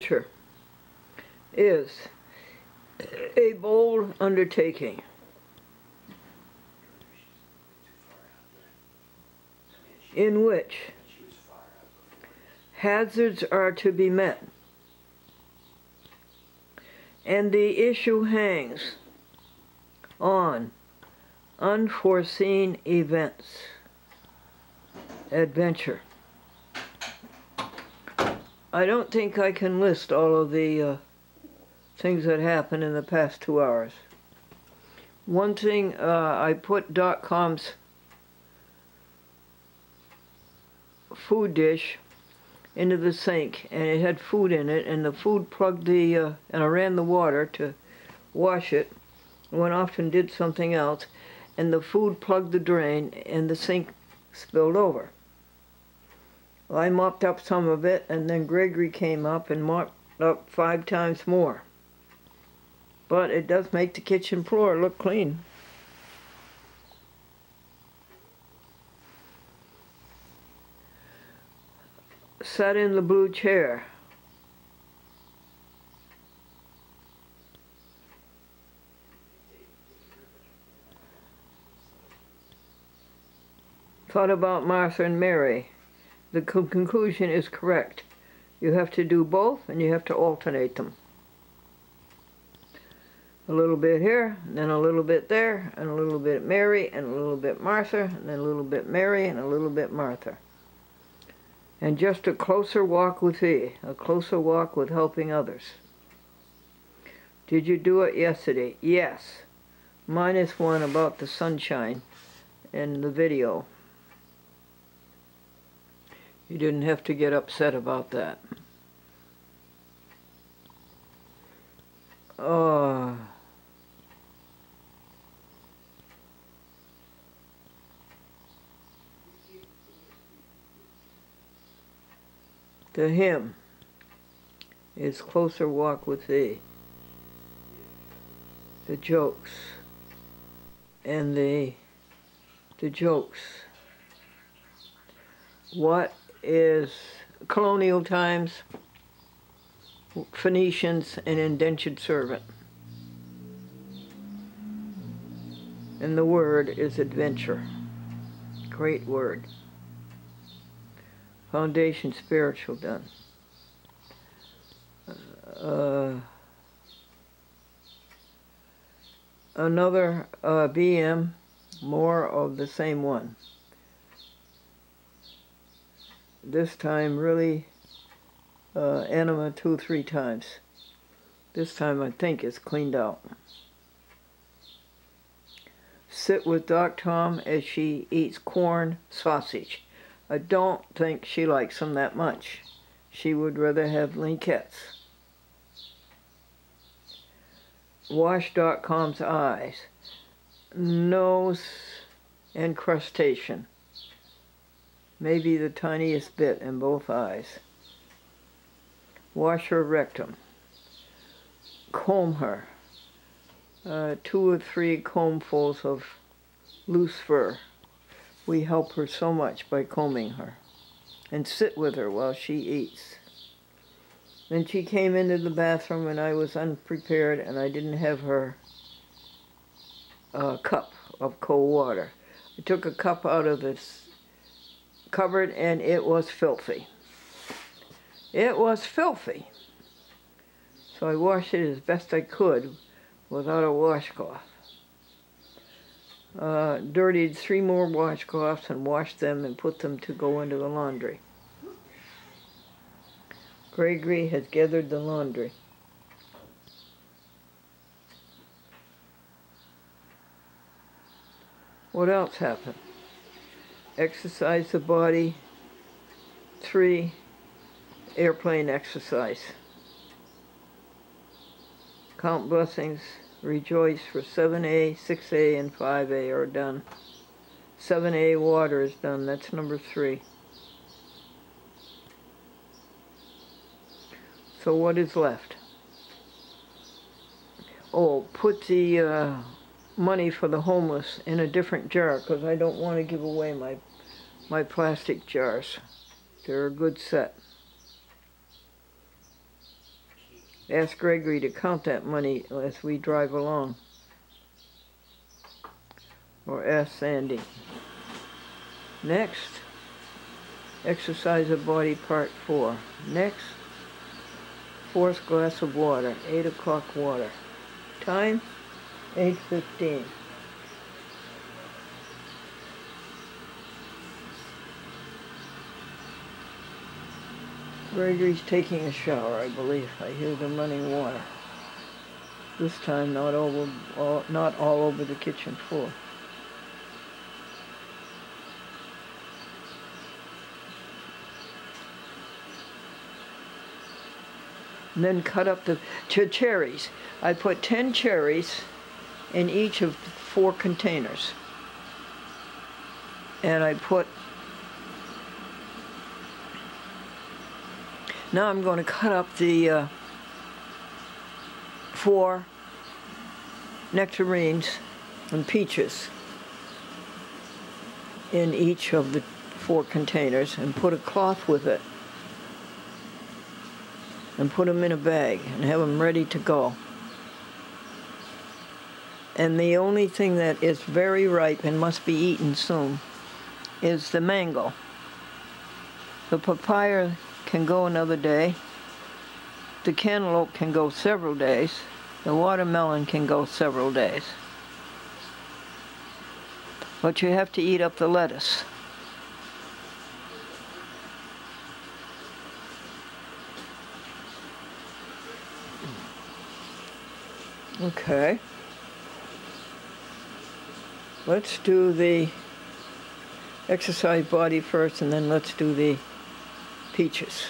Adventure is a bold undertaking. In which hazards are to be met, and the issue hangs on unforeseen events. Adventure. I don't think I can list all of the things that happened in the past 2 hours. One thing, I put .com's food dish into the sink, and it had food in it, and the food plugged the, and I ran the water to wash it, went off and did something else, and the food plugged the drain, and the sink spilled over. Well, I mopped up some of it, and then Gregory came up and mopped up 5 times more. But it does make the kitchen floor look clean. Sat in the blue chair. Thought about Martha and Mary. The conclusion is correct. You have to do both, and you have to alternate them. A little bit here, and then a little bit there, and a little bit Mary, and a little bit Martha, and then a little bit Mary, and a little bit Martha. And just a closer walk with thee, a closer walk with helping others. Did you do it yesterday? Yes. -1 about the sunshine in the video. You didn't have to get upset about that. The hymn is Closer Walk with Thee. The jokes and the jokes. What is colonial times, Phoenicians, and indentured servant. And the word is adventure. Great word. Foundation spiritual done. Another BM, more of the same one. This time really enema 2-3 times. This time I think it's cleaned out. Sit with Doc Tom as she eats corn sausage. I don't think she likes them that much. She would rather have linkettes. Wash .com's eyes, nose, and crustacean. Maybe the tiniest bit in both eyes. Wash her rectum. Comb her. 2 or 3 combfuls of loose fur. We help her so much by combing her. And sit with her while she eats. Then she came into the bathroom and I was unprepared and I didn't have her cup of cold water. I took a cup out of this cupboard and it was filthy. It was filthy. So I washed it as best I could without a washcloth. Dirtied 3 more washcloths and washed them and put them to go into the laundry. Gregory has gathered the laundry. What else happened? Exercise the body. 3, airplane exercise. Count blessings. Rejoice for 7A, 6A, and 5A are done. 7A water is done. That's number 3. So what is left? Oh, put the money for the homeless in a different jar because I don't want to give away my plastic jars. They're a good set. Ask Gregory to count that money as we drive along. Or ask Sandy. Next, exercise of body part 4. Next, fourth glass of water, 8 o'clock water. Time, 8:15. Gregory's taking a shower, I believe. I hear the running water. This time not all over the kitchen floor. And then cut up the cherries. I put 10 cherries in each of 4 containers. And I put, now I'm going to cut up the 4 nectarines and peaches in each of the 4 containers and put a cloth with it. And put them in a bag and have them ready to go. And the only thing that is very ripe and must be eaten soon is the mango. The papaya can go another day. The cantaloupe can go several days. The watermelon can go several days. But you have to eat up the lettuce. Okay, let's do the exercise body first, and then let's do the peaches.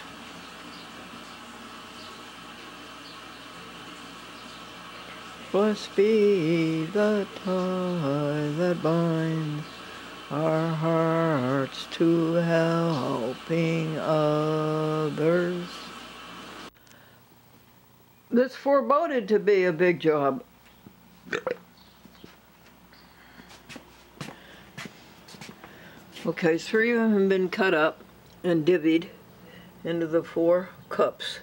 Blessed be the tie that binds our hearts to helping others. This foreboded to be a big job. Okay, 3 of them have been cut up and divvied into the 4 cups.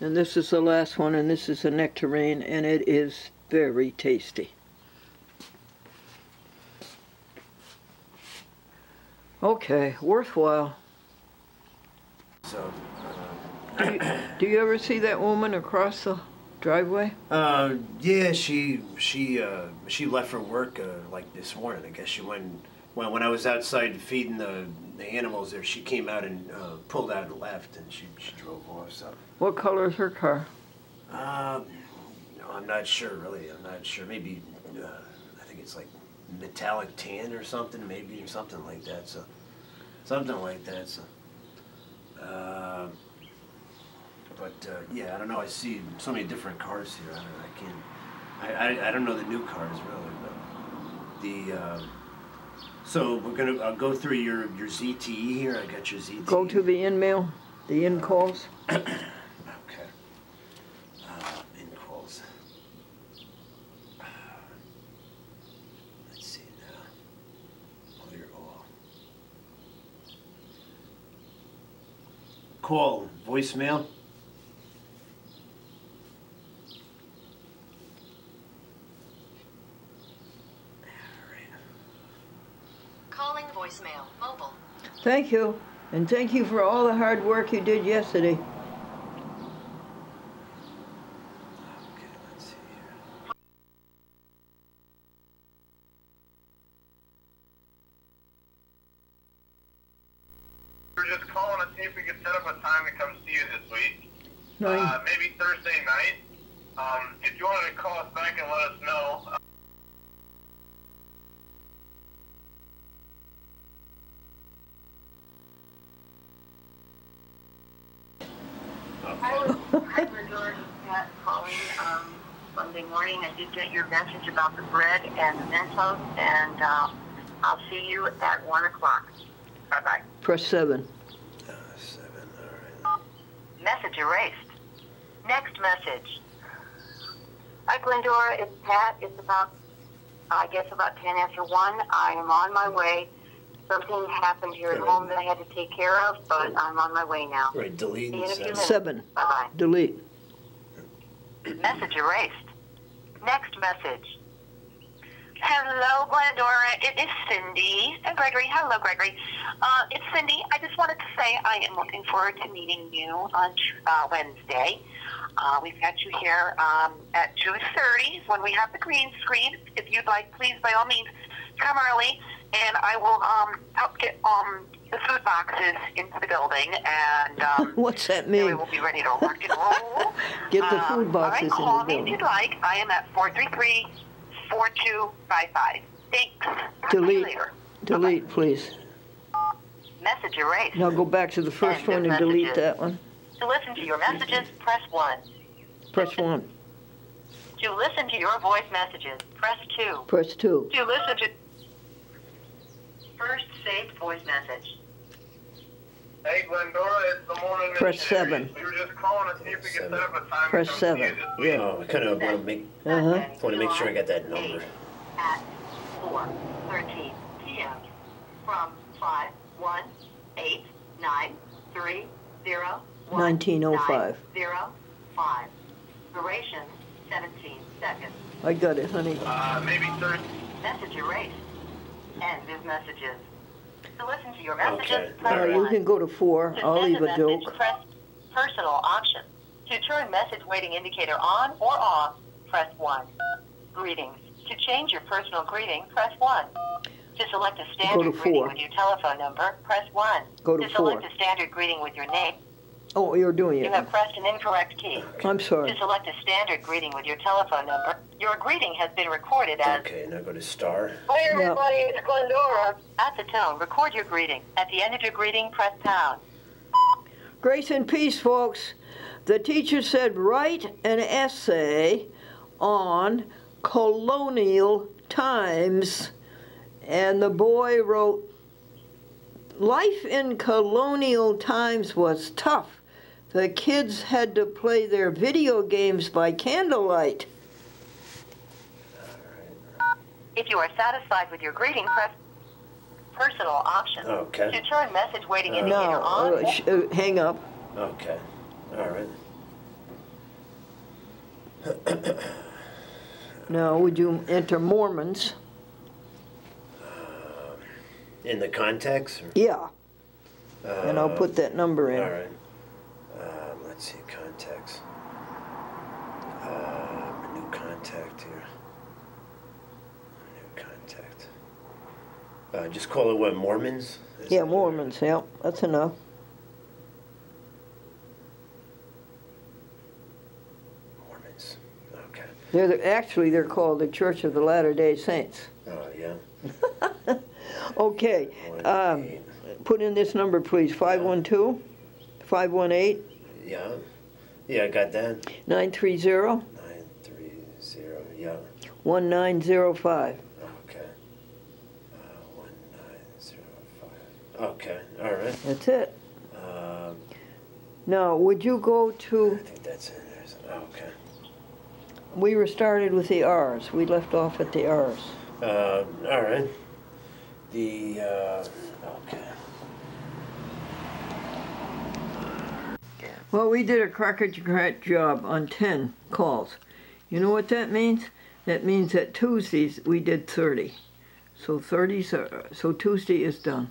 And this is the last one, and this is a nectarine, and it is very tasty. Okay, worthwhile. So, do you ever see that woman across the driveway? Yeah, she left for work like this morning. I guess she went when I was outside feeding the animals there. She came out and pulled out and left, and she drove off. So. What color is her car? No, I'm not sure really. I'm not sure. Maybe I think it's like metallic tan or something, maybe, or something like that. So something like that. So. But yeah, I don't know. I see so many different cars here. I don't know the new cars really, but the. So we're gonna go through your ZTE here. I got your ZTE. Go to the in-mail, the in-calls. Okay. In-calls. Let's see now. Clear all. Call voicemail. Calling voicemail, mobile. Thank you. And thank you for all the hard work you did yesterday. Okay, let's see here. We're just calling to see if we could set up a time to come see you this week. No, Maybe Thursday night. If you wanted to call us back and let us know. Hi, Glendora Arch calling Monday morning. I did get your message about the bread and the Mentos, and I'll see you at 1 o'clock. Bye-bye. press 7. 7, all right. Message erased. Next message. Hi, Glendora. It's Pat. It's about, I guess, about 10 after 1. I am on my way. Something happened here at home that I had to take care of, but I'm on my way now. Right, delete. See you in a few minutes. 7. Bye-bye. Delete. Message erased. Next message. Hello, Glendora. It is Cindy and Gregory. Hello, Gregory. It's Cindy. I just wanted to say I am looking forward to meeting you on Wednesday. We've got you here at 2:30 when we have the green screen. If you'd like, please, by all means, come early, and I will help get the food boxes into the building, and What's that then mean? we will be ready to rock and roll. Get the food boxes all right, call in the me if building. you'd like. I am at 433-4255. Thanks. Talk to you Delete. later. Delete, please. Message erased. Now go back to the first End one of and delete messages. that one. To listen to your messages, press 1. Press 1. To listen to your voice messages, press 2. Press 2. To listen to first saved voice message. Hey, Glendora, it's the morning. Press missionary. 7. We were just calling to see if we could set up a time Press to come 7. see you this week. Yeah. Oh, I kind of want to make sure I got that number. At 4:13 p.m. from 1905. 5. Duration 17 seconds. I got it, honey. Maybe 30. Message erased. End of messages. To listen to your Okay. messages, press All right. You 1. can go to 4. To I'll send leave a message, joke. press personal option. To turn message waiting indicator on or off, press 1. Greetings. To change your personal greeting, press 1. To select a standard to greeting 4. with your telephone number, press 1. Go to select 4. a standard greeting with your name, Oh, you're doing you it. have pressed an incorrect key. I'm To sorry. select a standard greeting with your telephone number, your greeting has been recorded as... Okay, now go to star. Hi everybody, it's Glendora. At the tone, record your greeting. At the end of your greeting, press pound. Grace and peace, folks. The teacher said write an essay on colonial times, and the boy wrote, life in colonial times was tough. The kids had to play their video games by candlelight. If you are satisfied with your greeting, press personal option. Okay. To turn message waiting indicator No, on. hang up. Okay. All right. Now, would you enter Mormons? In the context? Or? Yeah. And I'll put that number in. All right. Let's see, contacts. A new contact here. New contact. Just call it what, Mormons? Yeah, Mormons, yeah, that's enough. Mormons. Okay. They're called the Church of the Latter-day Saints. Oh, yeah. Okay, 1-8. put in this number, please, 512, 518, Yeah. Yeah, I got that. 930, 930, yeah. 1905. Okay. 1905. Okay, all right. That's it. Now, would you go I to, think that's it. Okay. we were started with the R's. We left off at the R's. All right. The, okay. Well, we did a cracker-jack job on 10 calls. You know what that means? That means that Tuesdays we did 30. So so Tuesday is done.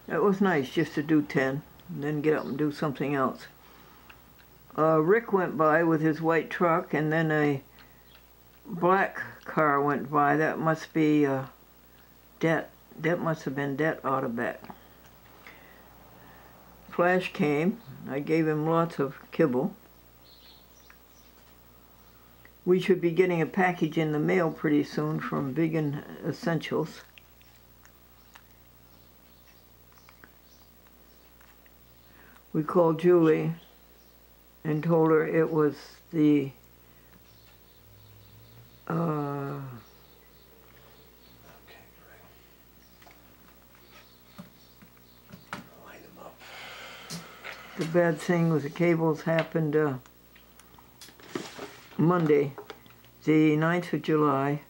That was nice just to do 10 and then get up and do something else. Rick went by with his white truck, and then a black car went by. That must be Det. That must have been Det Autoback. Flash came. I gave him lots of kibble. We should be getting a package in the mail pretty soon from Vegan Essentials. We called Julie and told her it was the Okay, great. Light them up. the bad thing with the cables happened Monday, the 9th of July,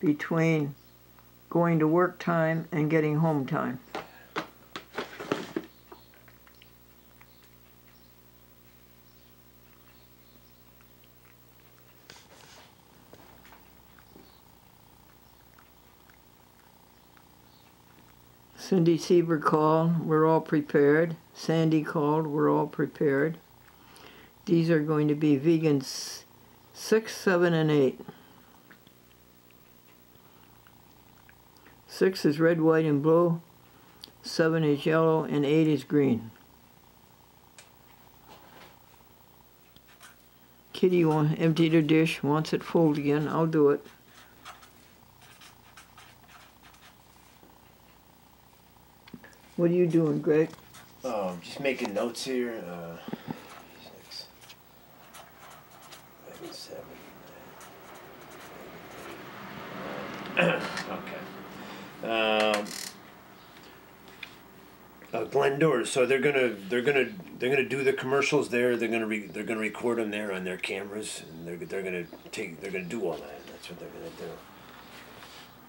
between going to work time and getting home time. Cindy Sieber called, we're all prepared. Sandy called, we're all prepared. These are going to be vegans 6, 7, and 8. 6 is red, white, and blue. 7 is yellow, and 8 is green. Kitty emptied her dish, wants it full again. I'll do it. What are you doing, Greg? Oh, I'm just making notes here. 6, 7. Okay. Glendora. So they're gonna do the commercials there. They're gonna record them there on their cameras, and they're gonna do all that. That's what they're gonna do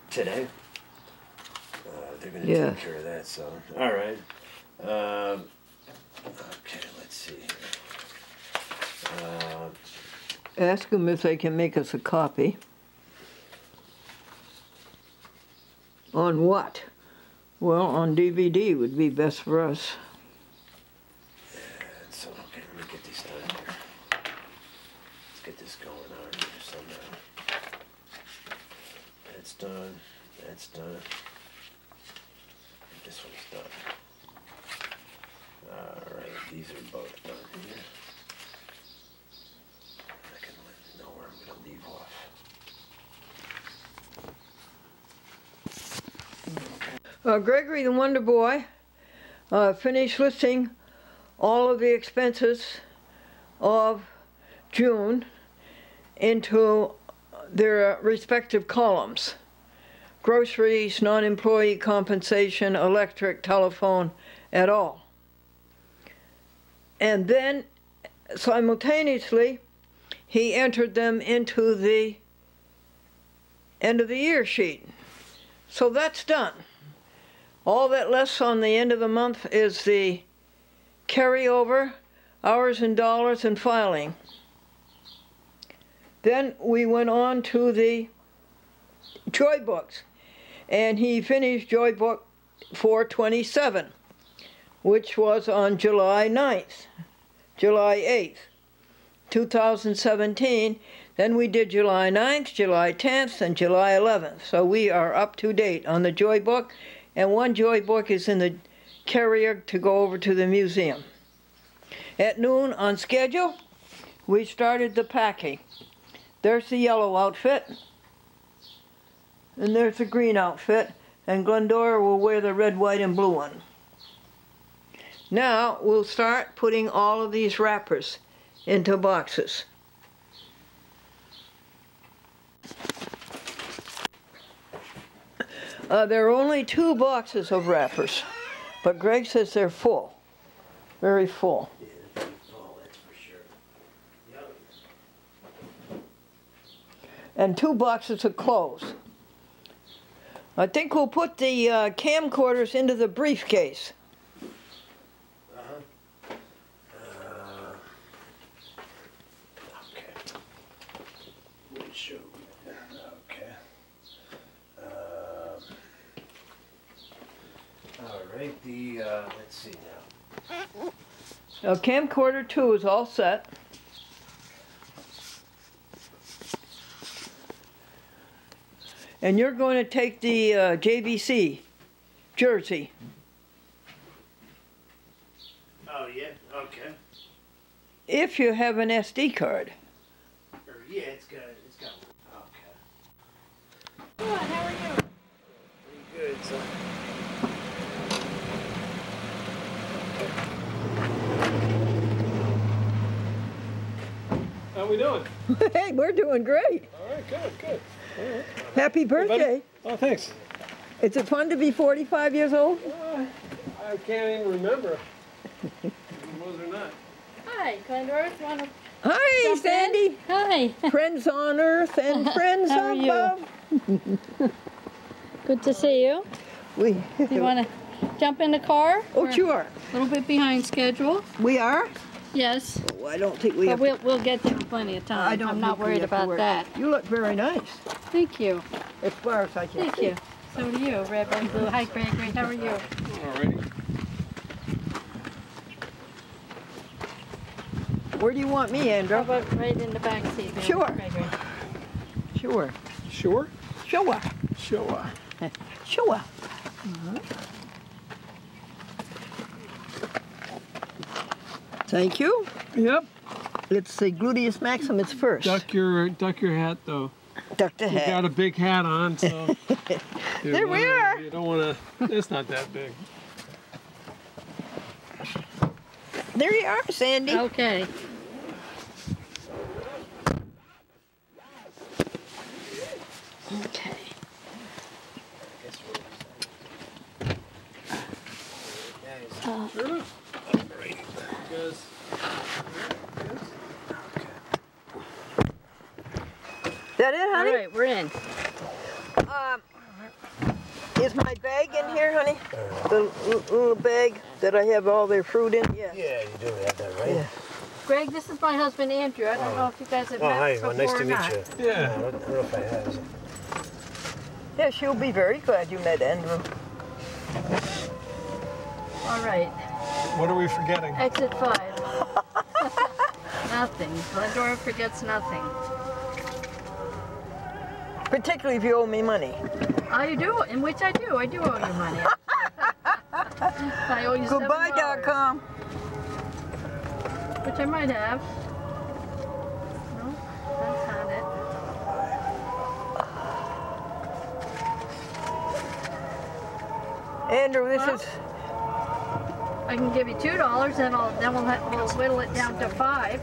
today. They're gonna take care of that. So all right. Okay. Let's see. Ask them if they can make us a copy. On what? Well, on DVD would be best for us. So, okay, let me get these done here. Let's get this going on here somehow. That's done. That's done. This one's done. Alright, these are both done here. I can know where I'm going to leave off. Gregory the Wonder Boy finished listing all of the expenses of June into their respective columns. Groceries, non-employee compensation, electric, telephone, et al. And then simultaneously he entered them into the end of the year sheet. So that's done. All that left on the end of the month is the carryover, hours and dollars, and filing. Then we went on to the Joy Books, and he finished Joy Book 427, which was on July 9th, July 8th, 2017. Then we did July 9th, July 10th, and July 11th. So we are up to date on the Joy Book. And one Joy Book is in the carrier to go over to the museum. At noon on schedule, we started the packing. There's the yellow outfit, and there's the green outfit, and Glendora will wear the red, white, and blue one. Now we'll start putting all of these wrappers into boxes. There are only 2 boxes of wrappers, but Greg says they're full, very full. Yeah, they're pretty full, that's for sure. Yep. And 2 boxes of clothes. I think we'll put the camcorders into the briefcase. Okay. We'll show you. Okay. All right, let's see now. Now camcorder 2 is all set. And you're going to take the JVC jersey. Oh, yeah, okay. If you have an SD card. Yeah, it's got one. Okay. Come on, how are you? Pretty good, so. How we doing? Hey, we're doing great. All right, good, good. All right. Happy birthday. Oh, thanks. Is it fun to be 45 years old? I can't even remember. Was or not. Hi, Glendora. Want to Hi, jump Sandy. in? Hi. Friends on earth and friends How are you? above. Good to see you. We. Do you want to jump in the car? Oh, We're sure. A little bit behind schedule. We are? Yes. Oh, I don't think we But have. we'll get there in plenty of time. I don't I'm not think we worried have to about worry. that. You look very nice, Thank you. as far as I can Thank see. you. So do you, red, white, blue. Hi, Gregory. How are you? Alrighty. Where do you want me, How Andrew? about right in the back seat there, Sure. Gregory? Sure. Sure? Sure. Sure. Sure. Thank you. Yep. It's the gluteus maximus first. Duck your hat though. Duck the You hat. got a big hat on, so There we are. You don't want to. It's not that big. There you are, Sandy. Okay. Okay. Sure enough. Because Is that it, All honey? right, we're in. Is my bag in here, honey? The little bag that I have all their fruit in? Yeah. Yeah, you do have that, right? Yeah. Greg, this is my husband, Andrew. I don't know if you guys have Oh, met hi. before Well, nice or to meet not. you. Yeah. I don't know if I have. Yeah, she'll be very glad you met Andrew. All right. what are we forgetting? Exit 5. Nothing. Glendora forgets nothing. Particularly if you owe me money. I do, in which I do. I do owe you money. I owe you $7. Goodbye.com. Which I might have. No, that's not it. Andrew, this Well, is... I can give you $2, and then we'll whittle it down to 5.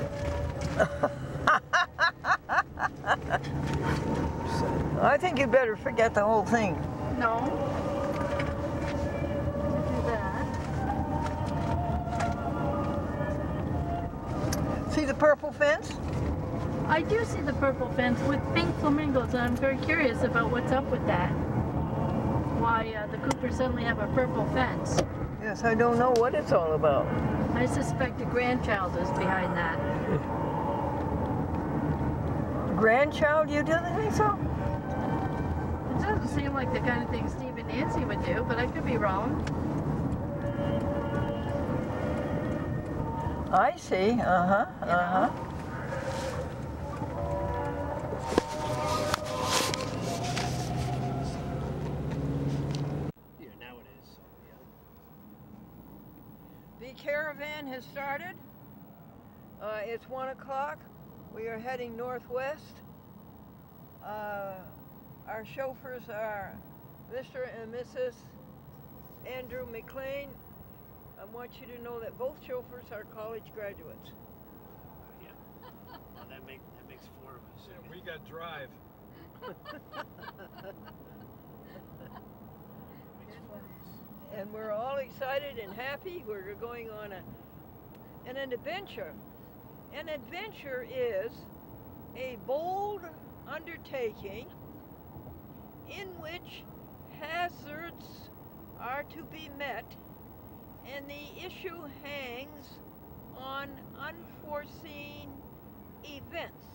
I think you better forget the whole thing. No. Do that. See the purple fence? I do see the purple fence with pink flamingos, and I'm very curious about what's up with that. Why the Coopers suddenly have a purple fence. Yes, I don't know what it's all about. I suspect a grandchild is behind that. Grandchild, you do think so? It doesn't seem like the kind of thing Steve and Nancy would do, but I could be wrong. I see. Uh-huh. Uh-huh. Yeah, now it is. Yeah. The caravan has started. It's 1 o'clock. We are heading northwest. Our chauffeurs are Mr. and Mrs. Andrew McLean. I want you to know that both chauffeurs are college graduates. Yeah. Well, that makes 4 of us. Yeah, we got drive. And we're all excited and happy. We're going on an adventure. An adventure is a bold undertaking in which hazards are to be met, and the issue hangs on unforeseen events.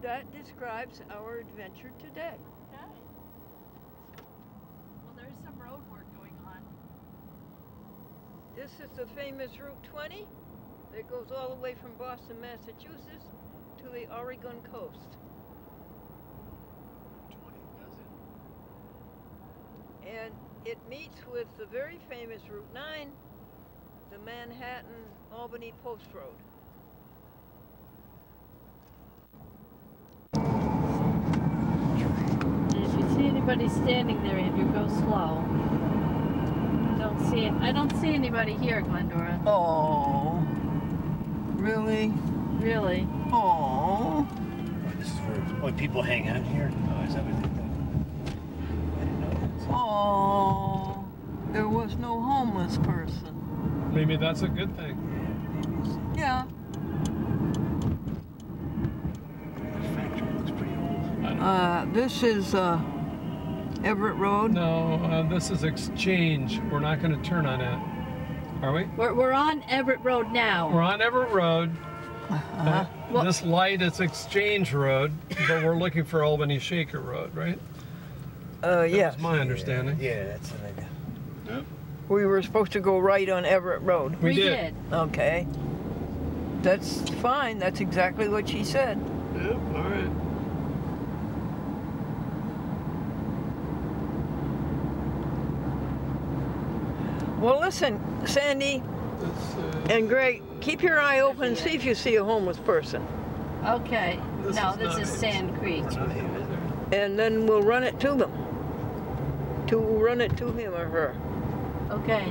That describes our adventure today. Okay. Well, there's some road work going on. This is the famous Route 20 that goes all the way from Boston, Massachusetts to the Oregon coast. 20, does it? And it meets with the very famous Route 9, the Manhattan-Albany Post Road. And if you see anybody standing there, Andrew, go slow. I don't see anybody here, Glendora. Oh, really? Really. Oh. This is where people hang out here. Oh, is that what they do? I didn't know that. Oh, there was no homeless person. Maybe that's a good thing. Yeah. The factory looks pretty old. This is Everett Road. No, this is Exchange. We're not going to turn on it. Are we? We're on Everett Road now. We're on Everett Road. Uh-huh. Well- This light is Exchange Road, but we're looking for Albany Shaker Road, right? Yes. That's my understanding. Yeah, that's what I got. Yep. We were supposed to go right on Everett Road. We did. Okay. That's fine. That's exactly what she said. Yep, all right. Well, listen, Sandy and Greg, keep your eye open and see if you see a homeless person. Okay. This No, is this not is it. Sand Creek. And then we'll run it to them. Run it to him or her. Okay.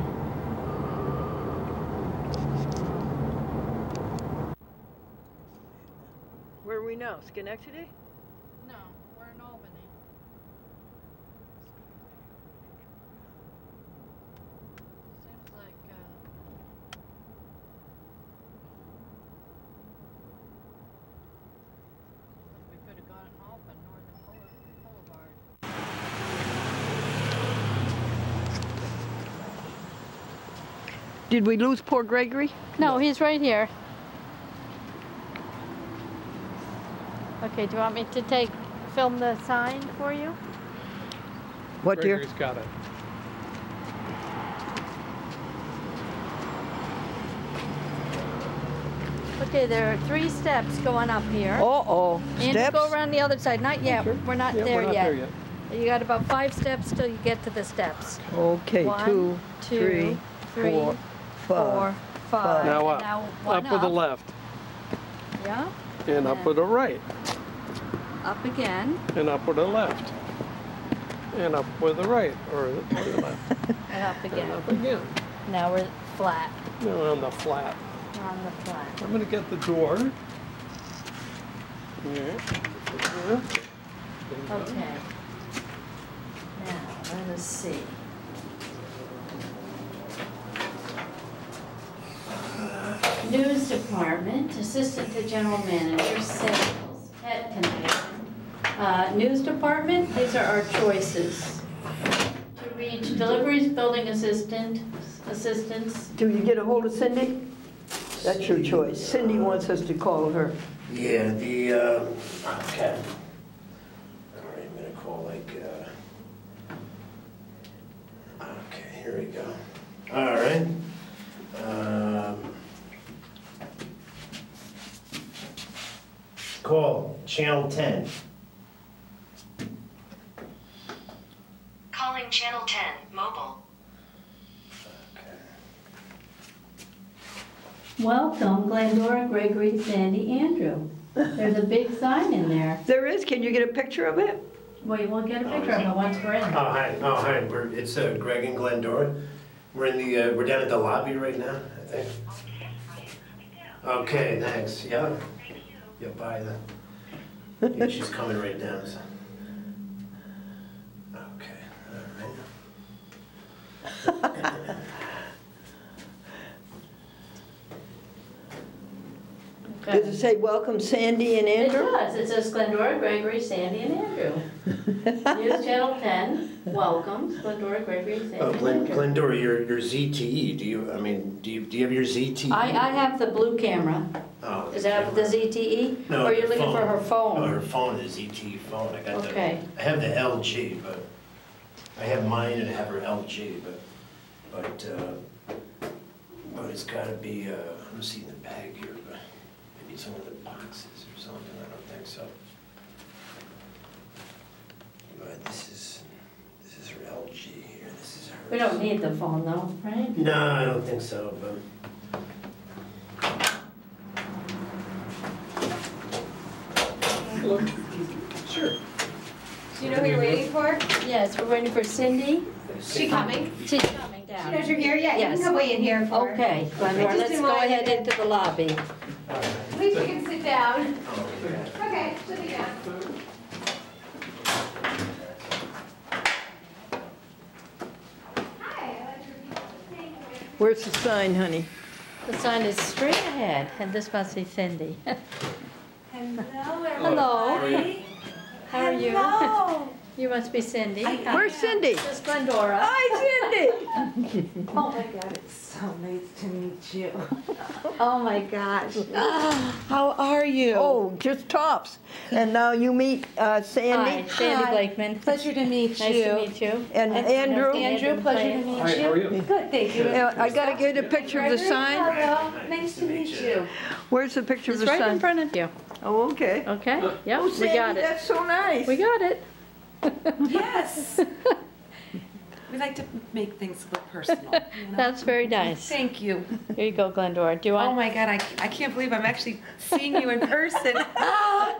Where are we now? Schenectady? No, we're in Albany. Seems like we could have gotten off on Northern Boulevard. Did we lose poor Gregory? No, he's right here. Okay, do you want me to film the sign for you? What, dear? Gregory's got it. Okay, there are 3 steps going up here. Uh-oh. And Steps? go around the other side. Not yet. Sure. We're not Yeah, there we're not yet. there yet. You got about 5 steps till you get to the steps. Okay, 1, 2, 2, 3, 4, 4, 5. Now And up. now one Up with the left. Yeah. And up with the right. Up again. And up with the left. And up with the right. Or to the left. And up And again. up again. Now we're flat. Now on the flat. We're on the flat. I'm gonna get the door. Yeah. Okay. Now, let us see. News Department, Assistant to General Manager, Sales, Pet Condition. News Department, these are our choices. To reach deliveries, building assistants. Do you get a hold of Cindy? That's your choice. Cindy wants us to call her. Yeah, okay. All right, I'm gonna call okay, here we go. All right. Call Channel 10. Calling Channel 10, mobile. Welcome, Glendora, Gregory, Sandy, Andrew. There's a big sign in there. There is. Can you get a picture of it? Well, we'll get a picture of it once we're in. Oh, hi. It's Greg and Glendora. We're down at the lobby right now, I think. Okay, thanks. Yeah. Yeah, bye then. Yeah, she's coming right down. So. Okay, all right. Does it say welcome Sandy and It Andrew? does. It says Glendora, Gregory, Sandy, and Andrew. News Channel 10 welcomes Glendora, Gregory, Sandy, Oh, and Andrew. Glendora, your ZTE. Do you have your ZTE? I have the blue camera. Oh, Is that the ZTE? No, Or you're the looking for her Oh, phone? her phone is ZTE phone. I got Okay. I have the LG, but I have mine and I have her LG, but it's got to be. I don't see in the bag here, but maybe some of the boxes or something. I don't think so. But this is her LG here. This is her. We don't need the phone though, right? No, I don't think so, but. Sure. Do you know who you're waiting for? Yes, we're waiting for Cindy. Is she coming? She's coming She down. knows you're here? Yeah, you Yes. can come wait in here for her. Okay, Glendora, I just let's didn't go want ahead to- into the lobby. At least you can sit down. Okay, sit down. Hi, I like your people. Where's the sign, honey? The sign is straight ahead, and this must be Cindy. Hello, Hello. everybody. How are you? Hello. You must be Cindy. Where's Cindy? This is Glendora. Hi, Cindy. Oh my God, it's so nice to meet you. Oh my gosh. How are you? Oh, just tops. And now you meet Sandy. Hi, Sandy Blakeman. Pleasure to meet you. Nice to meet you. And Andrew. Andrew, pleasure to meet you. Hi, how are you? Good, thank you. I gotta get a picture of the sign. Hello, nice to meet you. Where's the picture It's of the right in sign? front of you. Oh, okay. Okay? Yep, Oh, we Sandy, got it. that's so nice. We got it. Yes. We like to make things look personal. You know? That's very nice. Thank you. Here you go, Glendora. Do you Oh want? my God, I can't believe I'm actually seeing you in person.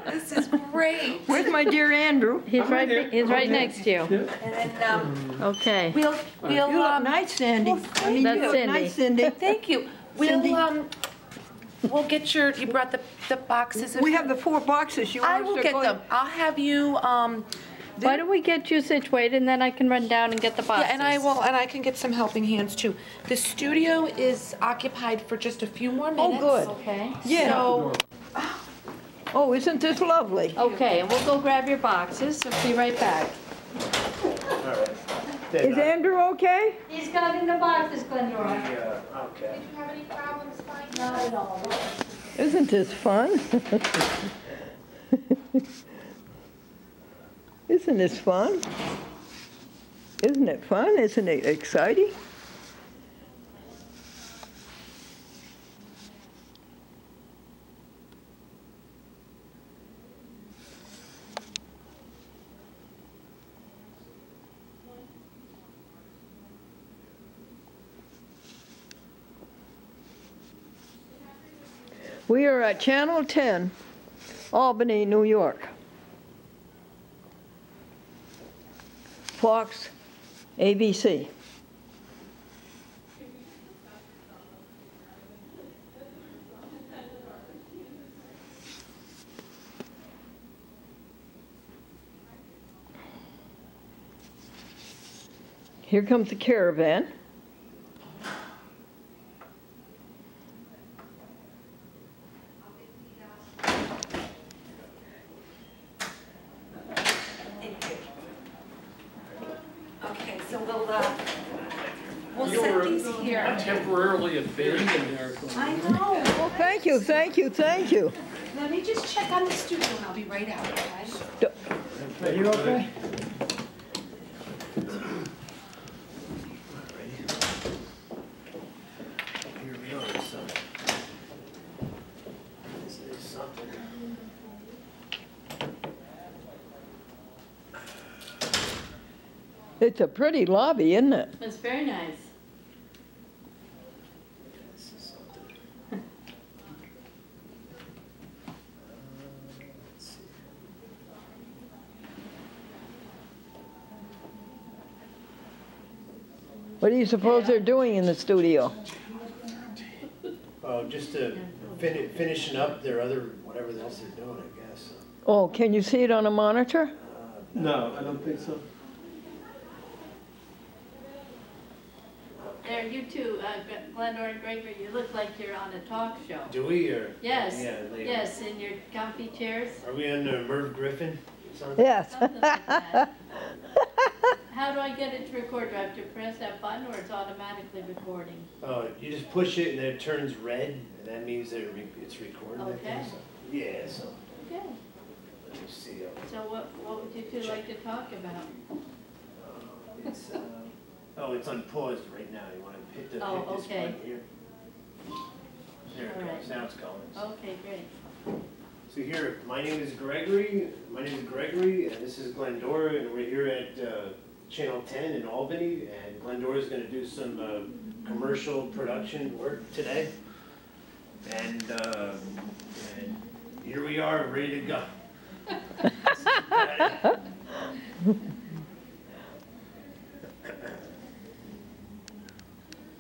This is great. Where's my dear Andrew? He's I'm right. here. He's right Okay. next to you. Yeah. And then Okay. we'll You look nice, Sandy. well, I mean, That's you look Cindy. nice, Cindy. Thank you. Cindy? We'll get your. You brought the boxes. We have the 4 boxes. You want I us will to get go- them. I'll have you. Why don't we get you situated and then I can run down and get the boxes. Yeah, and I will, and I can get some helping hands too. The studio is occupied for just a few more Oh, minutes. good. Okay. Yeah. So, Oh, isn't this lovely? Okay, and we'll go grab your boxes. I'll be right back. Is Andrew okay? He's got in the boxes, Glendora. Okay. Did you have any problems finding? Not at all. Isn't this fun? Isn't this fun? Isn't it fun? Isn't it exciting? We are at Channel 10, Albany, New York. Fox, ABC. Here comes the caravan. okay, so we'll You set were these here. temporarily abandoned there. I know. Oh, thank you, thank you, thank you. Let me just check on the studio and I'll be right out, okay? Are you okay? Here we are, so. This is something. It's a pretty lobby, isn't it? It's very nice. This is something. Let's see. What do you suppose they're doing in the studio? Oh, just to finishing up their other, whatever else they're doing, I guess. Oh, can you see it on a monitor? No, I don't think so. There, you two, Glendora and Gregory, you look like you're on a talk show. Do we, or? Yes, Yeah, later. yes, in your comfy chairs. Are we on Merv Griffin? Something? Yes. Something like that. How do I get it to record? Do I have to press that button or it's automatically recording? Oh, you just push it and then it turns red, and that means that it's recording. I think, Okay. so. Yeah, so, Okay. let me see. So what would you two like to talk about? It's, oh, it's unpaused right now. You want to hit the Oh, hit this okay. button here? There it All right. goes. Now it's going. Okay, great. So here, my name is Gregory. My name is Gregory, and this is Glendora, and we're here at Channel 10 in Albany, and Glendora is going to do some commercial production work today. And here we are, ready to go.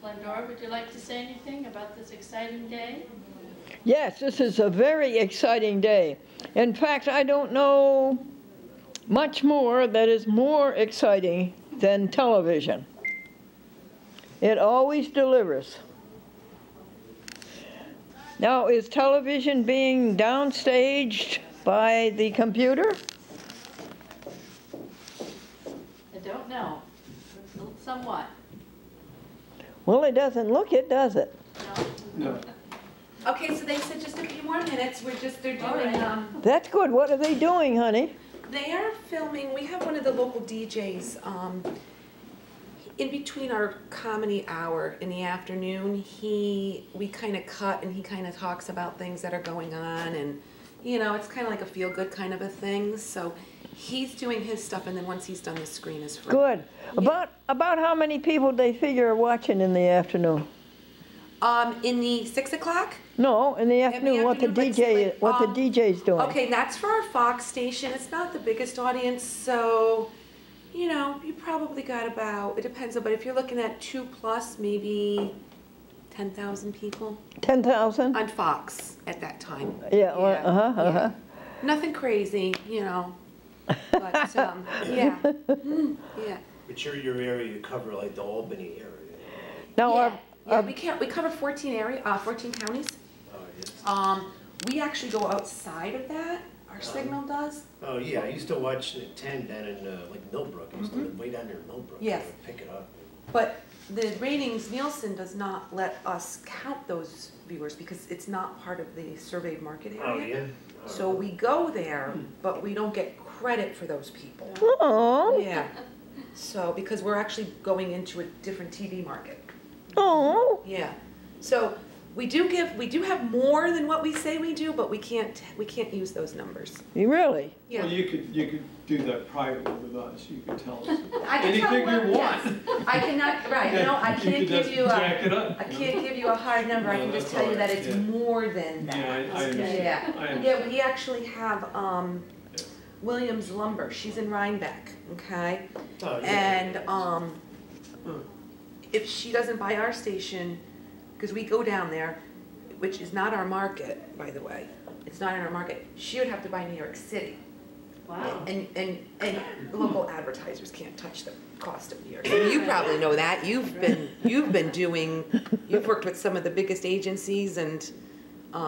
Glendora, would you like to say anything about this exciting day? Yes, this is a very exciting day. In fact, I don't know much more that is more exciting than television. It always delivers. Now, is television being downstaged by the computer? really doesn't look it, does it? No. Okay, so they said just a few more minutes. They're doing, That's good. What are they doing, honey? they are filming, we have one of the local DJs, in between our comedy hour in the afternoon, we kind of cut and he kind of talks about things that are going on, and, you know, it's kind of like a feel-good kind of a thing, so he's doing his stuff, and then once he's done, the screen is free. Good. About how many people they figure are watching in the afternoon? In the 6 o'clock? No, in the afternoon. What the afternoon, but DJ's doing? Okay, that's for our Fox station. It's not the biggest audience, so, you know, you probably got about, it depends, but if you're looking at 2+, maybe 10,000 people. 10,000? On Fox at that time. Yeah. Yeah. Nothing crazy, you know. But yeah. Yeah. But your area, you cover like the Albany area. Now, we cover 14 counties. Oh, yes. We actually go outside of that. Our signal does. Oh yeah, I used to watch 10 down in like Millbrook. I used to live way down there in Millbrook. Yes. I would pick it up. But the ratings, Nielsen does not let us count those viewers because it's not part of the surveyed market area. Oh yeah. Oh. So we go there, but we don't get credit for those people. Oh. Yeah. So because we're actually going into a different TV market. Oh. Yeah. So we do have more than what we say we do, but we can't use those numbers. You really? Yeah. Well, you could do that privately with us. You could tell us I can tell anything you want. Yes. I cannot. Right. You know, I You can't could give just you jack it up, I can't give you a hard number. I No, can just that's tell you all that right, it's yeah. more than that. Yeah, I understand. Yeah. I understand. Yeah. We actually have Williams Lumber. She's in Rhinebeck. Okay. Oh, yeah. And if she doesn't buy our station, because we go down there, which is not our market, by the way. It's not in our market. She would have to buy New York City. Wow. And local advertisers can't touch the cost of New York City. You probably know that. You've worked with some of the biggest agencies and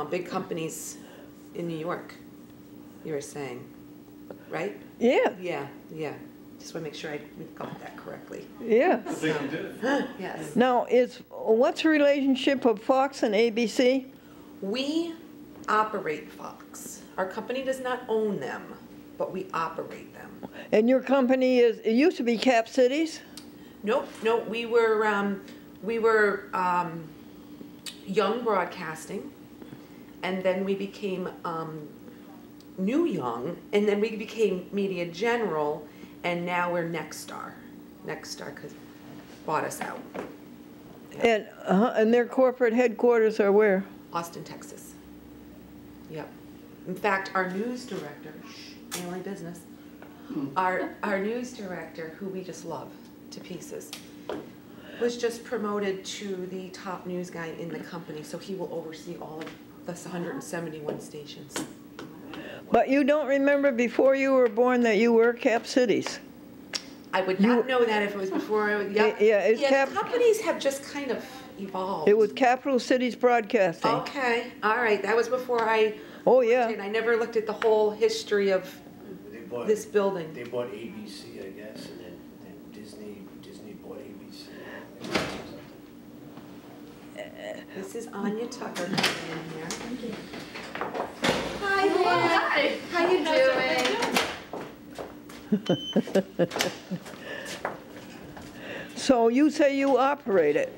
big companies in New York, you were saying, right? Yeah. Yeah, yeah. Just want to make sure I got that correctly. Yeah. I think you did. Yes. Now, what's the relationship of Fox and ABC? We operate Fox. Our company does not own them, but we operate them. And your company it used to be Cap Cities? Nope, nope. We were Young Broadcasting, and then we became New Young, and then we became Media General, and now we're Nexstar. Nexstar bought us out. And their corporate headquarters are where? Austin, Texas. Yep. In fact, our news director, family business, our news director, who we just love to pieces, was just promoted to the top news guy in the company, so he will oversee all of the 171 stations. But you don't remember before you were born that you were Cap Cities? I would not know that if it was before I was, yeah. The companies have just kind of evolved. It was Capital Cities Broadcasting. Okay, all right, that was before I. Oh, yeah. I never looked at the whole history of this building. They bought ABC, I guess, and then Disney bought ABC. This is Anya Tucker coming in here. Thank you. Hi there. Hi. How you doing? So you say you operate it?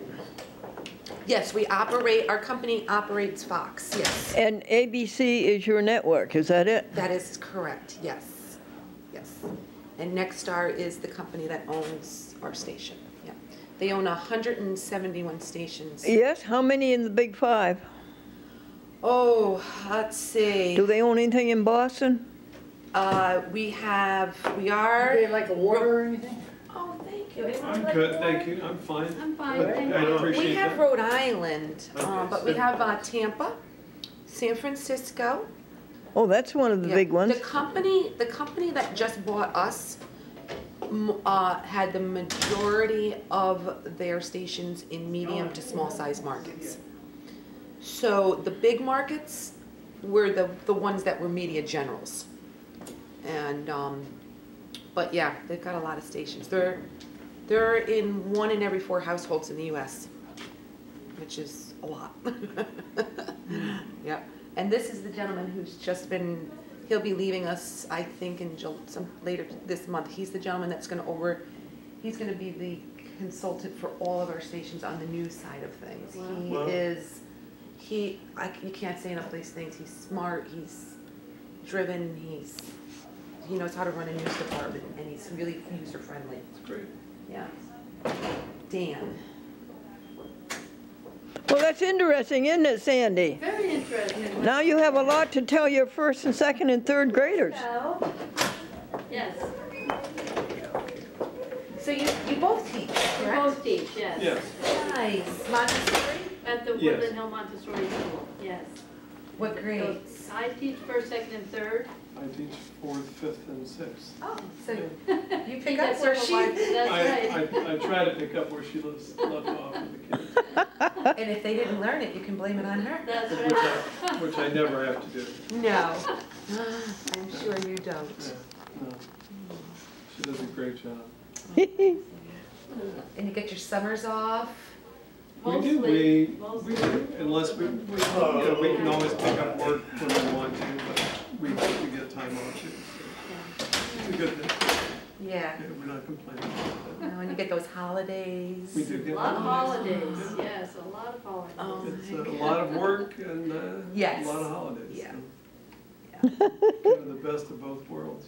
Yes, our company operates Fox, yes. And ABC is your network, is that it? That is correct, yes. Yes. And Nexstar is the company that owns our station, yeah. They own 171 stations. Yes, how many in the Big Five? Oh, let's see. Do they own anything in Boston? We are. Do they have like a water or anything? Oh, thank you. I'm good, thank you. I'm fine. I'm fine, But thank I you. appreciate We have that. Rhode Island, Okay, but we have Tampa, San Francisco. Oh, that's one of the Yeah. big ones. The company that just bought us had the majority of their stations in medium to small size markets. So the big markets were the ones that were media generals. And but yeah, they've got a lot of stations. They're in 1 in every 4 households in the U.S. which is a lot. Yep. And this is the gentleman who's just been, he'll be leaving us, I think, in later this month. He's the gentleman that's he's gonna be the consultant for all of our stations on the news side of things. Wow. You can't say enough of these things. He's smart, he's driven, he knows how to run a news department, and he's really user-friendly. That's great. Yeah. Dan. Well, that's interesting, isn't it, Sandy? Very interesting. Now you have a lot to tell your first and second and third graders. So, yes, So you both teach, we correct? both teach, yes. Yes. Nice. Montessori? At the Yes. Woodland Hill Montessori School, yes. What So grades? I teach first, second, and third. I teach 4th, 5th, and 6th. Oh, so you He pick up does where several she, lives, That's right. I try to pick up where she left off with the kids, and if they didn't learn it, you can blame it on her. That's which right. which I never have to do. No, I'm sure you don't. Yeah, no. She does a great job. And you get your summers off? We do, Mostly. we do, unless we can always pick up work when we want to, but we get time off too. So it's a good thing. Yeah. Yeah, we're not complaining about that. And you get those holidays. We do A get lot of holidays. holidays, yes, a lot of holidays. Oh, It's a lot of work and Yes. a lot of holidays. Yeah. So. Kind of the best of both worlds.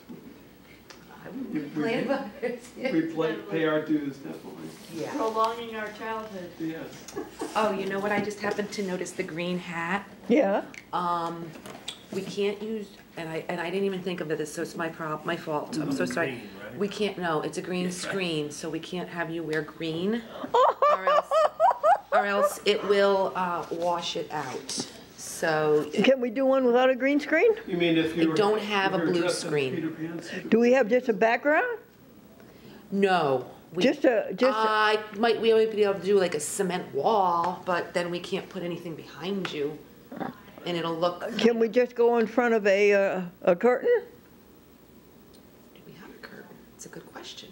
I wouldn't complain about it. We pay our dues, definitely. Yeah. Prolonging our childhood. Yes. Oh, you know what? I just happened to notice the green hat. Yeah. We can't use, and I didn't even think of this, so it's my fault. I'm so sorry. Green, right? We can't, no, it's a green screen, so we can't have you wear green, or else it will wash it out. So, Can we do one without a green screen? You mean if you I don't have a blue screen. Peter Pan's? Do we have just a background? no. We might be able to do like a cement wall, but then we can't put anything behind you, and it'll look. Can we just go in front of a curtain? Do we have a curtain? It's a good question.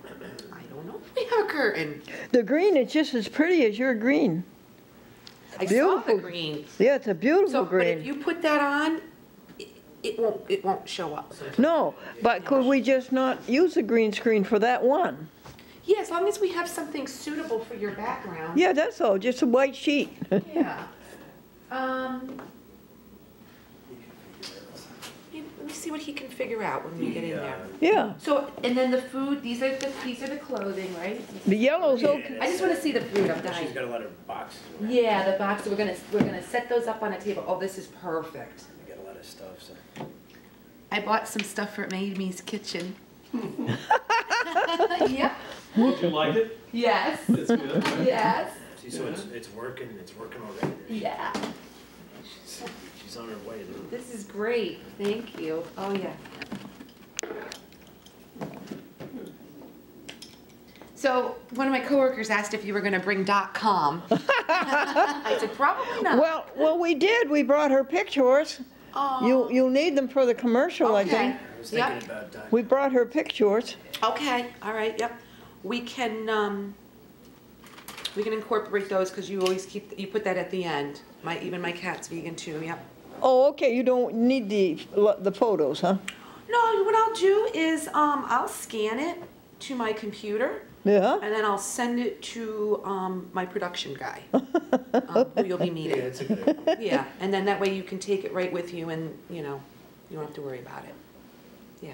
I don't know if we have a curtain. The green is just as pretty as your green. I saw Beautiful. the green. Yeah, it's a beautiful So, but green. if you put that on, it won't show up. No, but could we just not use a green screen for that one? Yeah, as long as we have something suitable for your background. Yeah, that's all, just a white sheet. Yeah. Let me see what he can figure out when we get in there. Yeah, So, and then the food, these are the clothing, right? the yellow's okay. I just want to see the food. I'm She's dying. got a lot of boxes. Yeah, the box. We're gonna set those up on a table. Oh, this is perfect. We got a lot of stuff, so. I bought some stuff for Amy's kitchen. Yep. Did you like it? Yes. It's good, right? Yes. See, so it's working already. Yeah. She's on her way, dude. This is great. Thank you. Oh yeah. So one of my coworkers asked if you were going to bring .com. I said probably not. Well, we did. We brought her pictures. Oh. You'll need them for the commercial, I Okay. think. I was thinking about that. We brought her pictures. Okay. All right. Yep. We can incorporate those because you always you put that at the end. Even my cat's vegan too. Yep. Oh, okay, you don't need the photos, huh? No, what I'll do is I'll scan it to my computer. Yeah? And then I'll send it to my production guy, who you'll be Yeah, meeting. it's a good idea. Yeah, and then that way you can take it right with you and, you don't have to worry about it. Yeah.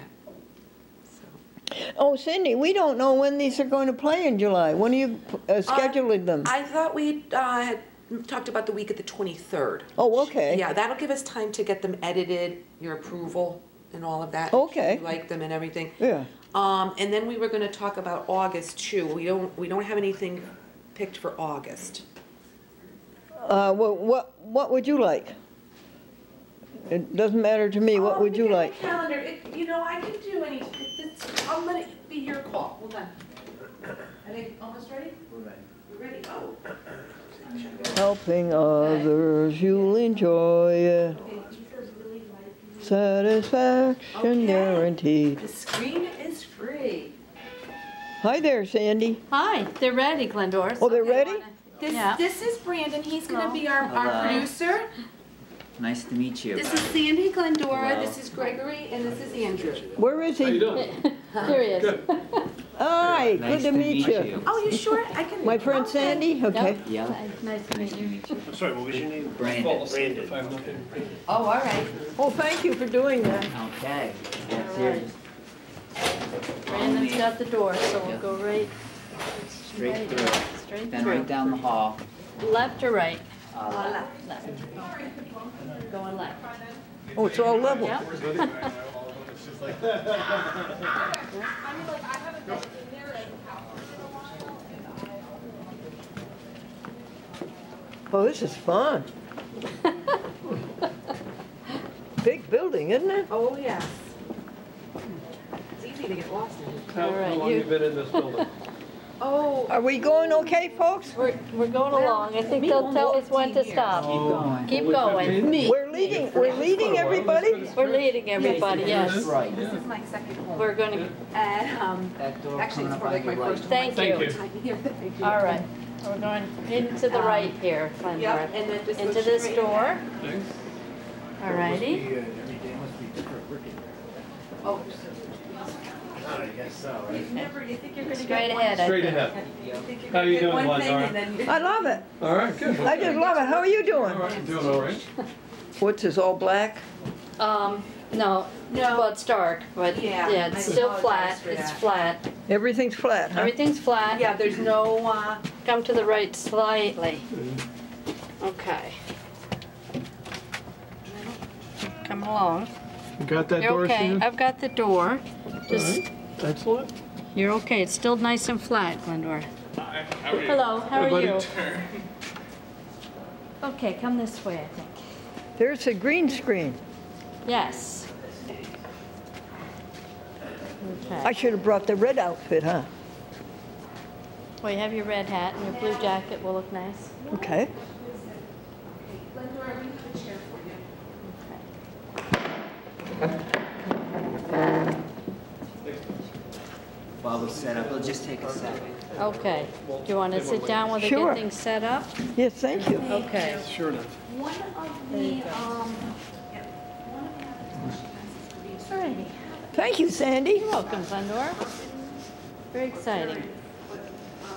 So. Oh, Cindy, we don't know when these are going to play in July. When are you scheduling them? I thought we had talked about the week of the 23rd. Oh, okay. Yeah, that'll give us time to get them edited, your approval and all of that. Okay. You like them and everything. Yeah. And then we were going to talk about August too. We don't have anything picked for August. What would you like? It doesn't matter to me. What would you like? Calendar. I can do any. I'll let it be your call. Hold on. Are they almost ready? We're ready. Oh. Helping others, you'll enjoy it. Satisfaction guaranteed. The screen is free. Hi there, Sandy. Hi, they're ready, Glendora. Oh, they're ready? Yeah. This is Brandon. He's going to Hello. be our Hello. producer. Nice to meet you. This is Sandy, Glendora. Hello. This is Gregory, and this is Andrew. Where is he? How you doing? Here he is. Hi, Nice good to meet you. Oh, you sure? I can. My friend okay. Sandy? Okay. Yeah. Nice to meet you. Sorry, what was your name? Brandon. Brandon. Oh, all right. Oh, thank you for doing that. Okay. That's All here. right. Brandon's got the door, so we'll go right Straight through. straight Then through. right down the hall. Left or right? Left. Left. Going left. Oh, it's all level. Yep. Oh, this is fun. Big building, isn't it? Oh, yes. It's easy to get lost in. How right, long you- you been in this building? Oh, Are we going okay, folks? We're going along. I think they'll tell us when to stop. Keep going. Keep going. We're leading everybody? We're leading everybody, yes. Right. this is my second home. We're gonna, And, That door actually, coming it's up more on like my your right. first home. Thank Thank you. you. Thank you. All right. We're going into the right here, Yep, Glendora. and then just Into go this straight door. ahead. Thanks. All righty. Every day must be different working. Oh, I guess so, right? you think you're gonna Straight get ahead, I Straight think. ahead. one, How you doing, one thing Glendora? and then you. I love it. All right, good. I just love it. How are you doing? All right, doing all right. What's this, all black? No, well, it's dark, but Yeah, yeah, I it's still apologize flat. for It's that. flat. Everything's flat, huh? Everything's flat. Yeah, there's no, Come to the right slightly. Okay. Come along. You got that You're door, okay. Shannon? I've got the door. Just, Excellent. you're okay. It's still nice and flat, Glendora. Hello, how are you? Okay, come this way, I think. There's a green screen. Yes. I Okay. should have brought the red outfit, huh? Well, you have your red hat and your blue jacket will look nice. Okay. Glendora, we have a chair for you. While we set up, it'll just take a second. Okay. Do you want to sit down while they Sure. get things set up? Yes, thank you. Okay. Sure enough. One of There you the, go. one of the applications for Alrighty. Thank you, Sandy. You're welcome, Glendora. Very exciting.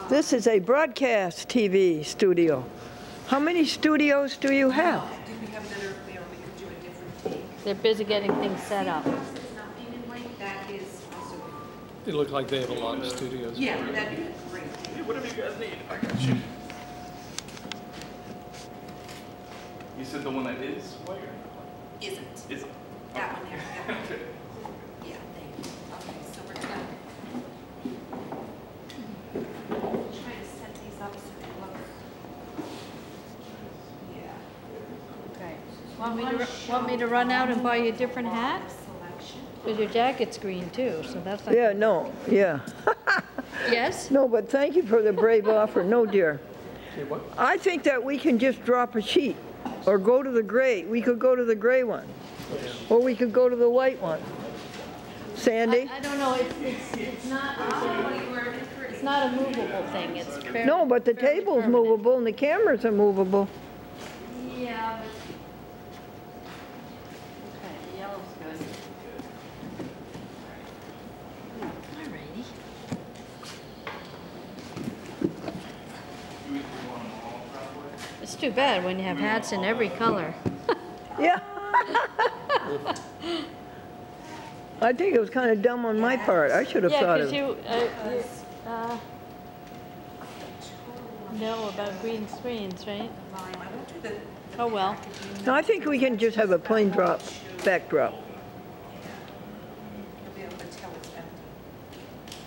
This is a broadcast TV studio. How many studios do you have? Did we have another, where we could do a different take? They're busy getting things set up. It's not painted white, that is also, They look like they have a lot of studios. yeah, that'd be great. Whatever you guys need, I got you. You said the one that is white or Isn't, isn't? that one there, that one. Yeah, thank you. Okay, so we're gonna try to set these up so they look. Yeah. Okay. Want me to run out and buy you a different hat? Selection. Because your jacket's green too, so that's not. Yeah, no, yeah. Yes? No, but thank you for the brave offer. No, dear. I think that we can just drop a sheet or go to the gray. We could go to the gray one. Or we could go to the white one. Sandy? I don't know, it's not a movable thing, it's fairly. No, but the fairly table's permanent. movable and the cameras are movable. Yeah, but. Okay, the yellow's good. Alrighty. It's too bad when you have hats in every color. Yeah. I think it was kind of dumb on my part. I should have Yeah, thought because of it. you know about green screens, right? I won't do the, Oh, well. No, I think we can just have a plain backdrop. you'll be able to tell it's empty.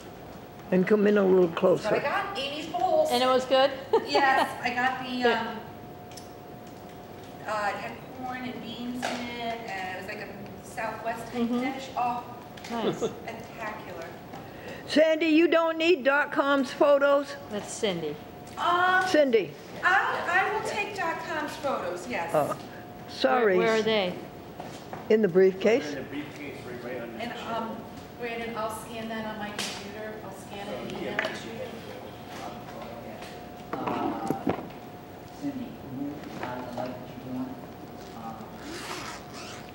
And come in a little But I closer. got Amy's bowls. And it was good? Yes, I got the, it had corn and beans in it, and it was like a Southwest type dish. Oh, Nice. spectacular. Sandy, you don't need .com's photos? That's Cindy. Cindy? I will take .com's photos, yes. Oh, sorry. Where are they? In the briefcase? And, Brandon, I'll scan that on my computer. I'll scan it and email it to you.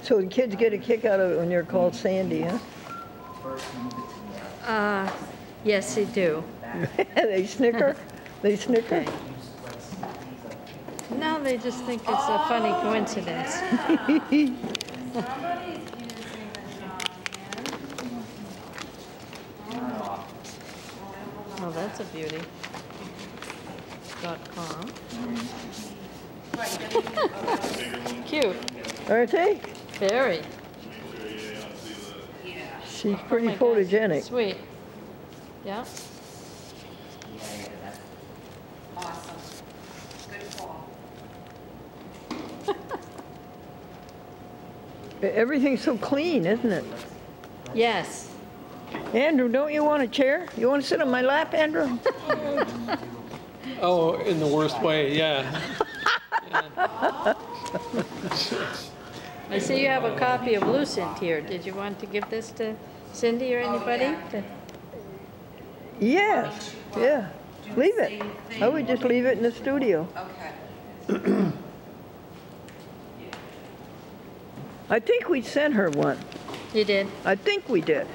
So the kids get a kick out of it when you're called Sandy, huh? Yes, they do. They snicker? They snicker? Okay. No, they just think it's a funny coincidence. Oh, that's a beauty. .com. Cute. Aren't they? Very. She's Oh pretty my gosh, photogenic. Sweet. Yeah. Awesome. Good call. Everything's so clean, isn't it? Yes. Andrew, don't you want a chair? You want to sit on my lap, Andrew? Oh, in the worst way, yeah. I see you have a copy of Lucent here. Did you want to give this to Cindy or anybody? Yes, yeah. Leave it. I would just leave it in the studio. Okay. I think we sent her one. You did? I think we did.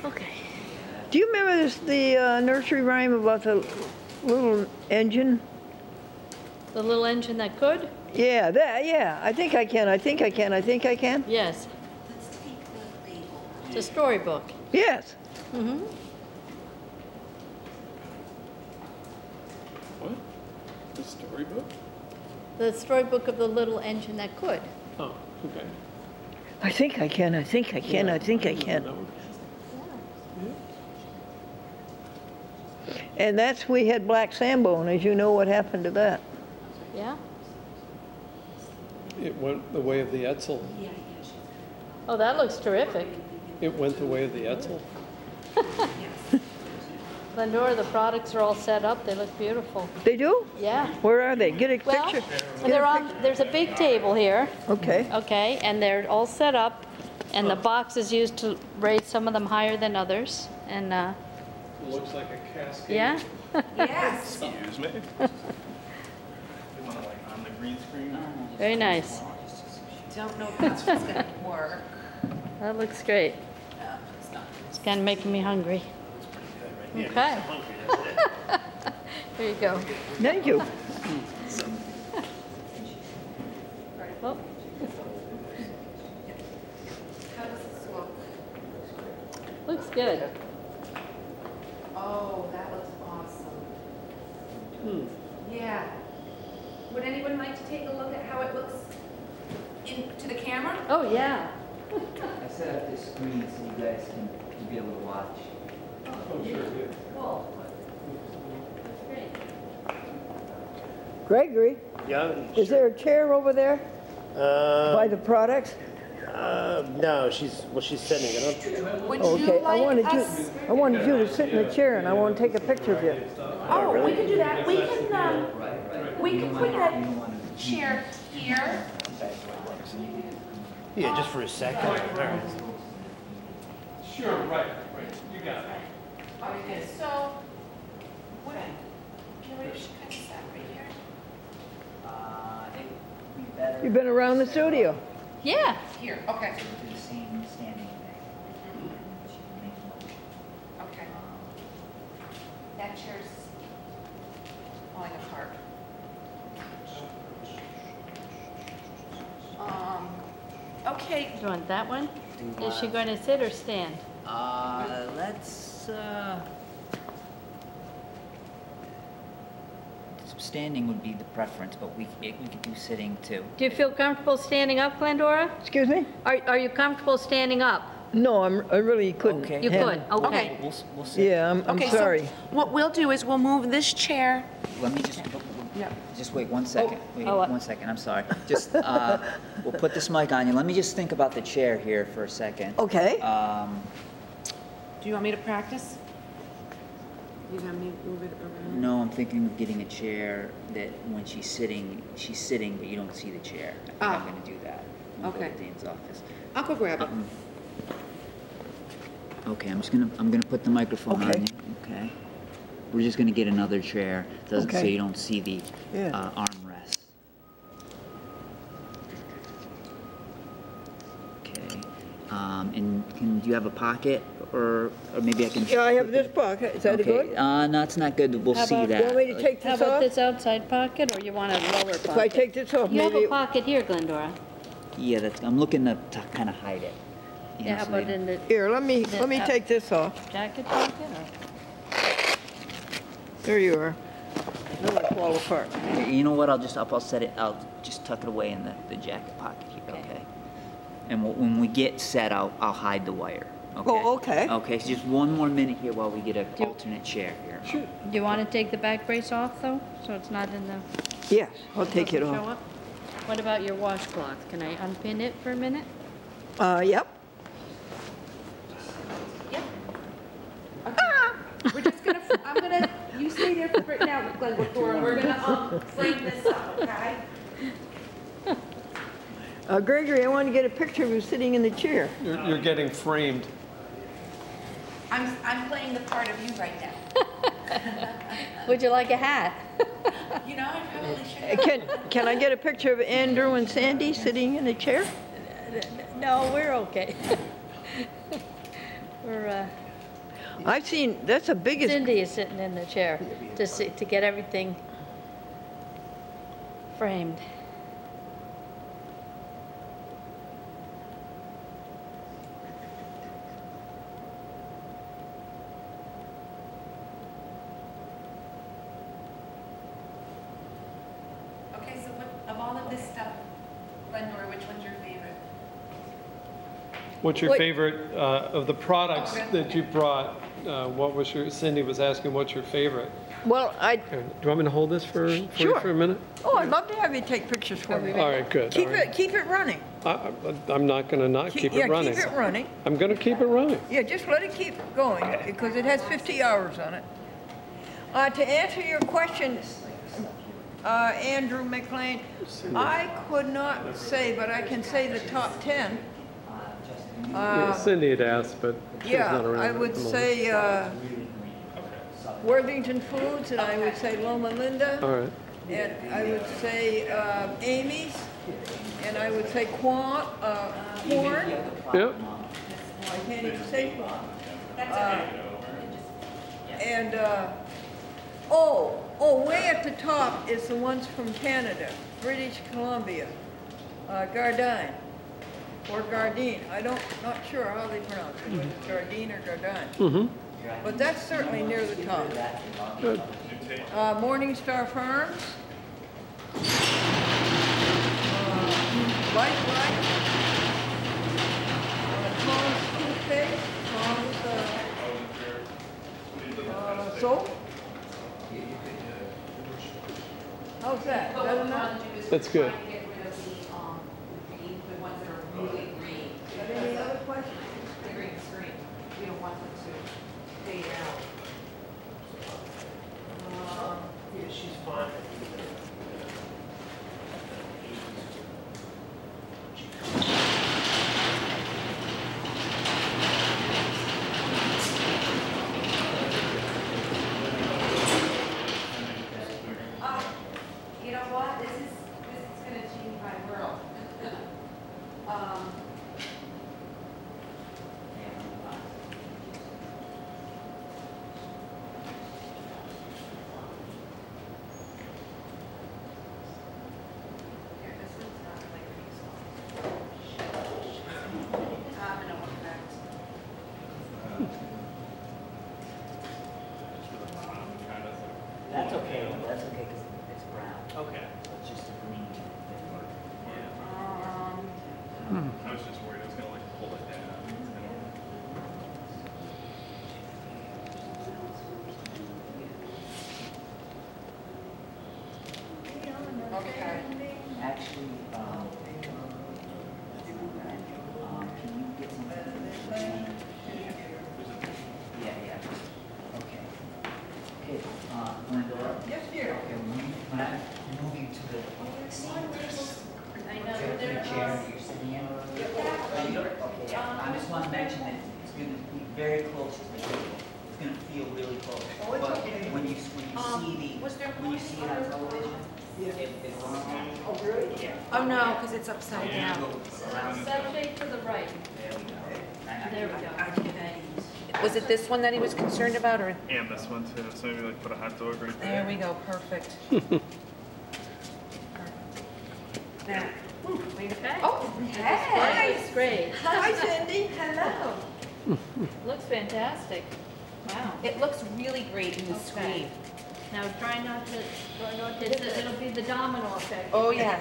Okay. Do you remember the nursery rhyme about the little engine? The little engine that could? Yeah, that. Yeah, I think I can. I think I can. I think I can. Yes. It's a storybook. Yes. Mm-hmm. What? The storybook? The storybook of the little engine that could. Oh, okay. I think I can. I think I can. I think I can. And that's, we had black sandbone, as you know what happened to that. Yeah? It went the way of the Etzel. Oh, that looks terrific. It went the way of the Etzel. Glendora, the products are all set up. They look beautiful. They do? Yeah. Where are they? Get a Well, picture. they're on, there's a big table here. Okay. Okay, and they're all set up, and the box is used to raise some of them higher than others. And It looks like a cascade. yeah. Yes. Excuse me. You want to like on the green screen? Very nice. Don't know if that's what's gonna work. That looks great. No, it's not. It's kind of making me hungry. Okay. Here you go. Thank you. Oh, How does this look? looks good. Oh, that looks awesome. Yeah. Would anyone like to take a look at how it looks into the camera? Oh, yeah. I set up this screen so you guys can be able to watch. Oh, sure, yeah. Cool. That's great. Gregory, Yeah. is there a chair over there by the products? No, she's setting it up. Would Okay, you like us? I wanted you to sit in the chair and I want to take a picture of you. Oh, we can do that. We can put that chair here. Yeah, just for a second. All right. Sure, right. You got it. Okay, so, what, can we just kind of set right here? It would be better. You've been around the studio. Yeah. Here, okay, Do the same standing thing. okay. That chair's falling apart. Okay, Do you want that one? Do, Is she going to sit or stand? Let's, standing would be the preference, but we could do sitting too. Do you feel comfortable standing up, Glendora? Excuse me? Are you comfortable standing up? No, I really couldn't. Okay. You handle could, it. okay. We'll sit. Yeah, I'm okay, sorry. so what we'll do is we'll move this chair. Let me just wait 1 second. Wait, Oh, 1 second, I'm sorry. Just, we'll put this mic on you. Let me just think about the chair here for a second. Okay. Do you want me to practice? You want me to move it around? No, I'm thinking of getting a chair that when she's sitting, but you don't see the chair. I think I'm Ah. gonna do that. When we go Okay. to Dan's office. I'll go grab it. Okay, I'm gonna put the microphone Okay. on you, okay? We're just gonna get another chair, so Okay. you don't see the Yeah. armrest. And do you have a pocket, or maybe I can? Yeah, I have this pocket. Is that Okay. good? No, it's not good. We'll How see about- that. You want me to take How this about off? this outside pocket, or you want a lower pocket? If I take this off, You have maybe. a pocket here, Glendora. Yeah, I'm looking to kind of hide it. You Yeah, know, how so about they- in the Here, let me the- take this off. jacket pocket, or? There you are. Now it'll fall apart. You know what? I'll set it. I'll just tuck it away in the jacket pocket here. Okay. And when we get set, I'll hide the wire. Okay. Oh, okay. Okay. So just one more minute here while we get an alternate chair here. Sure. Do you want to take the back brace off, though, so it's not in the... Yes, I'll take it doesn't off. show up? What about your washcloth? Can I unpin it for a minute? Yep. We're just gonna, you stay there for right now, Glendora, we're gonna, frame this up, okay? Gregory, I want to get a picture of you sitting in the chair. You're getting framed. I'm playing the part of you right now. Would you like a hat? You know, I probably should. Can I get a picture of Andrew and Sandy sitting in a chair? No, we're okay. We're, I've seen, that's the biggest. Cindy is sitting in the chair to get everything framed. Okay, so of all of this stuff, Glendora, which one's your favorite? What's your Wait. favorite of the products that you brought? What was Cindy was asking, what's your favorite? Well, Do you want me to hold this for you Sure. for a minute? Oh, I'd love to have you take pictures for me. All right, good. Keep all right. keep it running. I'm not going to not keep it running. Keep it running. I'm going to keep it running. Yeah, just let it keep going because it has 50 hours on it. To answer your question, Andrew McLean, I could not say, but I can say the top 10. Cindy had asked, but she's Yeah, not around. I at would the moment. say Worthington Foods, and I would say Loma Linda, All right. and I would say Amy's, and I would say corn. Yep. I can't even say corn. And way at the top is the ones from Canada, British Columbia, Gardine, or Gardine. Not sure how they pronounce it, whether it's Gardine or Gardine. Mm-hmm. But that's certainly near the top. Good. Morningstar Farms, Light, Tom's Toothpaste, Tom's soap. How's that? Is that enough? That's good. The ones that are really green. Any other questions? The green screen. We don't want them to fade out. Yeah, she's fine. You know what? This is gonna change my world. Here, this one's not like these ones. I'm gonna look back. That's okay. That's okay because it's brown. Okay. It's just a green. I was just worried I was gonna like pull it down. Okay. Actually, can you get something? Yeah. Okay. Okay, Glendora? Yes, dear. Okay, when I'm moving to the chair that you're sitting in. Okay, yeah. I just want to mention that it's going to be very close to the table. It's going to feel really close. But when you see it on television, it's wrong. Oh, really? Yeah. Oh, no, because it's upside down. Subject to the right. There we go. Okay. Was it this one that he was concerned about, or? And this one too. So maybe like put a hot dog right There there. we go, perfect. Now, Okay. oh, Hey, it's great. Hi, Cindy. Hello. Looks fantastic. Wow. It looks really great in the Okay. screen. Now try not to, it'll be the domino effect. Oh, yes.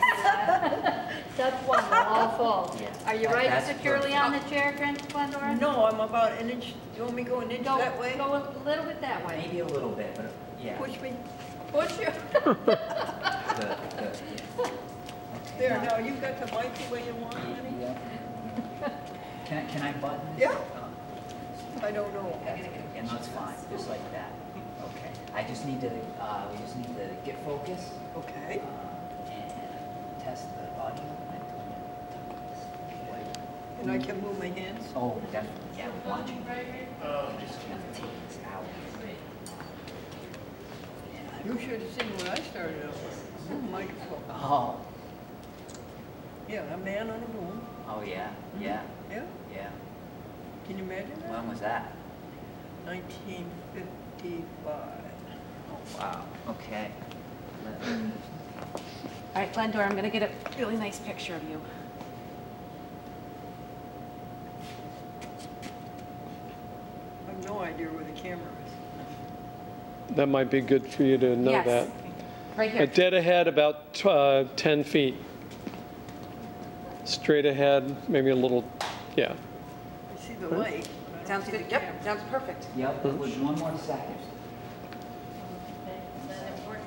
That's one, they'll all fall. Yeah. Are you That- right that's securely on the chair, Glendora? No, I'm about an inch. You want me to go an inch Go, that way? go a little bit that way. Maybe a little bit, but yeah. Push me. Push you. Good, good, yeah. Okay, There, now you've got the mic the way you want, honey? Yeah. Can I button this? Yeah. I don't know. And that's fine, just like that. Okay. I just need to, we just need to get focused. Okay. And test the audio. And I can move my hands? Oh, definitely, yeah, we want you. Just gonna take this out. You should have seen what I started out with. Boom microphone. Oh, Yeah, a man on a boom. oh yeah, yeah, Yeah. yeah. Can you imagine that? When was that? 1955. Oh, wow, okay. All right, Glendora, I'm going to get a really nice picture of you. I have no idea where the camera is. That might be good for you to know Yes. that. Right here. Dead ahead, about 10 feet. Straight ahead, maybe a little, yeah. I see the light. but I don't Sounds see good. the Yep, camera. sounds perfect. Yep, with one more second. Is that important?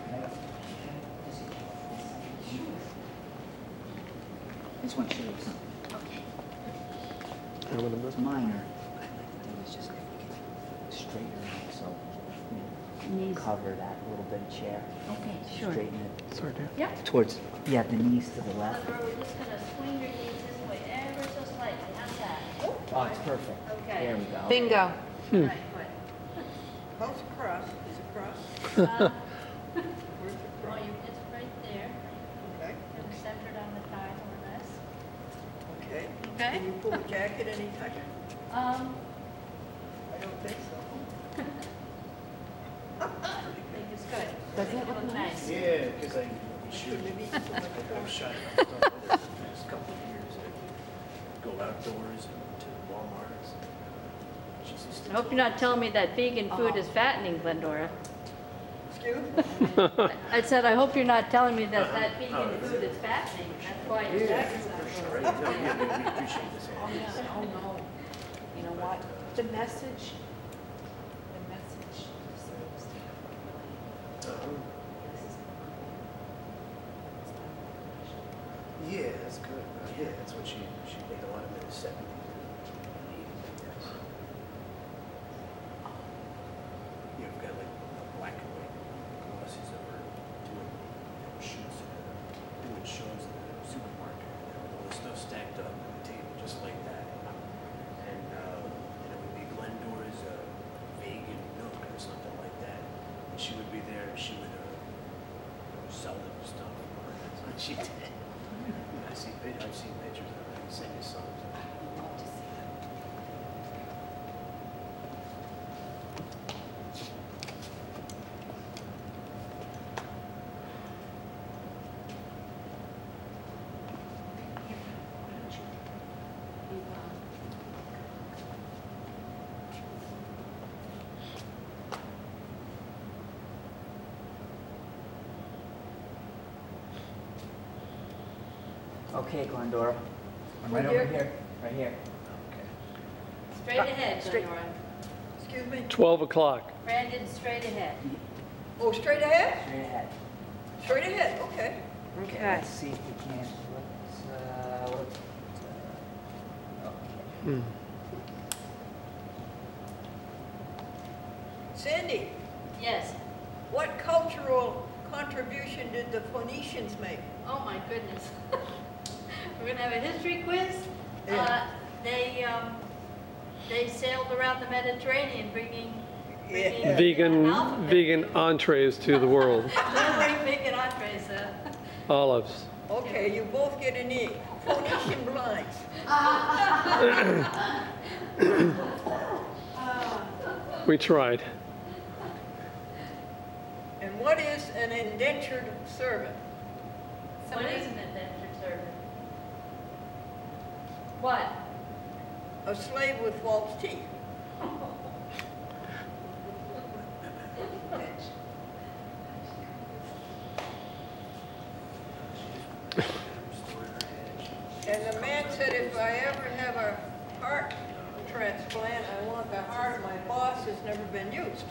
I just want to show you something. I'm gonna It's minor. What I'd like to do is just straighten it so you cover that little bit of chair. Okay, sure. Straighten it Sorry, Dan. Yep. towards, yeah, the knees to the left. Glendora, we're just gonna swing your knees this way ever so slightly. How's that? Oh, it's perfect. Okay. There we go. Bingo. All right, good. How's the cross? Is it cross? Uh, Where's the Oh, cross? it's right there. Okay. And centered on the thigh more or less. Okay. Okay. Can you pull the jacket any tighter? I I don't think so. think it's good. Doesn't it look nice? Yeah, because I Should maybe you can put like a I've shot the past couple of years. I go outdoors to Walmart. She used to I hope you're not telling me that vegan food is fattening, Glendora. Excuse me? I said, I hope you're not telling me that that vegan food is fattening. That's why your jacket's not Right? going. No, yeah, we appreciate this. Oh, no. Oh, no. You know what? The message serves Yeah, that's good. Yeah, that's what she made a lot of in the 70s. Yes. Yeah, we've got like black and white glosses that we're doing shoots, doing shows in the supermarket. All the stuff stacked up on the table just like that. And it would be Glendora's vegan milk or something like that. And she would be there and she would sell them stuff. That's what she did. I've seen pictures of her. I've seen his songs. love to see it. Okay, Glendora. I'm right Well, over you're- here, right here. Straight ahead, Straight. Glendora. Excuse me? 12 o'clock. Brandon, straight ahead. Oh, straight ahead? Straight ahead. Straight ahead, okay. Okay. Let's see if we can't, okay. Sandy, Yes. what cultural contribution did the Phoenicians make? Oh, my goodness. We're gonna have a history quiz. Yeah. They sailed around the Mediterranean bringing Vegan, alphabet. vegan entrees to the world. They bring vegan entrees. Olives. Okay, you both get an E. Phoenician blinds. We tried. And what is an indentured servant? What is an indentured servant? What? A slave with false teeth. And the man said, if I ever have a heart transplant, I want the heart of my boss has never been used.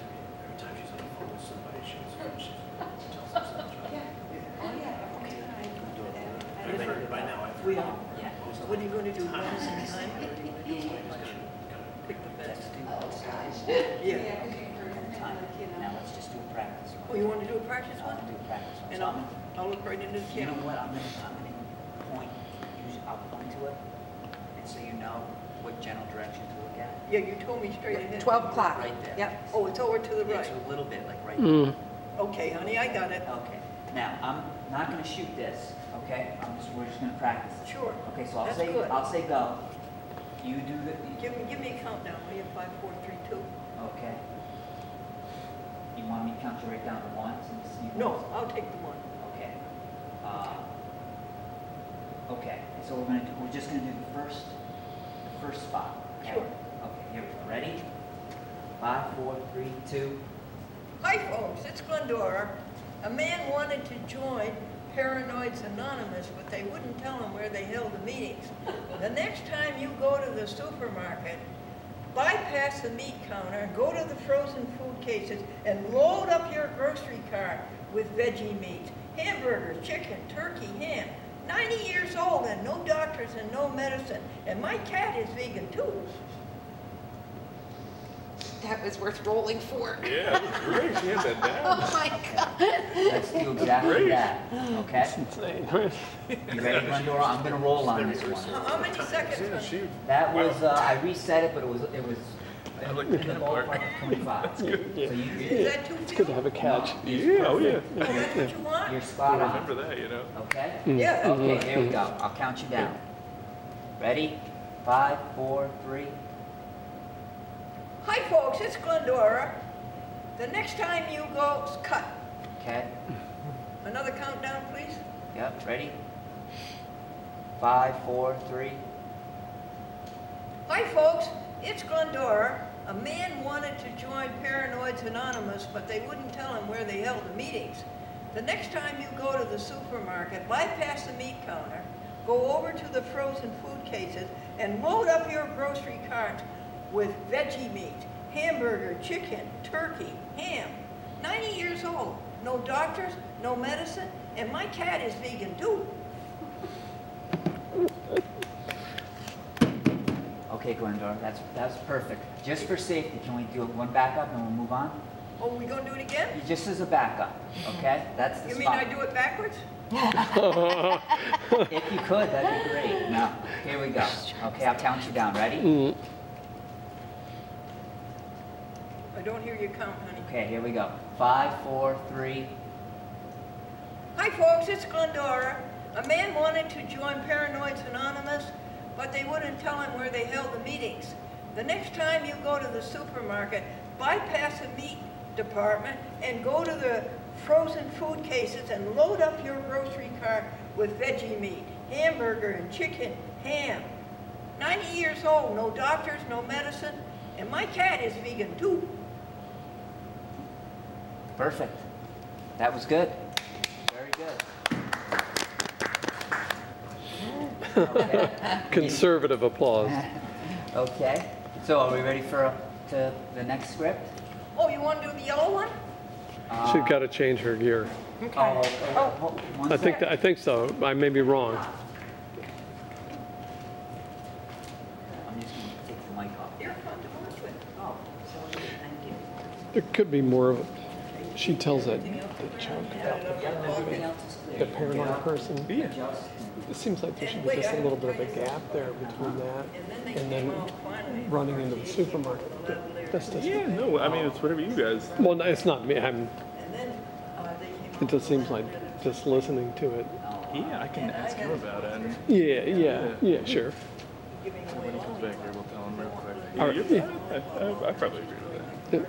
What are you going to do? Pick the best. Yeah. Now let's just do a practice one. Oh, you want to do a practice one? Do a practice one. And So I'll look right into the you know camera. what? I'm gonna point. I'll point to it, and so you know what general direction to look at. Yeah, you told me straight ahead. 12 o'clock. Right there. Yep. Oh, it's over to the Yeah, right. so a little bit, like right there. Okay, honey, I got it. Okay. Now I'm not gonna shoot this. Okay. We're just gonna practice. Sure. Okay. So That's good. I'll say go. You do the. Give me a countdown, will you? 5, 4, 3, 2. Okay. You want me to count you right down to 1 since you. No, I'll take the 1. Okay. Okay. So we're just gonna do the first spot. Okay? Sure. Okay. Here we go. Ready? 5, 4, 3, 2. Hi, folks, it's Glendora. A man wanted to join Paranoids Anonymous, but they wouldn't tell him where they held the meetings. The next time you go to the supermarket, bypass the meat counter, go to the frozen food cases, and load up your grocery cart with veggie meat, hamburgers, chicken, turkey, ham. 90 years old and no doctors and no medicine. And my cat is vegan too. That was worth rolling for. Yeah, it was great. She had that down. Oh my God. Let's do exactly that. Okay? Insane, right? You ready, Glendora? I'm gonna roll on this one. How many seconds? She, That was I reset it, but it was I looked in at the that ballpark part. of 25. So Is that too It's good to have a catch. Yeah, oh yeah. Oh, that's what you want? you're spot on. Remember that, you know? Okay? Yeah. Okay, here we go. I'll count you down. Ready? 5, 4, 3. Hi, folks, it's Glendora. The next time you go, cut. Okay? Another countdown, please. Yep, ready? 5, 4, 3. Hi, folks, it's Glendora. A man wanted to join Paranoids Anonymous, but they wouldn't tell him where they held the meetings. The next time you go to the supermarket, bypass the meat counter, go over to the frozen food cases, and load up your grocery cart with veggie meat, hamburger, chicken, turkey, ham. 90 years old, no doctors, no medicine, and my cat is vegan too. Okay, Glendora, that's perfect. Just for safety, can we do one backup and we'll move on? Oh, we gonna do it again? Just as a backup, okay? That's the You mean spot. I do it backwards? If you could, that'd be great. Now, here we go. Okay, I'll count you down. Ready? I don't hear you count, honey. Okay, here we go. 5, 4, 3. Hi, folks, it's Glendora. A man wanted to join Paranoids Anonymous, but they wouldn't tell him where they held the meetings. The next time you go to the supermarket, bypass the meat department and go to the frozen food cases and load up your grocery cart with veggie meat, hamburger and chicken, ham. 90 years old, no doctors, no medicine, and my cat is vegan too. Perfect. That was good. Very good. Okay. Conservative applause. Okay. So are we ready for to the next script? Oh, you want to do the yellow one? She's got to change her gear. One I think so. I may be wrong. I'm just going to take the mic off. You're fun to work with. Oh, so thank you. There could be more of. She tells that chunk about Everything else is clear. the paranoid person. Yeah. It seems like there should be just a little bit of a gap there between that and then running into the supermarket. But that's just. Yeah, no, I mean, it's whatever you guys. Well, no, it's not me. It just seems like just listening to it. Yeah, I can ask him about it. And Yeah, sure. when he comes back here, we'll tell him real quick. All right. I probably agree with that. Yeah.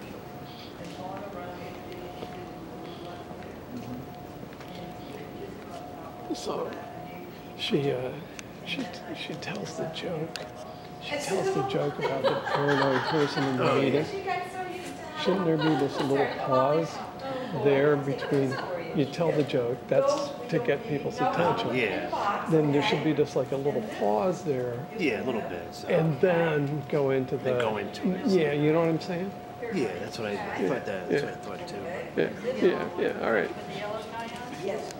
So she tells the joke. She tells the joke about the paranoid person in the meeting. Shouldn't there be this little pause there between you tell the joke, that's to get people's attention. Yeah. Then there should be just like a little pause there. Yeah, a little bit. So. And then go into the. Then go into it. Yeah, you know what I'm saying? Yeah, that's what I thought. That's what I thought too. Yeah. All right. Yes.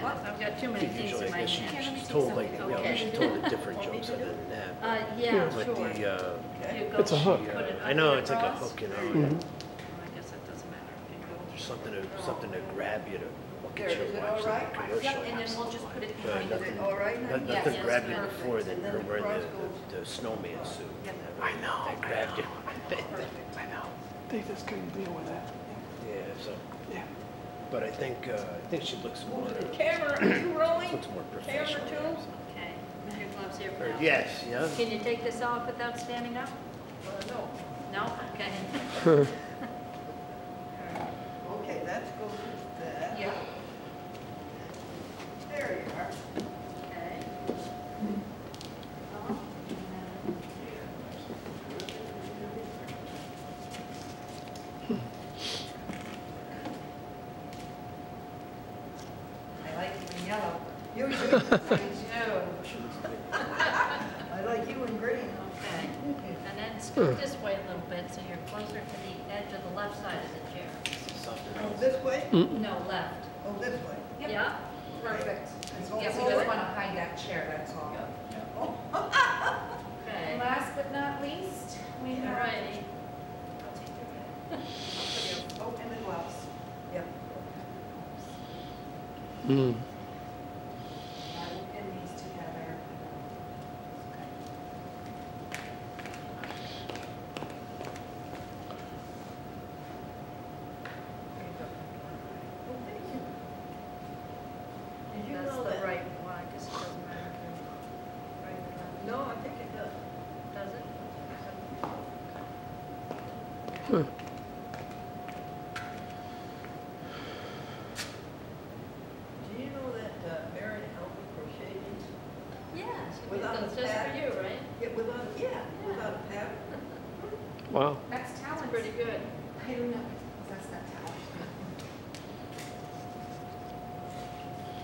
I've got too many things Usually, in I my guess hand. she told like Okay. she told the different jokes other than that. Yeah, But sure. the You go It's a hook. put it I know under it's like a across. hook, you know. I guess it doesn't matter if you go. There's something to grab you to look There, at you is it watch all the right? commercial. Yep, and then we'll just put it But behind nothing, it. All right, nothing Yes, grabbed you perfect. before than And then her the wearing cross the snowman suit. I know. That grabbed you. I know. They just couldn't deal with that. Yeah, so. Yeah. But I think she looks more. Camera, are you rolling? Looks more Camera professional. too? Okay, your gloves here for Or, now. yes, yeah. Can you take this off without standing up? No. No? Okay. Okay, let's go with that. Yeah. There you are. Okay. I like you in yellow. You do. I do. I like you in green. Okay. And then scoot this way a little bit so you're closer to the edge of the left side of the chair. Oh, this way? No, left. Oh, this way. Yeah. Perfect. Go Yeah, we forward. just want to hide that chair, that's all. Okay. Last but not least, we have. Alrighty. Oh, and the gloves. Yep. Mm. Now you pin these together. Did you That's know the that? right one. I guess it doesn't matter. if you're right or left. No, I think it does. Does it? Do you know that Mary helped me crochet these? Yeah, she did Without those a just pad? for you, right? Without a pad. Wow. That's talent. That's pretty good. I don't know. That's not talent.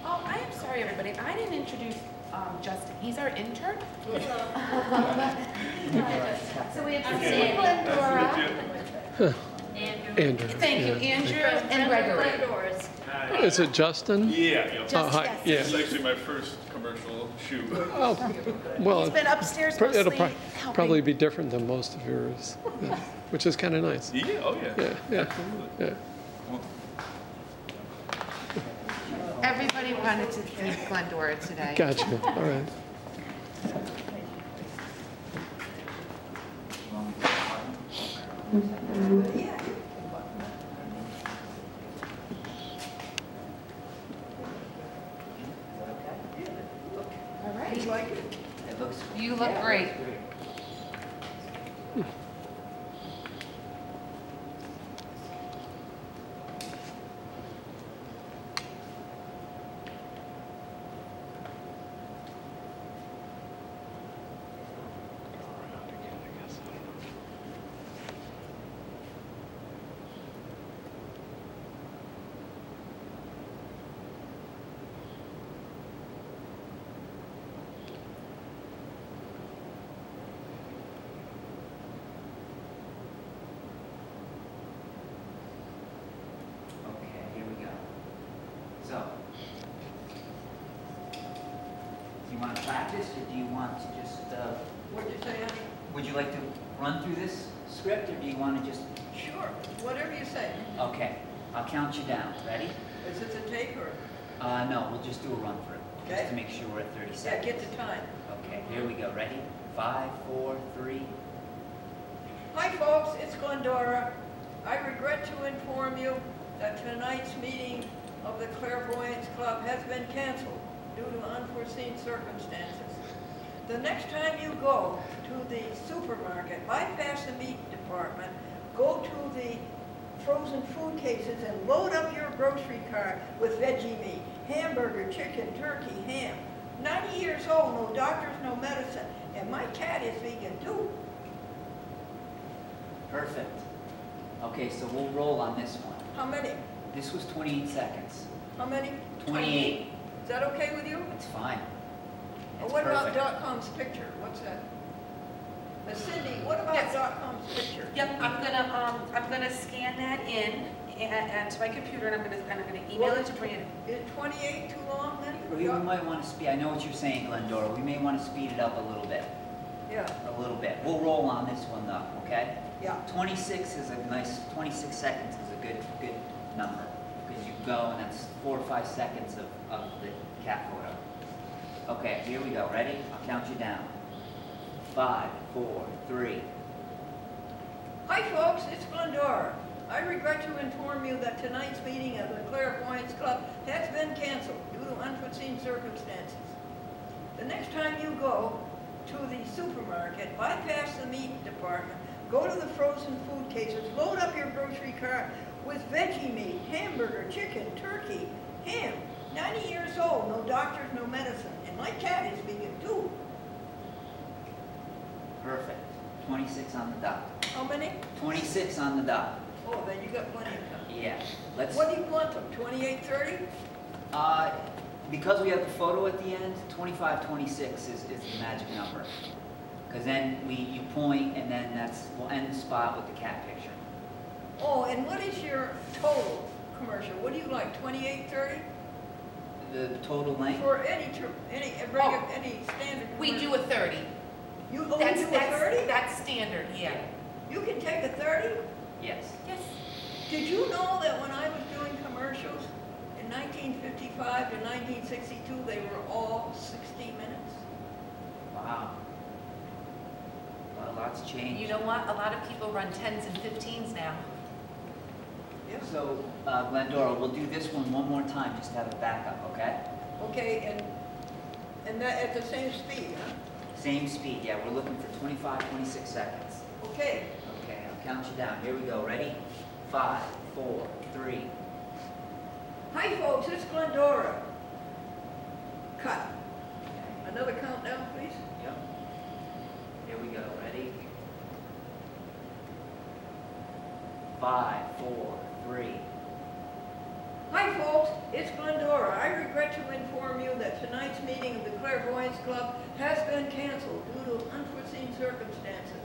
Oh, I am sorry, everybody. I didn't introduce Justin. He's our intern. So we have Glendora. Andrew. Thank you, Andrew and Gregory. Is it Justin? Yeah. Oh, hi. Yeah. It's actually my first commercial shoot. Oh, well, He's been upstairs it'll mostly helping. probably be different than most of yours, which is kind of nice. Yeah, oh yeah. Yeah. Absolutely. Yeah. Well, Everybody wanted to meet Glendora today. Gotcha. All right. All right. You like it? You look great. Okay, here we go. So, do you want to practice, or do you want to just, What'd you say, honey? would you like to run through this script, or do you want to just, Sure, whatever you say. okay, I'll count you down. Ready? Is this a take or? No, we'll just do a run through, just to Okay. make sure we're at 30 Yeah, seconds. get the time. Okay, here we go. Ready? 5, 4, 3. Hi, folks, it's Glendora. I regret to inform you that tonight's meeting of the Clairvoyance Club has been canceled due to unforeseen circumstances. The next time you go to the supermarket, bypass the meat department, go to the frozen food cases and load up your grocery cart with veggie meat, hamburger, chicken, turkey, ham. 90 years old, no doctors, no medicine, and my cat is vegan too. Perfect. Okay, so we'll roll on this one. How many? This was 28 seconds. How many? 28. Is that okay with you? It's fine. Or what about .com's picture? What's that? Cindy, what about .com's picture? Yep, I'm gonna scan that in and to my computer, and I'm gonna email it to Brandon. Is 28 too long then? We might want to speed. I know what you're saying, Glendora. We may want to speed it up a little bit. Yeah. A little bit. We'll roll on this one though. Okay. Yeah. 26 is a nice. 26 seconds is a good number because you go and that's 4 or 5 seconds of the cat photo. Okay, here we go. Ready? I'll count you down. 5, 4, 3. Hi folks, it's Glendora. I regret to inform you that tonight's meeting of the Clairvoyance Club has been canceled due to unforeseen circumstances. The next time you go to the supermarket, bypass the meat department, go to the frozen food cases, load up your grocery cart with veggie meat, hamburger, chicken, turkey, ham. 90 years old, no doctors, no medicine, and my cat is vegan too. Perfect. 26 on the dot. How many? 26 on the dot. Oh, then you got plenty of time. Yeah. Let's. What do you want them, 28, 30? Because we have the photo at the end, 25, 26 is the magic number. Because then you point, and then we'll end the spot with the cat picture. Oh, and what is your total commercial? What do you like, 28, 30? The total length? For any standard We commercial. do a 30. You only do a 30? That's standard, yeah. You can take a 30? Yes. Yes. Did you know that when I was doing commercials in 1955 to 1962, they were all 60 minutes? Wow. Well, lots changed. You know what? A lot of people run 10s and 15s now. Yeah. So, Glendora, we'll do this one more time, just to have a backup, okay? Okay, and that at the same speed, huh? Same speed, yeah. We're looking for 25, 26 seconds. Okay. Okay, I'll count you down. Here we go. Ready? 5, 4, 3. Hi, folks. It's Glendora. Cut. Another countdown, please. Yep. Here we go. Ready? 5, 4, 3. Hi folks, it's Glendora. I regret to inform you that tonight's meeting of the Clairvoyance Club has been canceled due to unforeseen circumstances.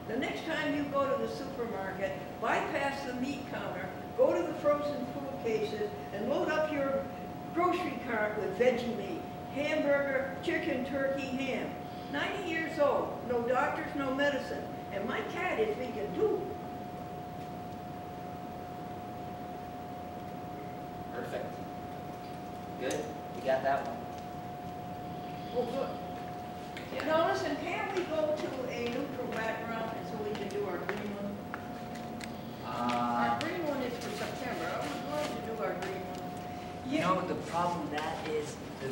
The next time you go to the supermarket, bypass the meat counter, go to the frozen food cases, and load up your grocery cart with veggie meat, hamburger, chicken, turkey, ham. 90 years old, no doctors, no medicine, and my cat is vegan too. Perfect. Good. We got that one. Oh, good. Yeah. Now listen, can we go to a neutral background so we can do our green one? Our green one is for September. I was going to do our green one. You know what the problem with that is? The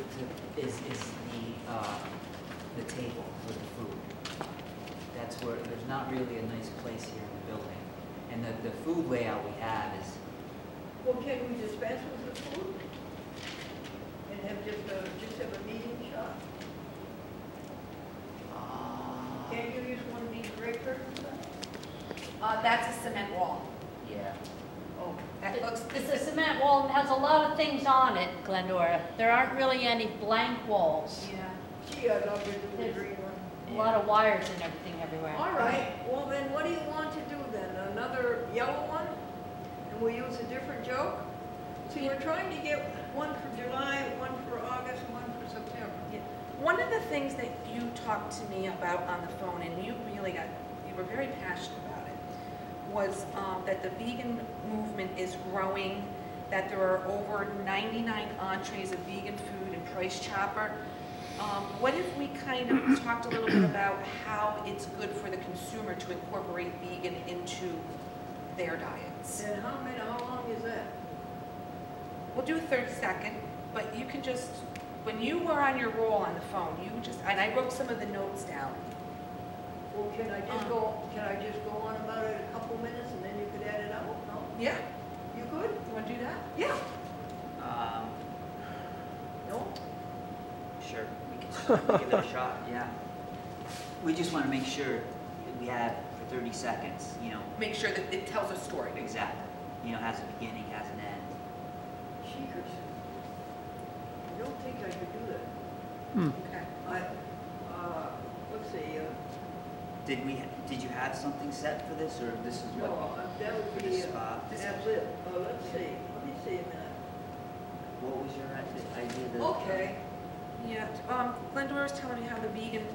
table with the food. That's where there's not really a nice place here in the building. And the food layout we have is. Well, can we dispense with the food? And have just have a meeting shot? Can't you use one of these gray curtains then? That's a cement wall. Yeah. Oh, That looks. It's a cement wall and has a lot of things on it, Glendora. There aren't really any blank walls. Yeah. gee, I'd love to do the There's green one. A lot of wires and everything everywhere. All right, well then what do you want to do then? Another yellow one? And we'll use a different joke? See, we're trying to get one for July, one for August, one for September. Yeah. One of the things that you talked to me about on the phone, and you were very passionate about it, was that the vegan movement is growing, that there are over 99 entrees of vegan food in Price Chopper. What if we kind of talked a little bit about how it's good for the consumer to incorporate vegan into their diet? seconds. And how long is that? We'll do a 30-second, but you can just, when you were on your roll on the phone, you just, and I wrote some of the notes down. Well, can I just go on about it a couple minutes and then you could add it out? No? Yeah. You could? You want to do that? Yeah. No? Sure, we can give it a shot, yeah. We just want to make sure that we have for 30 seconds, you know. Make sure that it tells a story. Exactly. You know, has a beginning, has an end. Cheekers. I don't think I could do that. Okay. Let's see, Did you have something set for this, or this is what? no, that would for be, the spot? that's it. Let's see, let me see a minute. What was your idea? Okay. Yeah, Glendora was telling me how the vegan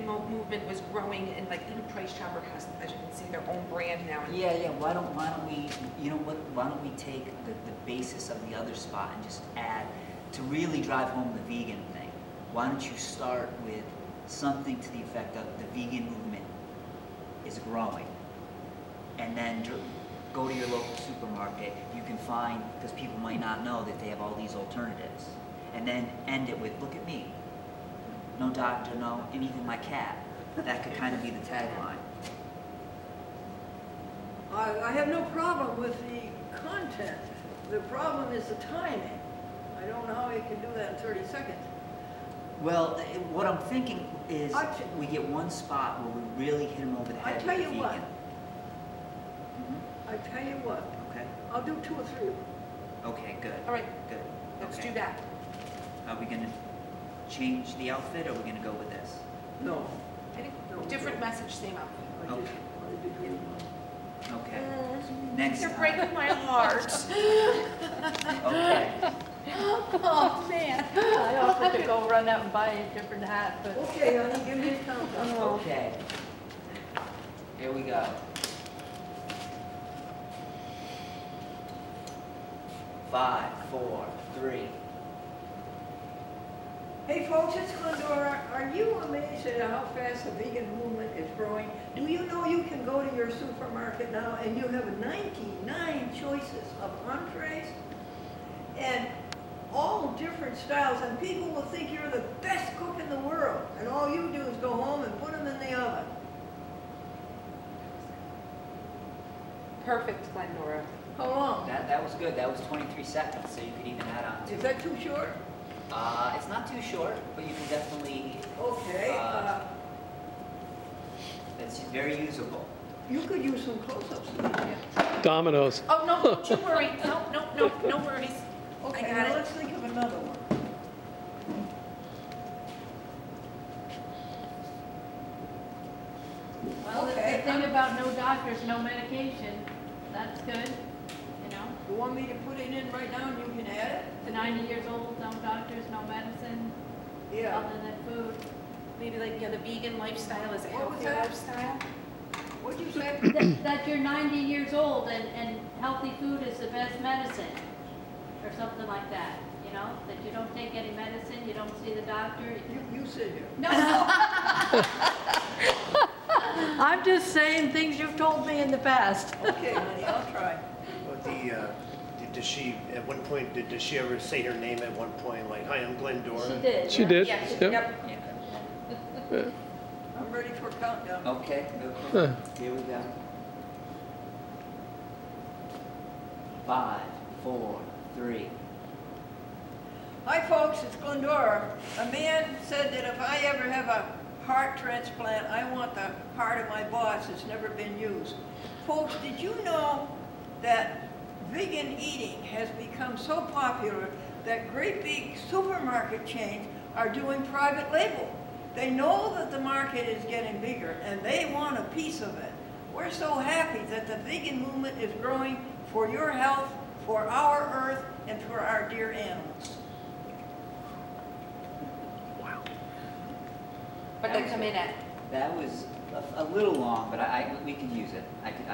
movement was growing, and like even Price Chopper has, as you can see, their own brand now. And Yeah. Why don't we, you know what? Why don't we take the basis of the other spot and just add to really drive home the vegan thing? Why don't you start with something to the effect of the vegan movement is growing, and then go to your local supermarket. You can find, because people might not know that they have all these alternatives, and then end it with, look at me. No doctor, no, and even my cat. That could kind of be the tagline. I have no problem with the content. The problem is the timing. I don't know how you can do that in 30 seconds. Well, what I'm thinking is we get one spot where we really hit them over the head with the vegan. I tell you what. Okay. I'll do 2 or 3 of them. Okay, good. all right, Good. let's Okay. do that. Are we gonna change the outfit, or are we gonna go with this? No. I think different message, same outfit. Okay. Okay. Mm, Next You're time. breaking my heart. Okay. Oh, man. I offered to go run out and buy a different hat, but... Okay, honey, give me a countdown. Okay. Here we go. 5, 4, 3. Hey folks, it's Glendora. Are you amazed at how fast the vegan movement is growing? Do you know you can go to your supermarket now and you have 99 choices of entrees and all different styles, and people will think you're the best cook in the world, and all you do is go home and put them in the oven. Perfect, Glendora. How long? That was good. That was 23 seconds, so you could even add on to Is it. that too short? It's not too short, but you can definitely, Okay. it's very usable. You could use some close-ups. Dominoes. Oh, no, don't you worry. No worries. Okay, I got now it. let's think of another one. Well, Okay. the thing about no doctors, no medication, that's good, you know. You want me to put it in right now and you can add it? To 90 years old, no doctors, no medicine, Yeah. other than food. Maybe like, yeah, the vegan lifestyle is a What was healthy that? lifestyle. What'd you say? That you're 90 years old and healthy food is the best medicine, or something like that, you know? That you don't take any medicine, you don't see the doctor. You sit here. No. I'm just saying things you've told me in the past. Okay, honey, I'll try. Well, does she, at one point, does she ever say her name at one point, like, hi, I'm Glendora? She did. She yeah. did. Yeah, Yep. yep. I'm ready for a countdown. Okay, Huh. okay. Here we go. 5, 4, 3. Hi, folks, it's Glendora. A man said that if I ever have a heart transplant, I want the heart of my boss that's never been used. Folks, did you know that vegan eating has become so popular that great big supermarket chains are doing private label? They know that the market is getting bigger and they want a piece of it. We're so happy that the vegan movement is growing for your health, for our earth, and for our dear animals. But they come in at, That was a little long, but we can use it. I could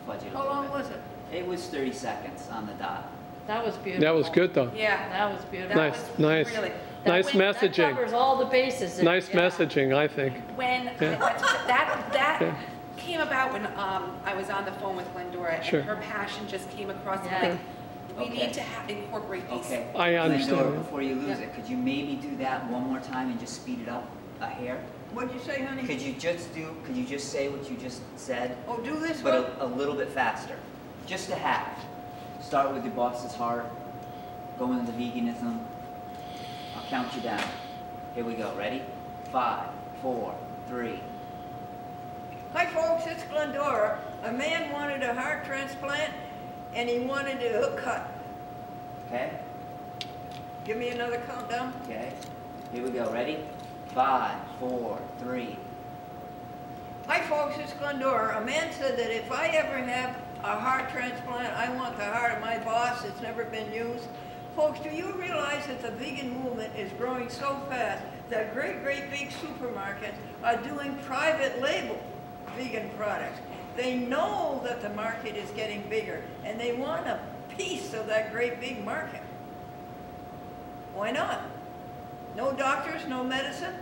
fudge it a How little long bit. was it? It was 30 seconds on the dot. That was beautiful. That was good, though. yeah, That was beautiful. that Nice, was nice. really, Nice That messaging. covers all the bases. Nice Yeah. messaging, I think. when, Yeah. that, Yeah. came about when I was on the phone with Glendora, Sure. and her passion just came across. Yeah. Like, we Okay. need to incorporate these. Okay. I understand. Glendora, before you lose it, could you maybe do that one more time and just speed it up a hair? What'd you say, honey? Could you just say what you just said, Oh, do this but one? a little bit faster? Just a half. Start with your boss's heart, go into veganism. I'll count you down. Here we go, ready? 5, 4, 3. Hi folks, it's Glendora. A man wanted a heart transplant and he wanted a hook cut. Okay? Give me another countdown. Okay. Here we go, ready? 5, 4, 3. Hi folks, it's Glendora. A man said that if I ever have a heart transplant, I want the heart of my boss. It's never been used. Folks, do you realize that the vegan movement is growing so fast that great big supermarkets are doing private label vegan products? They know that the market is getting bigger and they want a piece of that great big market. Why not? No doctors, no medicine?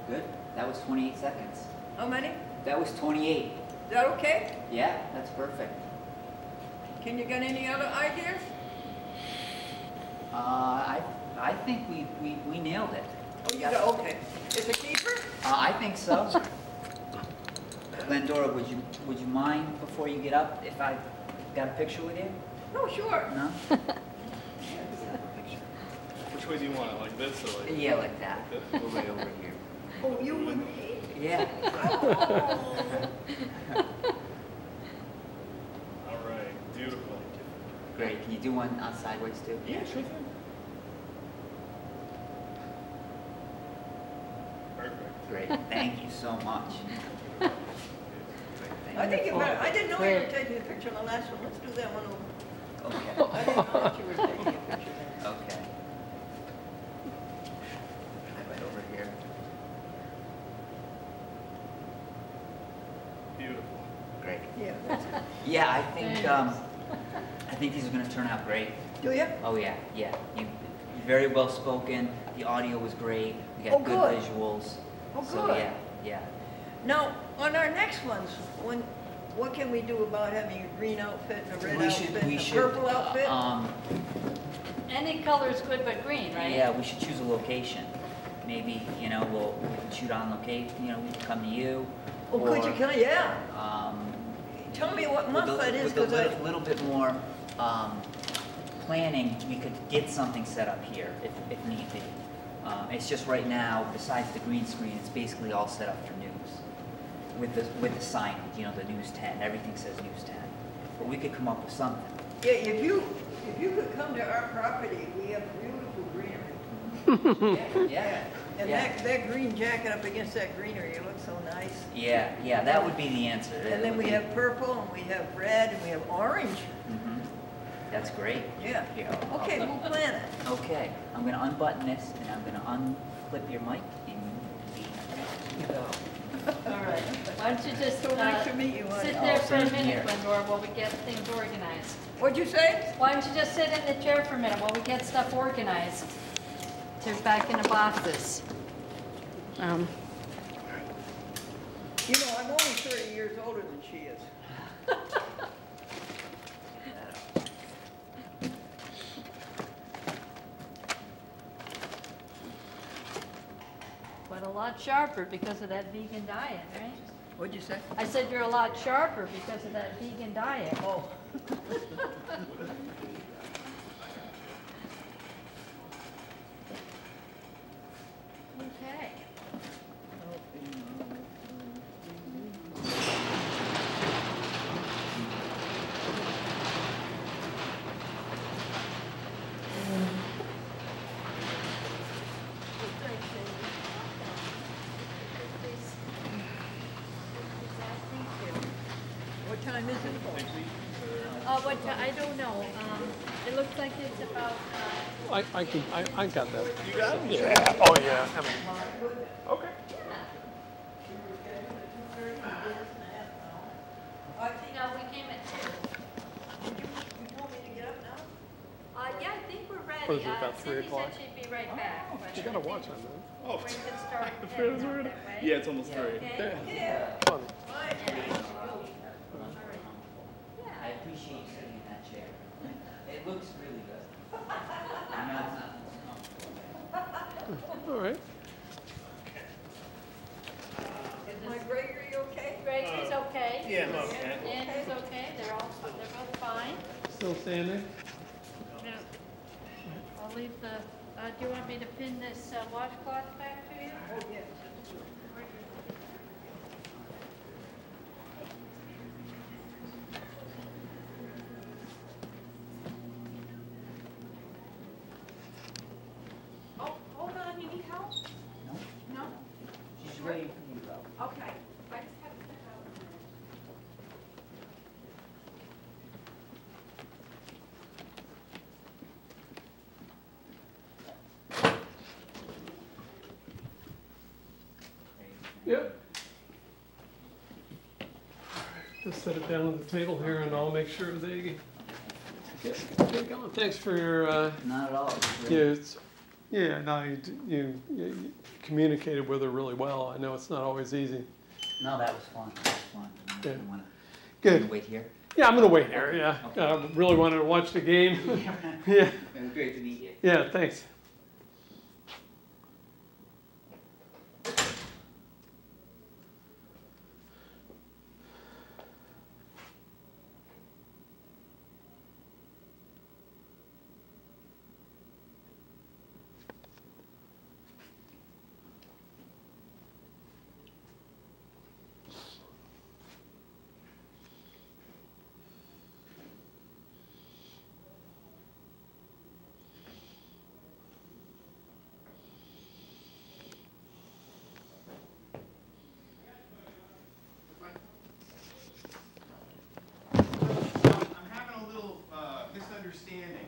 Good. That was 28 seconds. How many? That was 28. Is that okay? Yeah, that's perfect. Can you get any other ideas? I think we nailed it. Oh, you got, okay. It's a keeper? I think so. Glendora, would you mind before you get up if I got a picture with you? No, sure. No? Which way do you want it? Like this or like? Yeah, like that. Like Go right over here. Oh, you with me? Yeah. All right, beautiful. Great. Can you do one sideways too? Yeah, sure thing. Perfect. Great. Thank you so much. I think you better. I didn't know you were Great. taking a picture on the last one. Let's do that one over. Okay. I didn't know that you were taking a picture there. Okay. Right over here. Beautiful. Great. Yeah, that's it. Yeah, I think these are going to turn out great. Do you? Oh yeah, yeah. You're very well spoken. The audio was great. We got Oh, good good. visuals. Oh, So good. yeah. Now, on our next ones, what can we do about having a green outfit and a red outfit and a purple outfit? Any color is good but green, right? Yeah, we should choose a location. Maybe, we can shoot on location, we can come to you. Oh, could you come? Yeah. Tell me what month with that is, With because a little bit more planning, we could get something set up here if need be. It's just right now, besides the green screen, it's basically all set up for news. With the signage, the News 10, everything says News 10. But we could come up with something. Yeah, if you could come to our property, we have beautiful greenery. Yeah. And that green jacket up against that greenery, it looks so nice. Yeah, that would be the answer. And then we have purple, and we have red, and we have orange. Mm-hmm. That's great. Yeah. Here, Okay, we'll plan it. Okay, I'm going to unbutton this, and I'm going to unclip your mic, and you go. All right. Why don't you just So nice to meet you, honey. sit there for a same minute, here. Glendora, while we get things organized. What'd you say? Why don't you just sit in the chair for a minute while we get stuff organized? They're back in the boxes. You know, I'm only 30 years older than she is. But a lot sharper because of that vegan diet, right? What'd you say? I said you're a lot sharper because of that vegan diet. Oh. Okay. What time is it? I don't know. It looks like it's about. I got that. You got it? Yeah. Oh yeah. Okay. No, we came at 2. You told me to get up now? Yeah, I think we're ready. What is it, about 3 Cindy o'clock? said she'd be right back, but You gotta watch on that. Oh, Where you can start the heading food's out already. that way. Yeah, it's almost 3. Okay. Yeah. Funny. I appreciate you sitting in that chair. It looks really good. I know it's not. All right. Is my Gregory okay? Gregory's okay. Yeah, I'm okay. Andrew's okay. They're both fine. Still standing? Yeah. I'll leave the, do you want me to pin this washcloth back to you? Oh, yes. Oh, hold on, you need help? No? No? She's ready for you to go. Okay, I just have to step out. Yep. Just set it down on the table here and I'll make sure they get going. Thanks for your, Not at all. yeah, no, you communicated with her really well. I know it's not always easy. No, that was fun. That was fun. Yeah. You wanna Good. wait here? Yeah, I'm gonna wait here, yeah. Okay. Really wanted to watch the game. Yeah. It was great to meet you. Yeah, thanks. Misunderstanding.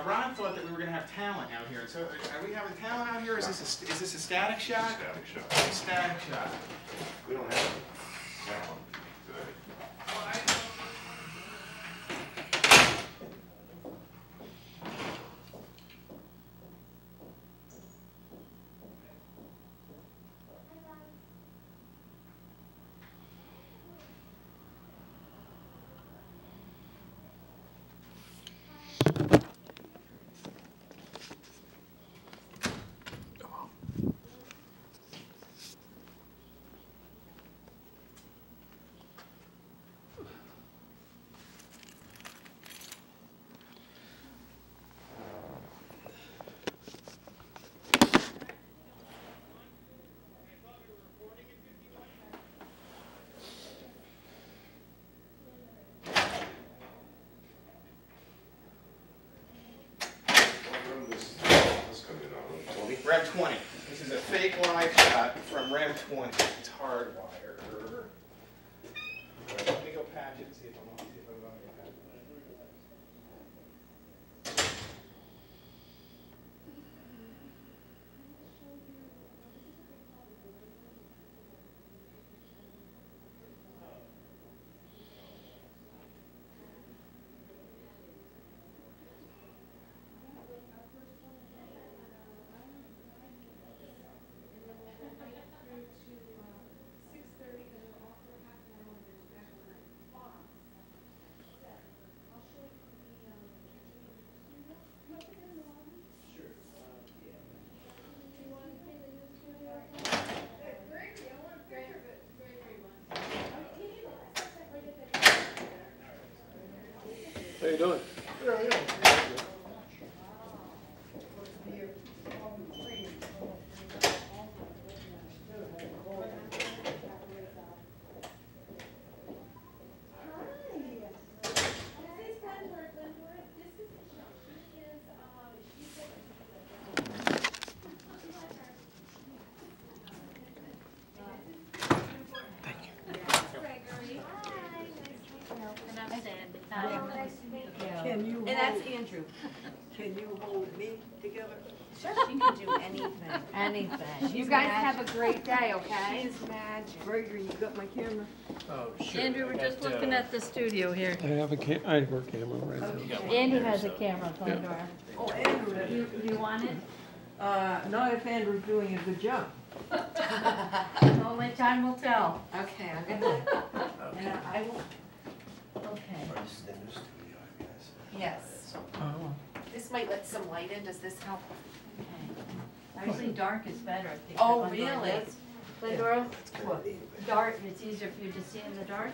Ron thought that we were going to have talent out here. So, are we having talent out here? Is this a static shot? Static shot. A static shot. We don't have talent today. Rem 20. This is a fake live shot from Rem 20. It's hardwired. Let me go patch it and see if I'm on. How you doing? Can you And that's Andrew. Can you hold me together? Sure, she can do anything. Anything. You She's guys magic. have a great day, okay? She's magic. Gregory, you got my camera? Oh, sure. Andrew, we're just looking at the studio here. I have a camera right now. Andy has a camera, Glendora. Oh, Andrew, You want it? not if Andrew's doing a good job. Only time will tell. Okay, I'm gonna, and I will, Okay. This is the new studio, I guess. yes. Oh. This might let some light in, does this help? Actually, dark is better. I think, Oh, than Glendora really? does. Glendora, dark, it's easier for you to see in the dark?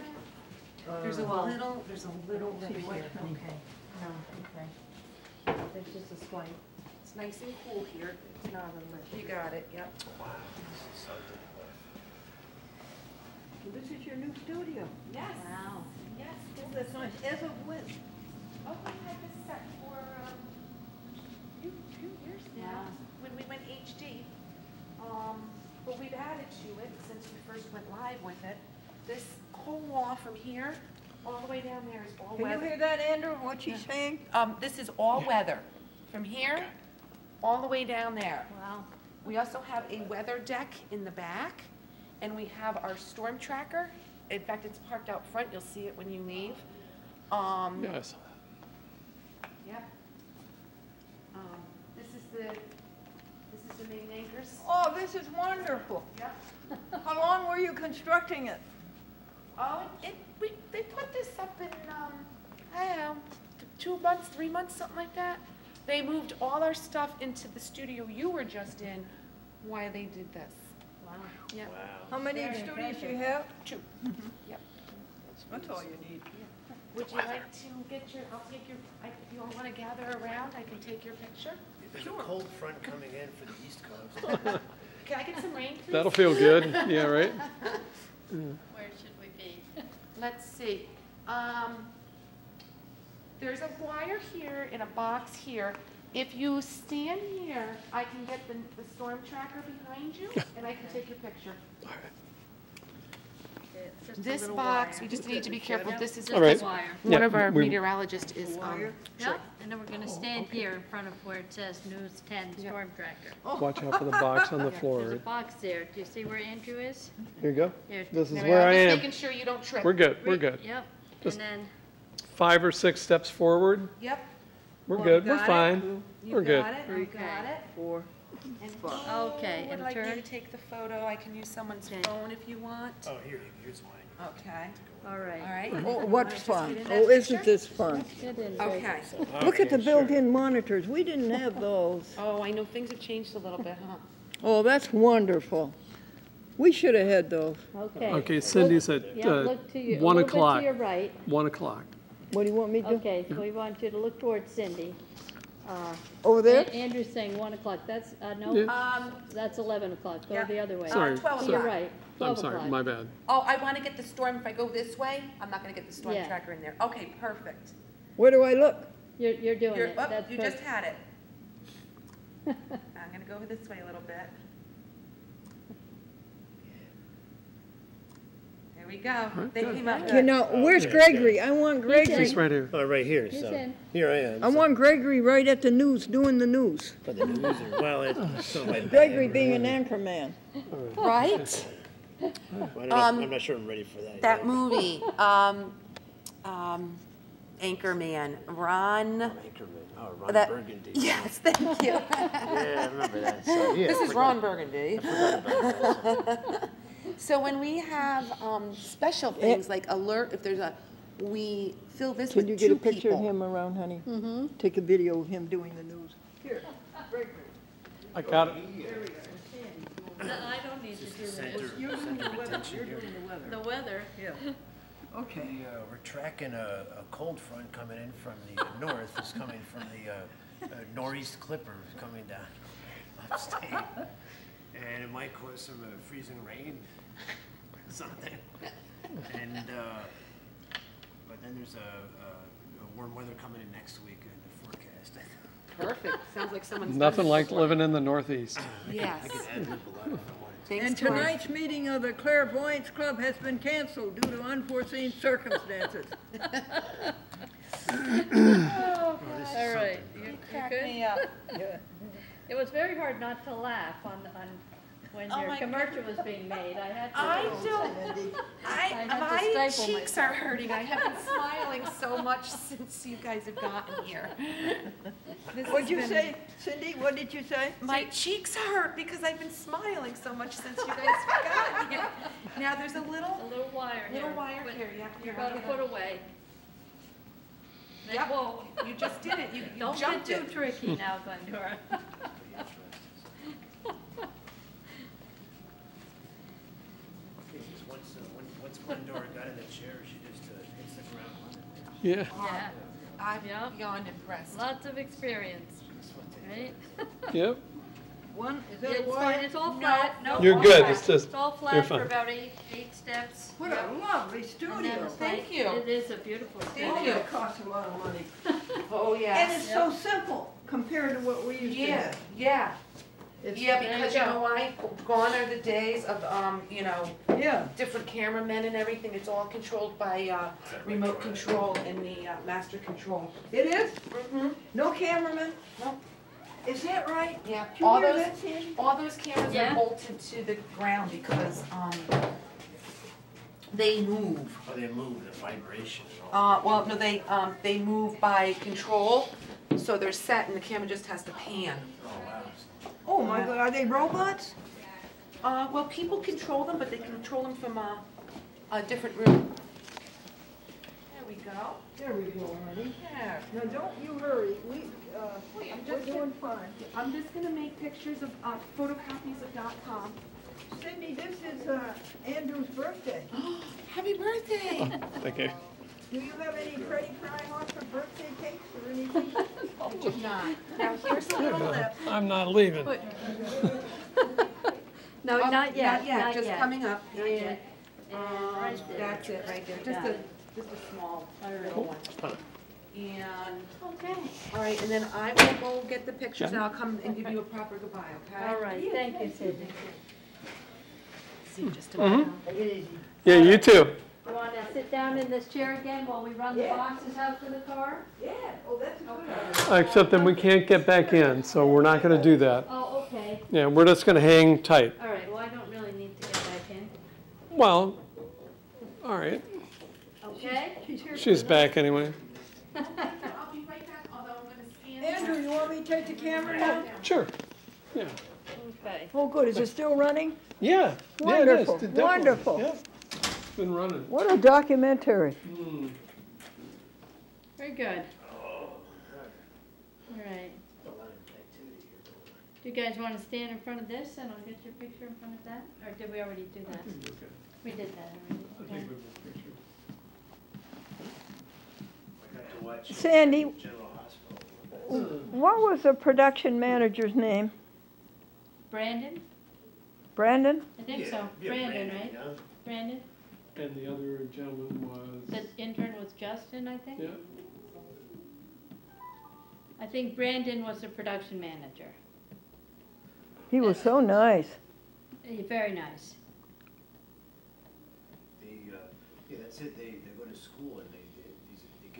There's a Well, there's a little bit see here. what, honey? No, okay. There's just a slight. It's nice and cool here. It's not a lit. You got it, yep. Wow, this is something. This is your new studio. Yes. Wow. Yes. Oh, that's nice. As of when? Oh, we had this set for few years now, when we went HD. But we've added to it since we first went live with it. This whole wall from here, all the way down there is all Can weather. you hear that, Andrew, what she's saying? This is all weather. From here, all the way down there. Wow. We also have a weather deck in the back, and we have our storm tracker. In fact, it's parked out front. You'll see it when you leave. Yes. Yep. This is the main anchors. Oh, this is wonderful. Yep. How long were you constructing it? Oh, they put this up in, I don't know, 2 months, 3 months, something like that. They moved all our stuff into the studio you were just in while they did this. Wow. Yep. Wow. How many Very studios impressive. you have? 2. Yep. That's all you need. Would you like to get your, I'll take your, if you all want to gather around, I can take your picture. There's a cold front coming in for the East Coast. Can I get some rain, please? That'll feel good. Yeah, right? Where should we be? Let's see. There's a wire here and a box here. If you stand here, I can get the storm tracker behind you, and I can take your picture. It's just a This little box, wire. we just need to be careful. This is Just All right. a wire. one Yeah, of our we- meteorologists is, Wire? Yeah, and then we're gonna stand here in front of where it says News 10 Storm Tracker. Watch out for the box on the There's a floor. box there. Do you see where Andrew is? Here you go. Here. This is there we where are. I Just am. making sure you don't trip. We're good. We're good. Yep. Just- And then, 5 or 6 steps forward. Yep, We're One, good. We're got it. fine. you We're good. got it, you got it. 4. And Okay, who would and like me turn. to take the photo? I can use someone's Okay. phone if you want. Oh, here's mine. Okay, all right. all right. Oh, what's Wanna just fun? get in that Oh, isn't picture? this fun? Get in, Okay. Look at the Okay, sure. built-in monitors. We didn't have those. Oh, I know things have changed a little bit, huh? Oh, that's wonderful. We should have had those. Okay. Okay, Cindy's at Yeah, look to your, a 1 little bit o'clock. to your right. 1 o'clock. What do you want me to do? Okay, so we want you to look towards Cindy. Over there? Andrew's saying 1 o'clock. That's, no, Yeah. that's 11 o'clock. Go Yeah. the other way. Sorry. 12 To your o'clock. right. I'm 12 sorry. o'clock. My bad. Oh, I want to get the storm, if I go this way, I'm not going to get the storm Yeah. tracker in there. Okay, perfect. Where do I look? You're doing You're, it. oh, That's you just perfect. had it. I'm going to go over this way a little bit. There we go. They good. came up You good. know, where's Gregory? I want Gregory. He's right here. Oh, right here, He's so, in. here I am. I so- want Gregory right at the news, doing the news. For the news, or, well, it's so like. Gregory being an anchor man. Right? I'm not sure I'm ready for that. That yet. movie, Anchorman, Ron. Anchorman. Oh, Ron That- Burgundy. Yes, thank you. Yeah, I remember that. So, yeah, This I is forgot- Ron Burgundy. I forgot about that. So when we have special things like alert, if there's a, we fill this with Can you two get a picture of people. him around, honey? Mm-hmm. Take a video of him doing the news. Here, Gregory. I got it. I don't need to do Center, this. You're doing the center of weather. attention You're here. doing the weather. The weather. Yeah. Okay. We're tracking a cold front coming in from the north. It's coming from the northeast clipper coming down upstate. And it might cause some freezing rain, something. And, but then there's a warm weather coming in next week in the forecast. Perfect, sounds like someone's. done Nothing this like before. living in the Northeast. Yes. I could ad lib a lot if I wanted Thanks And to our- tonight's meeting of the Clairvoyance Club has been canceled due to unforeseen circumstances. All right. You Crack good? me up. Yeah. It was very hard not to laugh when Oh your my commercial was being made. I had to. My cheeks are hurting. I have been smiling so much since you guys have gotten here. What'd you say, Cindy? What did you say? My cheeks hurt because I've been smiling so much since you guys have gotten here. Now there's a little wire here. Little wire but here. Yeah, you're about a foot away. Yep. Whoa. You just did it. You Don't jumped get too it. tricky now, Glendora. Once Glendora got in the chair, she just hits the ground running. Yeah. Yeah. I'm beyond impressed. Lots of experience, right? Yep. One, is that It's a fine, wire? it's all flat. No, You're all good, flat. it's just- It's all you're flat for fine. about eight steps. What a lovely studio. Thank you. It is a beautiful Thank studio. you. It costs a lot of money. Oh, And yes. it's so simple compared to what we used to Yeah, have. yeah. It's- Yeah, there because you you go. know why? Gone are the days of, Yeah. different cameramen and everything. It's all controlled by, remote control and the, master control. It is? Mm-hmm. No cameraman? No. Is that right? Yeah, Did you all hear those, that, Sandy? all those cameras Yeah. are bolted to the ground because, they move. Oh, they move the vibration and all. Well, no, they move by control, so they're set and the camera just has to pan. Oh, wow. Oh my God, are they robots? Well, people control them, but they control them from a different room. There we go. There we go, honey. There. Now, don't you hurry. Wait, We're doing fine. I'm just gonna make pictures of, photocopies of .com. Cindy, this is Andrew's birthday. Happy birthday! Thank you. Do you have any Freddie Fryhoff for birthday cakes or anything? I do not. Now, here's a little lip. I'm not leaving. No, not yet, not just yet. coming up. Not yet. And right there. That's it, right there. Got it. Just a small All right. little one. And, Okay. all right, and then I will go get the pictures and I'll come and give you a proper goodbye, okay? All right, thank you, Sydney. See you just a minute. Yeah, you too. You want to sit down in this chair again while we run the Yeah. boxes out to the car? Yeah, oh, that's a good Okay. idea. Except then we can't get back in, so we're not gonna do that. Oh, okay. Yeah, we're just gonna hang tight. All right, well, I don't really need to get back in. Well, all right. Okay? She's back anyway. I'll be right back, although I'm gonna scan. Andrew, you want me to take the camera now? Sure. Yeah. Okay. Oh, good, is it still running? Yeah. Wonderful, Yeah, it is. Definitely. wonderful. Yeah. It's been running. What a documentary. Very good. All right. Do you guys want to stand in front of this and I'll get your picture in front of that? Or did we already do that? We did that already. Okay. Sandy, General Hospital. what was the production manager's name? Brandon? Brandon? I think Yeah, so. yeah, Brandon, right? yeah. Brandon? And the other gentleman was. The intern was Justin, I think? Yeah. I think Brandon was the production manager. He was so nice. Very nice. Yeah, that's it. They go to school and they get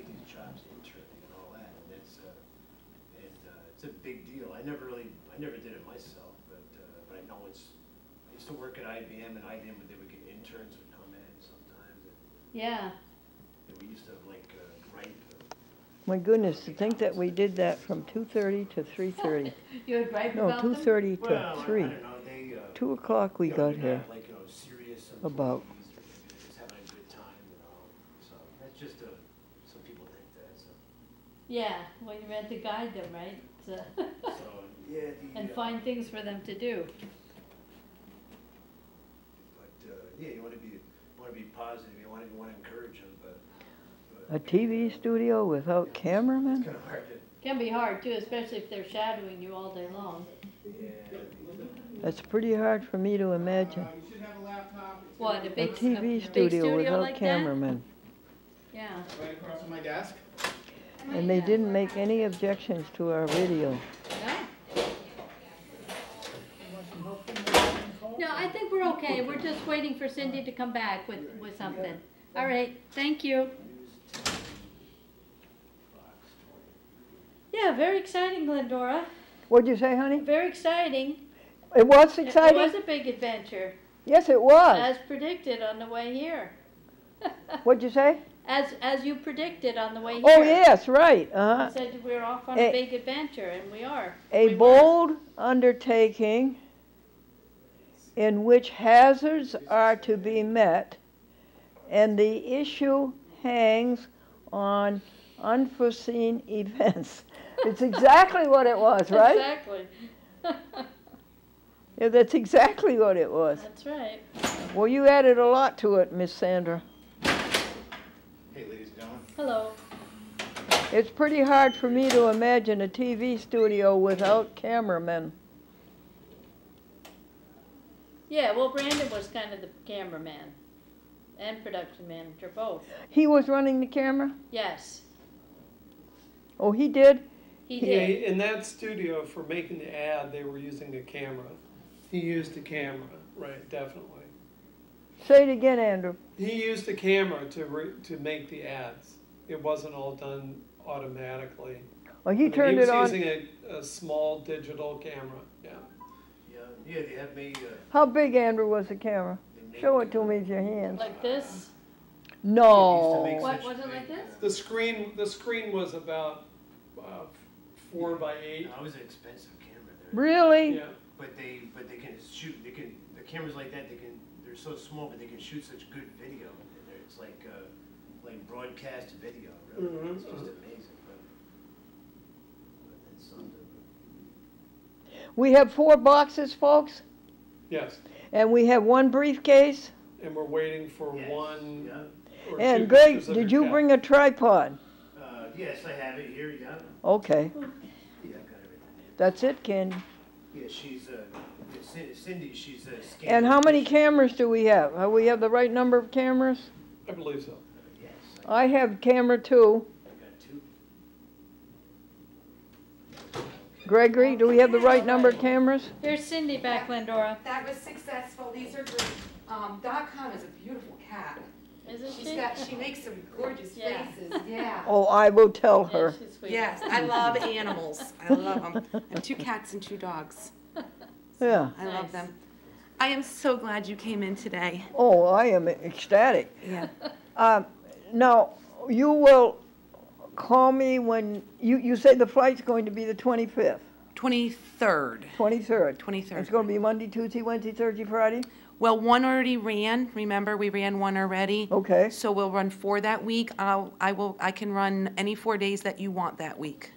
these jobs, interning and all that, and it's a big deal. I never did it myself, but I know I used to work at IBM, and IBM they would get interns would come in sometimes, and Yeah. we used to gripe. My goodness, to think that we did that from 2:30 to 3:30. You had gripe No, about them? 2:30 to Well, 3. I don't know. They 2 o'clock we got here. Like serious About. employees, or they're just having a good time, So that's just some people think that. So, Yeah, well, you meant to guide them, right? So yeah. and find things for them to do. But yeah, you want to be positive. You want to encourage them, but A TV studio without cameramen? it's kind of hard to. Can be hard too, especially if they're shadowing you all day long. Yeah. That's pretty hard for me to imagine. You should have a laptop. It's What, a A big TV big studio without like that? cameramen. Yeah. right across from my desk. And they didn't make any objections to our video. No? No, I think we're okay. We're just waiting for Cindy to come back with something. All right, thank you. Yeah, very exciting, Glendora. What'd you say, honey? Very exciting. It was exciting? It was a big adventure. Yes, it was. As predicted on the way here. What'd you say? As you predicted on the way here. Oh, yes, right. You said we were off on a big adventure, and we are. A bold undertaking in which hazards are to be met, and the issue hangs on unforeseen events. It's exactly what it was, right? Exactly. Yeah, that's exactly what it was. That's right. Well, you added a lot to it, Miss Sandra. Hey, ladies and gentlemen. Hello. It's pretty hard for me to imagine a TV studio without cameramen. Yeah, well, Brandon was kind of the cameraman and production manager, both. He was running the camera? Yes. Oh, he did? He did. Yeah, in that studio, for making the ad, they were using the camera. He used the camera, right, definitely. Say it again, Andrew. He used the camera to make the ads. It wasn't all done automatically. Well, he turned it on. He was using a small digital camera, yeah. Yeah, they have me. How big, Andrew, was the camera? Show it to me with your hands. Like this? No. What, was it like this? The screen was about 4 by 8. That was an expensive camera. Really? Yeah. But they can shoot. The cameras like that. They're so small, but they can shoot such good video. And it's like broadcast video. Really, it's just amazing. But that's something. We have 4 boxes, folks, Yes. and we have 1 briefcase. And we're waiting for one. Or And two Greg, pictures of did your you cat. bring a tripod? Yes, I have it here. Yeah. Okay. Yeah, I've got everything. That's it, Candy. Yeah, she's Cindy. She's scanning. And how many cameras do we have? We have the right number of cameras? I believe so. Yes. I have camera 2. I've got 2. Gregory, do we have the right number of cameras? Here's Cindy back, Glendora. That was successful. These are great. .com is a beautiful cat. Isn't She makes some gorgeous Yeah. faces. Yeah. Oh, I will tell her. Yeah, she's sweet. Yes, I love animals. I love them. I have 2 cats and 2 dogs. Yeah. I love them. I am so glad you came in today. Oh, I am ecstatic. Yeah. Now, you will call me when, you say the flight's going to be the 25th? 23rd. 23rd. 23rd. It's going to be Monday, Tuesday, Wednesday, Thursday, Friday? Well, one already ran. Remember, we ran one already. Okay. So we'll run 4 that week. I can run any 4 days that you want that week.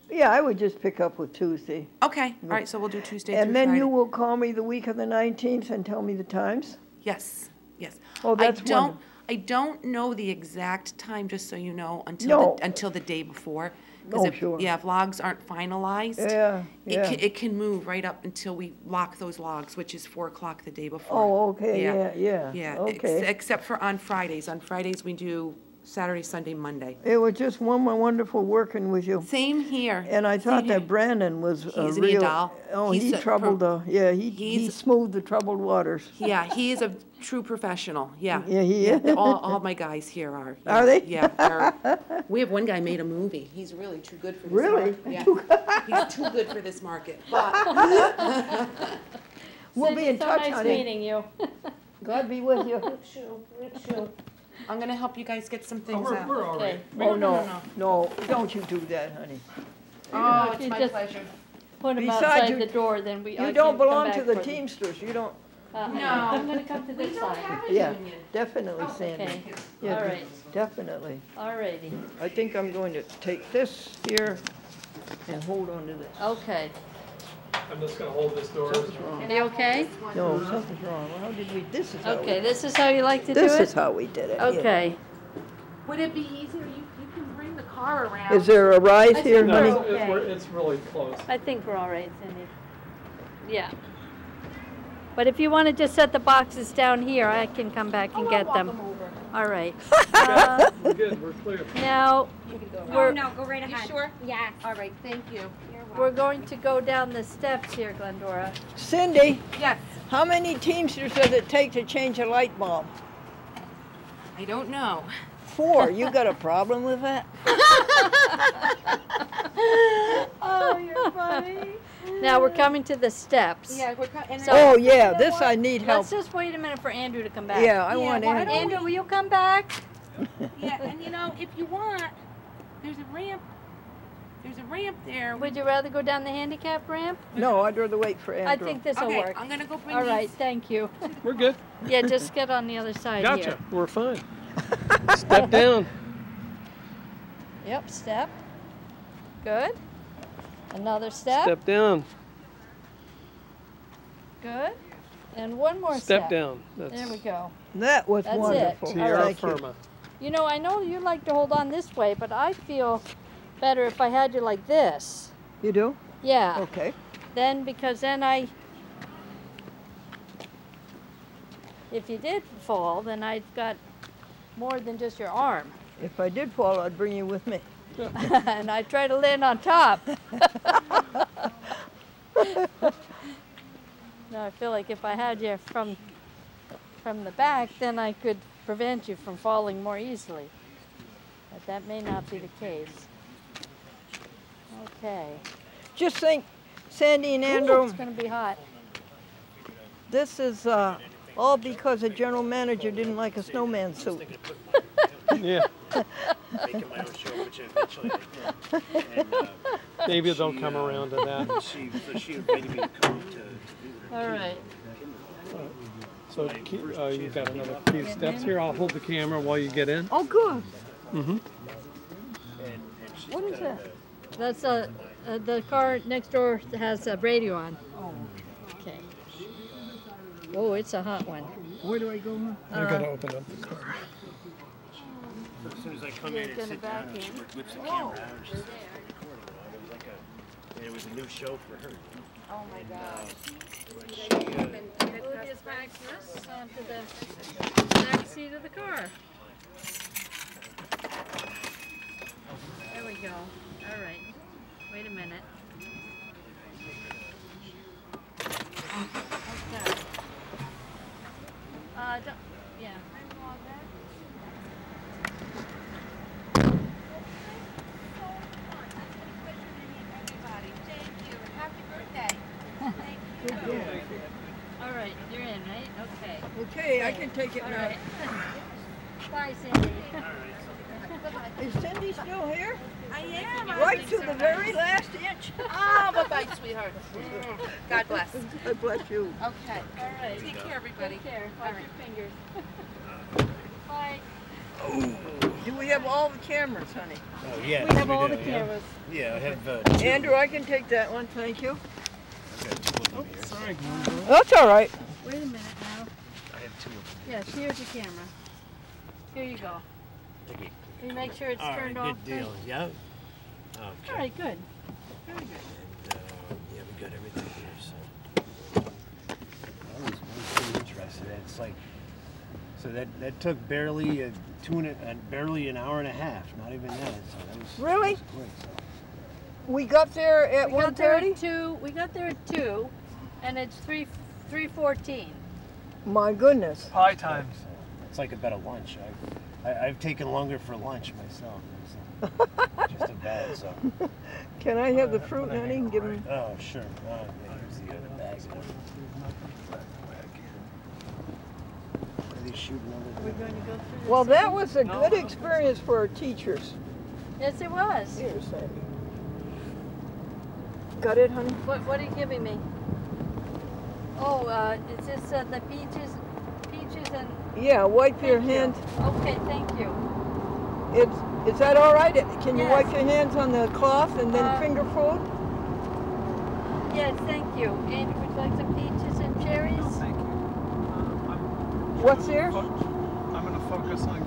Yeah, I would just pick up with Tuesday. Okay. All right. So we'll do Tuesday through And then Friday. you will call me the week of the 19th and tell me the times? Yes. Yes. Oh, that's wonderful. I don't know the exact time, just so you know, No. until the day before. Oh, if, sure. Yeah, if logs aren't finalized, Yeah, yeah. it can move right up until we lock those logs, which is 4 o'clock the day before. Oh, okay, yeah. Yeah, Okay. except for on Fridays. On Fridays, we do Saturday, Sunday, Monday. It was just wonderful working with you. Same here. And I thought Same here. that Brandon was a Isn't he a real. doll? Oh, He's he a troubled he smoothed the troubled waters. Yeah, he is a true professional. Yeah. Yeah, he is. All my guys here are. Yeah, Are they? Yeah. We have one guy made a movie. He's really too good for this Really? market. Yeah. He's too good for this market. But We'll be in Cindy, so touch, nice honey. meeting you. God be with you. I'm gonna help you guys get some things out. We're all right. Oh, no, don't you do that, honey. Oh, If it's you my just pleasure. Put them Besides, outside you- the door, then I You can don't come belong back to the for them. Teamsters, you don't, No. I'm gonna come to this side. yeah, definitely, Sandy. Okay, Yeah, all right, definitely. all righty, I think I'm going to take this here and hold on to this. okay. I'm just gonna hold this door. Something's wrong. Are you okay? No, something's wrong. Well, how did we, this is how Okay, we, this is how you like to do it? this is how we did it. yeah. Okay. Would it be easier? You can bring the car around. Is there a rise here, No, honey? it's really close. I think we're all right, Cindy. Yeah. But if you want to just set the boxes down here, I can come back and get them. All right. We're good, we're clear. Now, Oh, no, go right ahead. sure? Yes. All right. Thank you. we're going to go down the steps here, Glendora. Cindy, Yes. how many Teamsters does it take to change a light bulb? I don't know. 4. You got a problem with that? Oh, you're funny. Now we're coming to the steps. Yeah, Oh yeah, this I need help. Let's just wait a minute for Andrew to come back. Yeah, I want Andrew. Andrew, will you come back? Yeah, and you know, if you want, there's a ramp. There's a ramp there. Would you rather go down the handicap ramp? No, I'd rather wait for Andrew. I think this will work. I'm gonna go bring All right, thank you. We're good. Yeah, just get on the other side Gotcha. here. We're fine. Step down. Yep, step. Good. Another step. Step down. Good. And one more Step down. That's there we go. That was That's wonderful. It. Tierra Right. firma. You know, I know you like to hold on this way, but I feel better if I had you like this. You do? Yeah. Okay. Then, because then if you did fall, then I've got more than just your arm. If I did fall, I'd bring you with me. And I try to land on top. No, I feel like if I had you from the back, then I could prevent you from falling more easily. But that may not be the case. Okay. Just think, Sandy and Ooh, Andrew, it's going to be hot. this is all because a general manager didn't like a snowman suit. Yeah. Making my own show, which eventually I did. And, Maybe they'll come around to that. She invited me to come to do that. All right. So you've got another few steps here. I'll hold the camera while you get in. Oh, good. Mm-hmm. What is that? That's the car next door has a radio on. Oh. Okay. Oh, it's a hot one. Where do I go? I gotta open up the car. So as soon as I come in and sit down, she whips the camera out and she's recording. It was like and it was a new show for her. Oh my God. Olivia's back onto the back seat of the car. There we go. All right. Wait a minute. Okay. Yeah. All right, you're in, right? Okay. Okay, I can take it All now. right. Bye, Cindy. Is Cindy still here? I am. Right to the very last inch. Oh, bye-bye, sweetheart. God bless. God bless you. Okay. All right. Take care, everybody. Take care. Watch your fingers. Bye. Do we have all the cameras, honey? Oh, yes, We have all do, the cameras. Yeah, I have two. Andrew, I can take that one, thank you. I've got two of them here. Sorry, That's all right. Wait a minute now. I have two of them. Yes, here's the camera. Here you go. Thank you. Can you make sure it's All turned right, off? good deal. Yeah. Okay. All right, good. Very good. And yeah, we got everything here. So I was pretty interested. It's like so that took barely barely an hour and a half. Not even that. So that was Really? that was quick. So. We got there at We got there 1:30? at 2. We got there at 2, and it's 3:14. My goodness. Pie times. It's like about a lunch. I've taken longer for lunch myself. Just about so. Can I have the fruit, honey? And give me. Oh sure. Yeah, here's the other bag. Are they shooting over We're going to go through this. Well, that was a good experience for our teachers. Yes, it was. Here, Sandy. Got it, honey? What are you giving me? Oh, is this the peaches and... Yeah, wipe your Thank you. hands. Okay, thank you. Is that all right? Can you Yes. wipe your hands on the cloth and then finger food? Yes, thank you. And would you like some peaches and cherries? Thank you. What's there? I'm going to focus on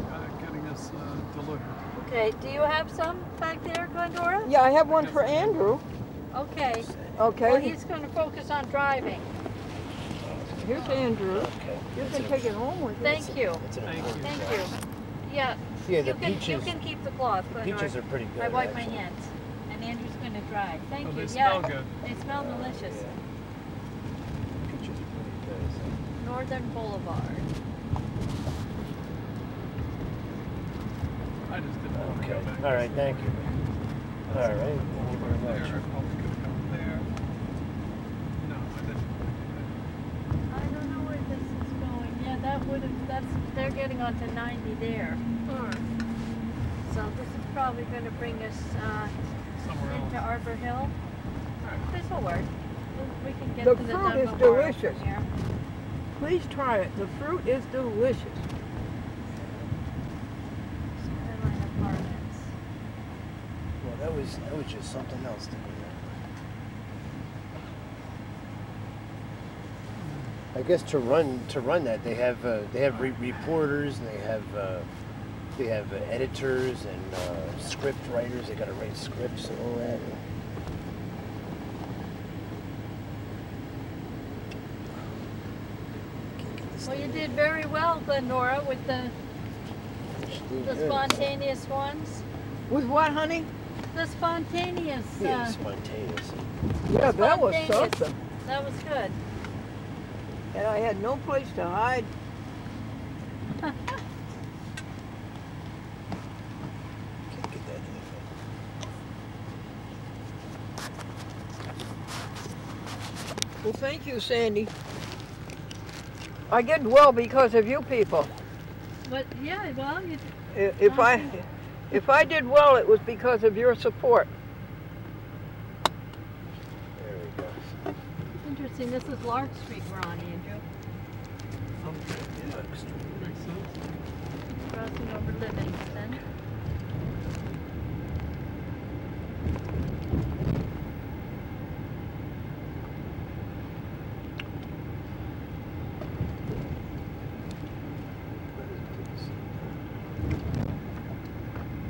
getting us delivered. Okay, do you have some back there, Glendora? Yeah, I have one for Andrew. Okay. Okay. Well, he's going to focus on driving. Here's Andrew. You can take it home with you. Thank you. Thank you. Thank you. Yeah. Yeah, the you can, peaches. You can keep the cloth. Glendora. Peaches are pretty good. I wipe my actually. hands. And Andrew's going to drive. Thank Oh, you. they Yeah, smell good. They smell delicious. Peaches are pretty good. So. Northern Boulevard. I just didn't want to go back. All right, thank you. All right, thank you very much. There, I'll come there. they're getting on to 90 there. So this is probably going to bring us into Arbor Hill. This will work. We can get The to the fruit is Dumbo delicious. here. Please try it. The fruit is delicious. Skyline Apartments. Well, that was just something else to go there. I guess to run that they have reporters and they have editors and script writers. They got to write scripts and all that. Well, you did very well, Glendora, with the spontaneous ones. With what, honey? The spontaneous. Yeah, spontaneous. Yeah, that was something. That was good. And I had no place to hide. Can't get that in. Well, thank you, Sandy. I did well because of you people. But yeah, well, you. If I did well, it was because of your support. There we go. Interesting. This is Lark Street we're on, Andrew. Okay, Lark Street. Makes sense. Crossing over Livingston.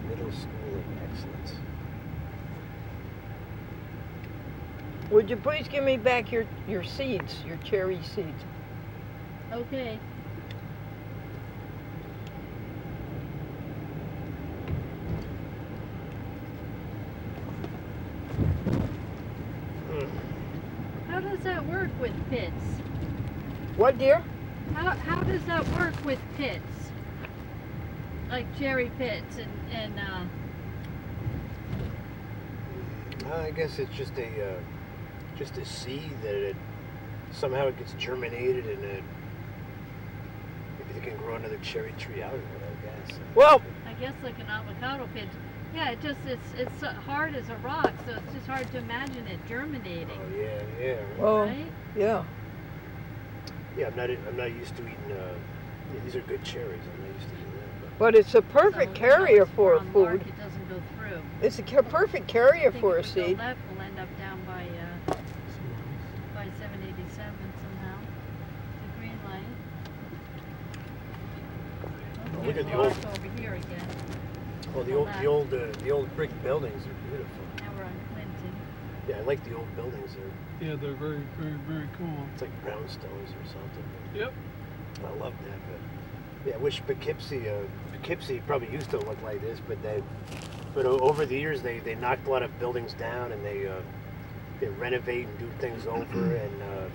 Middle School of Excellence. Would you please give me back your seeds, your cherry seeds? Okay. How does that work with pits? What, dear? How does that work with pits? Like cherry pits and I guess it's just a seed that somehow it gets germinated and maybe they can grow another cherry tree out of it, I guess. Well, I guess like an avocado pit. Yeah, it's hard as a rock, so it's just hard to imagine it germinating. Oh yeah. well, Right? yeah. Yeah, I'm not used to eating. These are good cherries. I'm not used to eating them. But it's a perfect carrier for a on food. Lark, it doesn't go through. It's a perfect carrier I think for a if we go seed. left, we'll end up down by 787 somehow. The green light. Oh, look at the Lark old. over here again. Well, the old brick buildings are beautiful. Now we're on Clinton. Yeah, I like the old buildings. Yeah, they're very, very, very cool. It's like brownstones or something. Yep. I love that, but yeah, I wish Poughkeepsie probably used to look like this, but over the years they knocked a lot of buildings down and they renovate and do things over and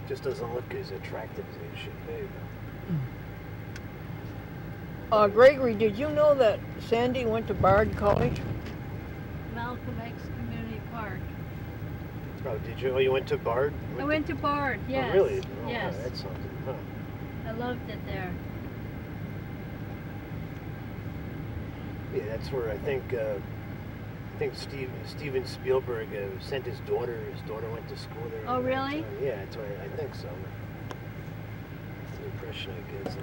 just doesn't look as attractive as it should be. Gregory, did you know that Sandy went to Bard College? Malcolm X Community Park. Oh, did you? Oh, you went to Bard? I went to Bard, yes. Oh, really? Oh, yes. wow, that's something. Huh. I loved it there. Yeah, that's where I think Steven Spielberg sent his daughter. His daughter went to school there. Oh, really? Yeah, that's why I think so. That's the impression I get. So.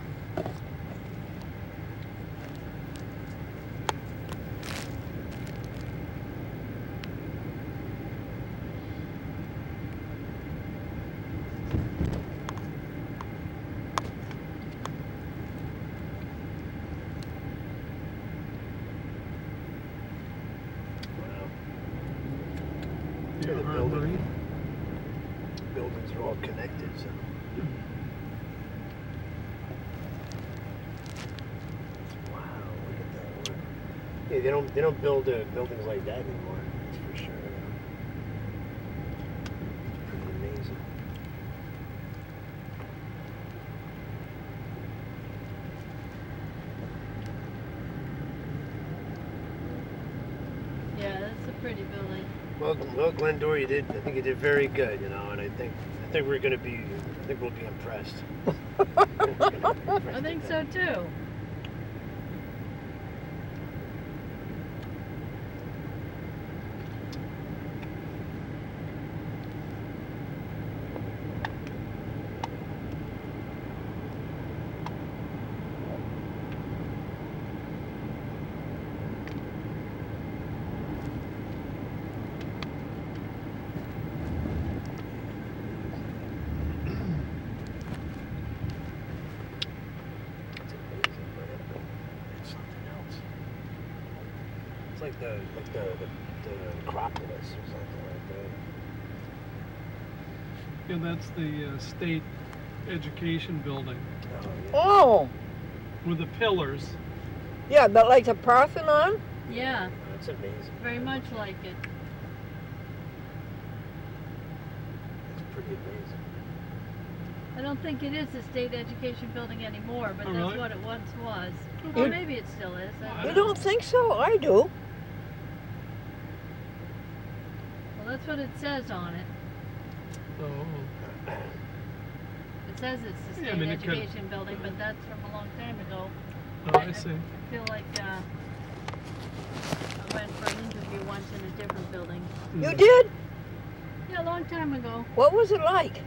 Buildings are all connected, so. Wow, look at that. Yeah, they don't build buildings like that anymore. That's for sure. Pretty amazing. Yeah, that's a pretty building. Well, Glendora, I think you did very good, and I think we're going to be I think we'll be impressed. I think so too. Like the Acropolis or something like that. Yeah, that's the state education building. Oh! With the pillars. Yeah, but like the Parthenon? Yeah. That's amazing. Very much like it. It's pretty amazing. I don't think it is the state education building anymore, but Oh, that's really? what it once was. You- Or maybe it still is. I You don't know. don't think so? I do. Well, that's what it says on it. Oh. It says it's the state Yeah, I mean, it could- education building, but that's from a long time ago. Oh, I see. I feel like I went for an interview once in a different building. You did? Yeah, a long time ago. What was it like?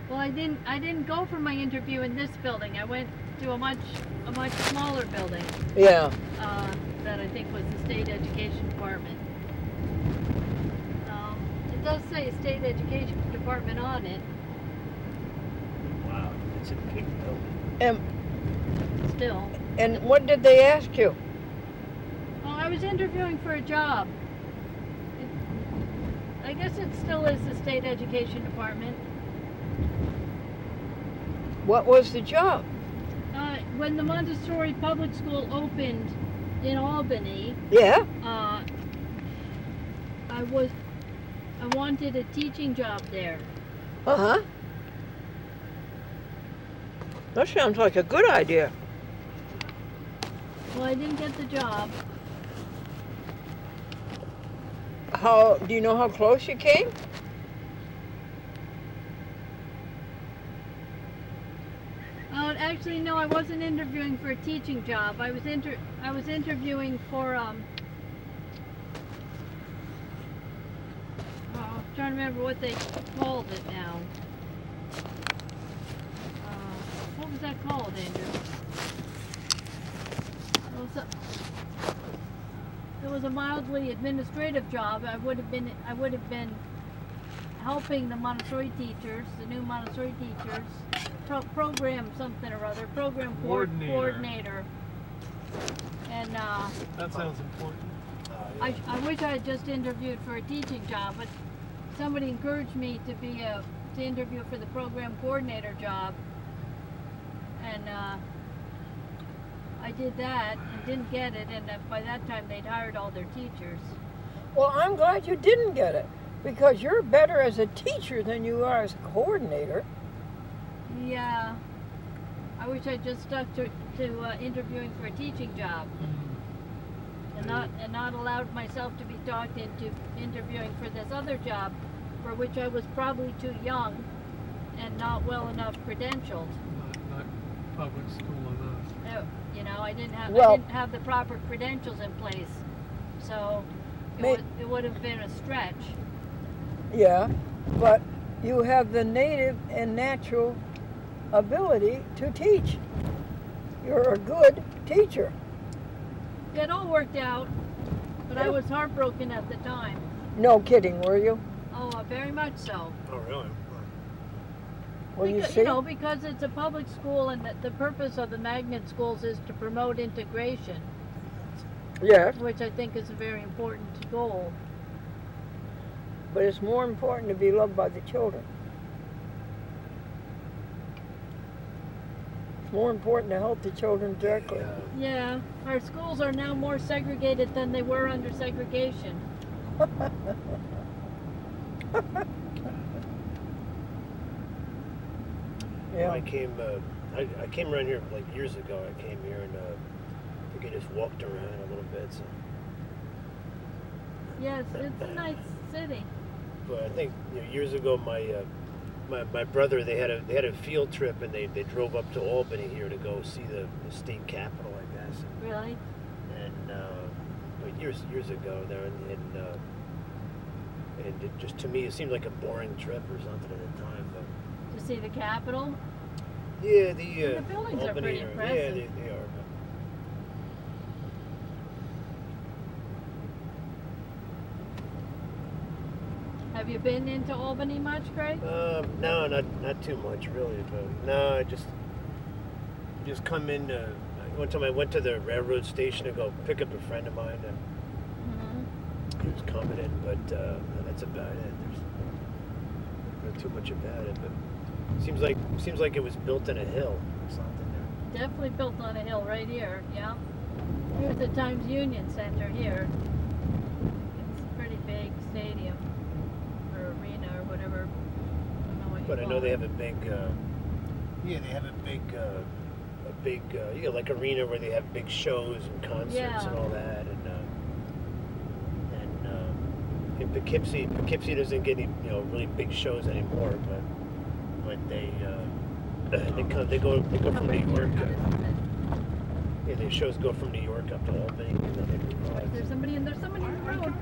Well, I didn't go for my interview in this building. I went to a much smaller building. Yeah. That I think was the state education department. It does say state education department on it. Wow, it's a big building. And Still. and what did they ask you? Oh, I was interviewing for a job. I guess it still is the state education department. What was the job? When the Montessori Public School opened in Albany, Yeah. I wanted a teaching job there. Uh-huh. That sounds like a good idea. Well, I didn't get the job. Do you know how close you came? Actually, no, I wasn't interviewing for a teaching job. I was interviewing for I'm trying to remember what they called it now. What was that called, Andrew? It was a mildly administrative job. I would have been helping the Montessori teachers, the new Montessori teachers, program something or other, program coordinator. And That sounds important. I wish I had just interviewed for a teaching job, but somebody encouraged me to interview for the program coordinator job, and I did that and didn't get it, and by that time they'd hired all their teachers. Well, I'm glad you didn't get it, because you're better as a teacher than you are as a coordinator. Yeah, I wish I just stuck to interviewing for a teaching job, and not allowed myself to be talked into interviewing for this other job, for which I was probably too young and not well enough credentialed. Not public school enough. You know, I didn't Well- have the proper credentials in place, so it would have been a stretch. Yeah, but you have the native and natural ability to teach. You're a good teacher. It all worked out, but I was heartbroken at the time. No kidding, were you? Oh, very much so. Oh, really? Well, you Because, see? because it's a public school, and the purpose of the magnet schools is to promote integration, Yes, which I think is a very important goal. but it's more important to be loved by the children. It's more important to help the children directly. Yeah, our schools are now more segregated than they were under segregation. Yeah. I came around here like years ago. I came here and I think I just walked around a little bit. So. Yes, it's a nice city. But I think years ago my brother, they had a field trip, and they drove up to Albany here to go see the state capitol, I guess. Really? And but years ago there, and it just, to me, it seemed like a boring trip or something at the time. But To see the Capitol? yeah, The buildings Albany are pretty Yeah, impressive. they are. Have you been into Albany much, Craig? No, not too much really, but no, I just come in. One time I went to the railroad station to go pick up a friend of mine, and he was coming in, but that's about it. There's not too much about it, but seems like it was built in a hill or something there. Definitely built on a hill right here, yeah. Here's the Times Union Center here. It's a pretty big stadium, or arena, or whatever. I don't know what you But I call know they it. have a big, they have a big, like arena where they have big shows and concerts and all that, and in Poughkeepsie doesn't get any, really big shows anymore, but they go from New York. Yeah, the shows go from New York up to Albany, and then they move on. There's somebody in the road. I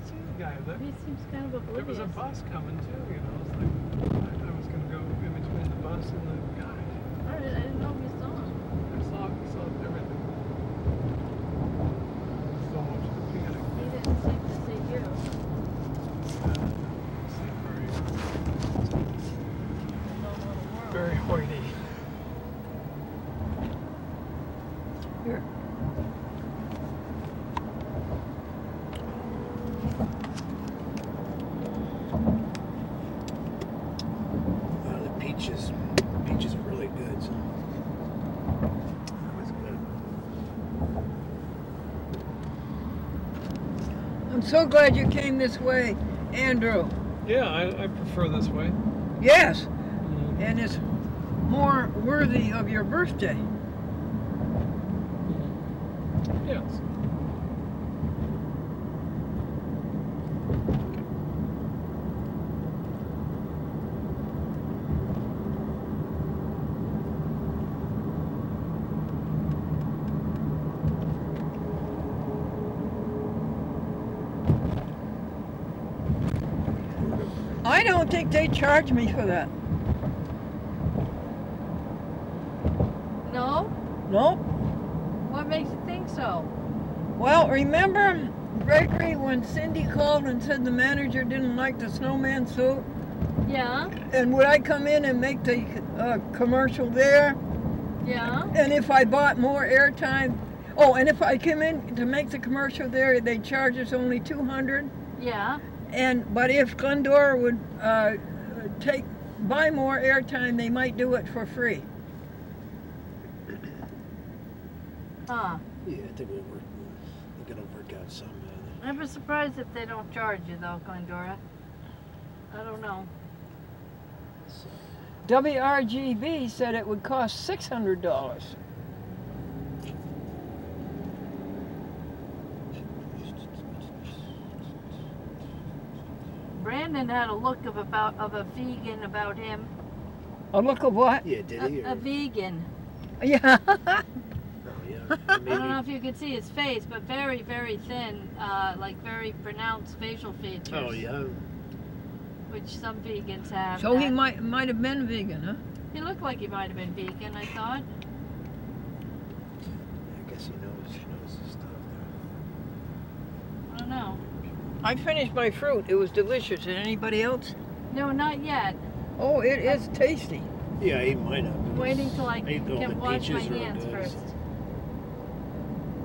see the guy. He seems kind of There was oblivious. a bus coming too, It's like I was going to go in between the bus and the guy. I didn't know we saw him. I saw everything. So much to panic. He didn't seem to see you. Very hoity. Here. The peaches are really good. So. That was good. I'm so glad you came this way, Andrew. Yeah, I prefer this way. Yes, and it's more worthy of your birthday. Yes. I don't think they charge me for that. No? No? What makes you think so? Well, remember, Gregory, when Cindy called and said the manager didn't like the snowman suit? Yeah? And would I come in and make the commercial there? Yeah? And if I bought more airtime, and if I came in to make the commercial there, they charge us only $200. Yeah? But if Glendora would buy more airtime, they might do it for free. Huh. Yeah, I think it'll work out somehow. I'd be surprised if they don't charge you though, Glendora. I don't know. WRGB said it would cost $600. Brandon had a look of a vegan about him. A look of what? Yeah, did he? A vegan. Yeah. I don't know if you could see his face, but very, very thin, like very pronounced facial features. Oh yeah. Which some vegans have. So he might have been vegan, huh? He looked like he might have been vegan, I thought. I guess he knows his stuff there. I don't know. I finished my fruit. It was delicious. And anybody else? No, not yet. Oh, it is tasty. Yeah, I ate mine up. I'm waiting till I can wash my peaches are hands good. first.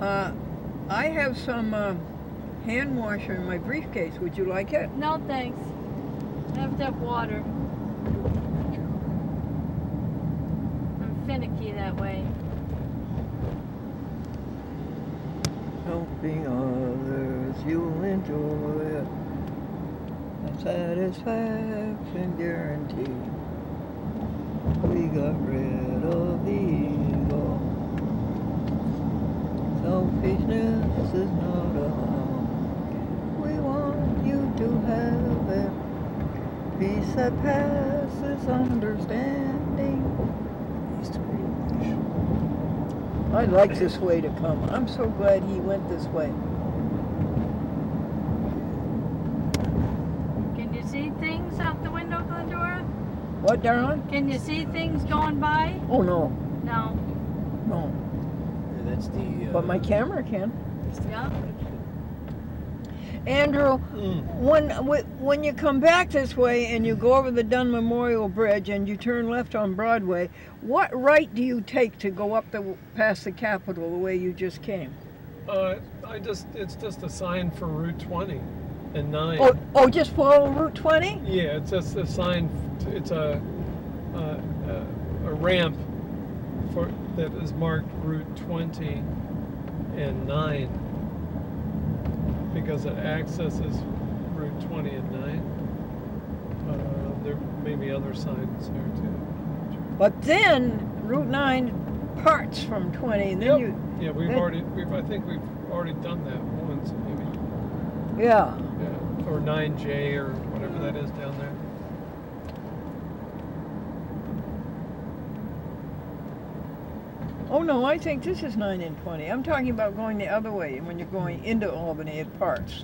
I have some hand washer in my briefcase. Would you like it? No, thanks. I have to have water. I'm finicky that way. Helping others, you'll enjoy it. A satisfaction guaranteed. We got rid of the ego. Selfishness is not a home. We want you to have it. Peace that passes understanding. I like this way to come. I'm so glad he went this way. Can you see things out the window, Glendora? What, darling? Can you see things going by? Oh, no. No. No. Yeah, that's the. But my camera can. Yeah. Andrew, when you come back this way and you go over the Dunn Memorial Bridge and you turn left on Broadway, what right do you take to go up past the Capitol the way you just came? It's just a sign for Route 20 and 9. Oh, just follow Route 20? Yeah, it's just a sign. It's a ramp that is marked Route 20 and 9 because it accesses Route 20 and 9. There may be other signs there too. But then Route 9 parts from 20, and then you. Yeah, I think we've already done that once, maybe. Yeah. Yeah, or 9J or whatever that is down there. Oh no, I think this is 9 and 20. I'm talking about going the other way, and when you're going into Albany, it parts.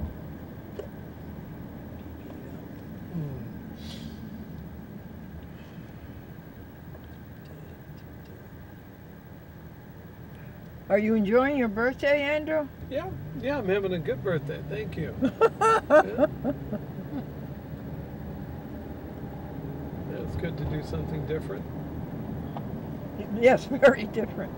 Are you enjoying your birthday, Andrew? Yeah, I'm having a good birthday. Thank you. Yeah, it's good to do something different. Yes, very different.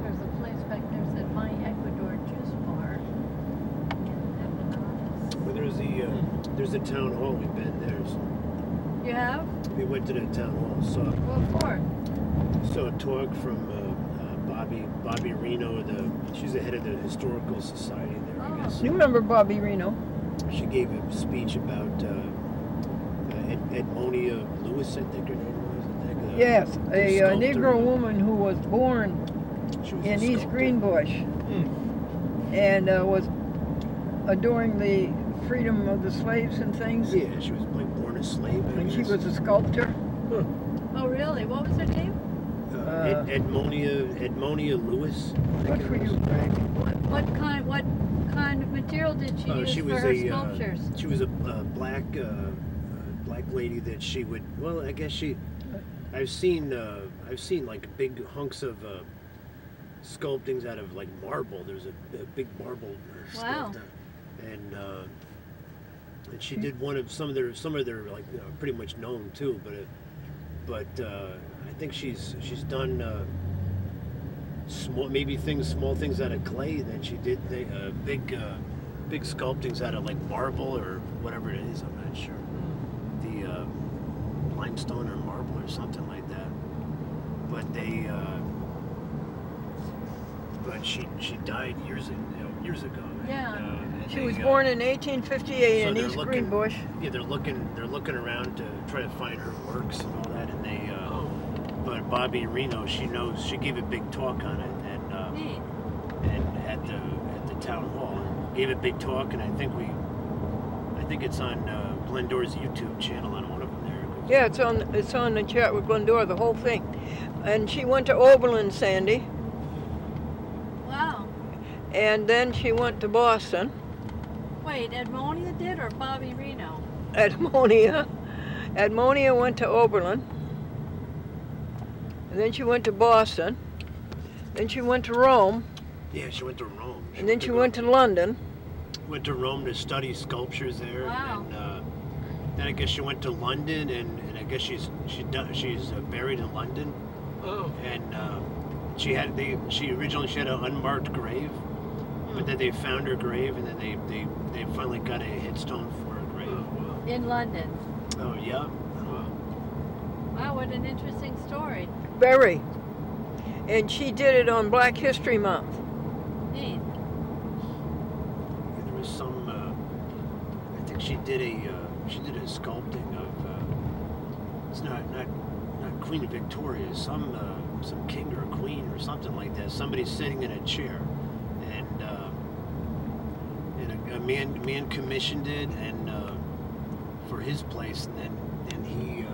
There's a place back there that said My Ecuador Juice Bar. Well, there's a town hall. We've been there. So You have? we went to the town hall. What for? Saw a talk from Bobby Reno. She's the head of the historical society there, I guess. You remember Bobby Reno? She gave a speech about Edmonia Lewis, I think her name was. Yes, a sculptor. Negro woman who was born in East Greenbush and was adoring the freedom of the slaves and things. Yeah, she was like born a slave. And she was a sculptor. Oh, really? What was her name? Edmonia Lewis. Good for you, Greg. What kind of material did she use for her sculptures? She was a black lady that she would. Well, I guess I've seen like big hunks of sculptings out of like marble. There's a big marble sculpture, and she did some of their like pretty much known too, but I think she's done small things out of clay. Then she did big sculptings out of like marble or whatever it is. I'm not sure. The limestone or marble or something like that. But but she died years ago. Yeah. She was born in 1858 in East Greenbush. Yeah, they're looking around to try to find her works and all that, and but Bobby Reno, she gave a big talk on it, and at the town hall, gave a big talk, and I think it's on Glendora's YouTube channel on one of them there. Yeah, it's on the chat with Glendora, the whole thing, and she went to Oberlin, Sandy. Wow. And then she went to Boston. Wait, Edmonia did or Bobby Reno? Edmonia went to Oberlin. And then she went to Boston. Then she went to Rome. Yeah, she went to Rome. And then she went to London. Went to Rome to study sculptures there. Wow. And then I guess she went to London, and I guess she's buried in London. Oh. And she originally had an unmarked grave, but then they found her grave, and then they finally got a headstone for her grave. In London. Oh yeah. Wow, what an interesting story. Very. And she did it on Black History Month. Neat. There was some. I think she did a sculpting of it's not Queen Victoria, some king or queen or something like that. Somebody's sitting in a chair, and a man commissioned it, and for his place, and then he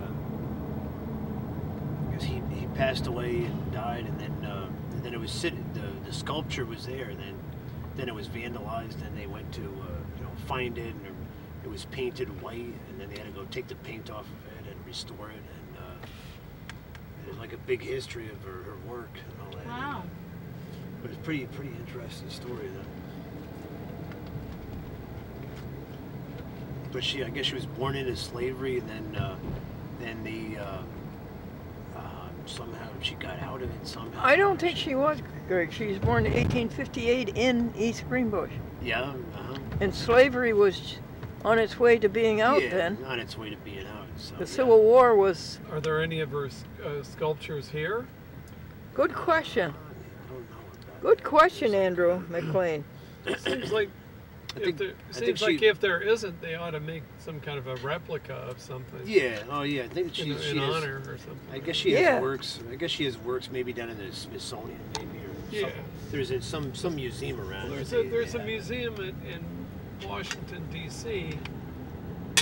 I guess he passed away and died, and then it was the sculpture was there, and then it was vandalized, and they went to find it, and it was painted white, and then they had to go take the paint off of it and restore it, and there's like a big history of her work and all that. Wow. But it's pretty interesting story though. But I guess she was born into slavery, and then somehow she got out of it somehow. I don't think she was, Greg. She was born in 1858 in East Greenbush. Yeah. And slavery was on its way to being out then. On its way to being out. So, the Civil War was... Are there any of her sculptures here? Good question. Good question, Andrew McLean. It seems like if there isn't, they ought to make some kind of a replica of something. Yeah. Oh, yeah. I think she in honor or something. I guess she has works. I guess she has works maybe down in the Smithsonian, maybe, or there's some museum around. Well, there's a museum in Washington D.C.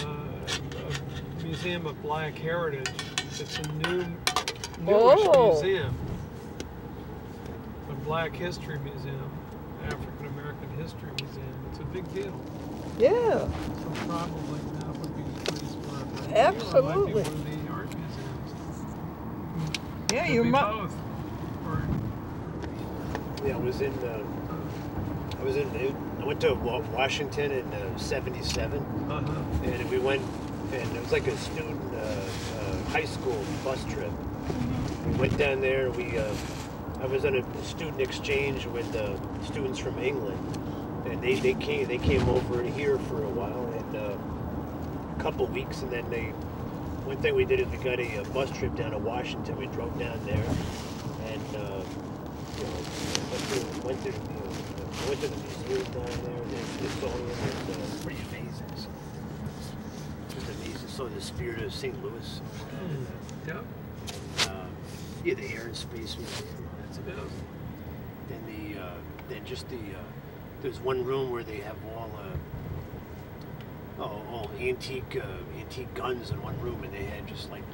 A museum of Black heritage. It's a newish museum. A Black History Museum, African American History Museum. It's a big deal. Yeah. So probably that would be the place for it. Absolutely. Or it might be one of the art museums. Yeah, you might. Both. Yeah, I went to Washington in '77, and we went, and it was like a student high school bus trip. We went down there. I was on a student exchange with students from England, and they came over here for a while, and a couple weeks, and then one thing we did is we got a bus trip down to Washington. We drove down there, and went to the museum down there. The Smithsonian was pretty amazing. So it was amazing. So the Spirit of St. Louis. Yeah. Yeah, the Air and Space Museum. That's amazing. Then there's one room where they have all antique guns in one room, and they had just like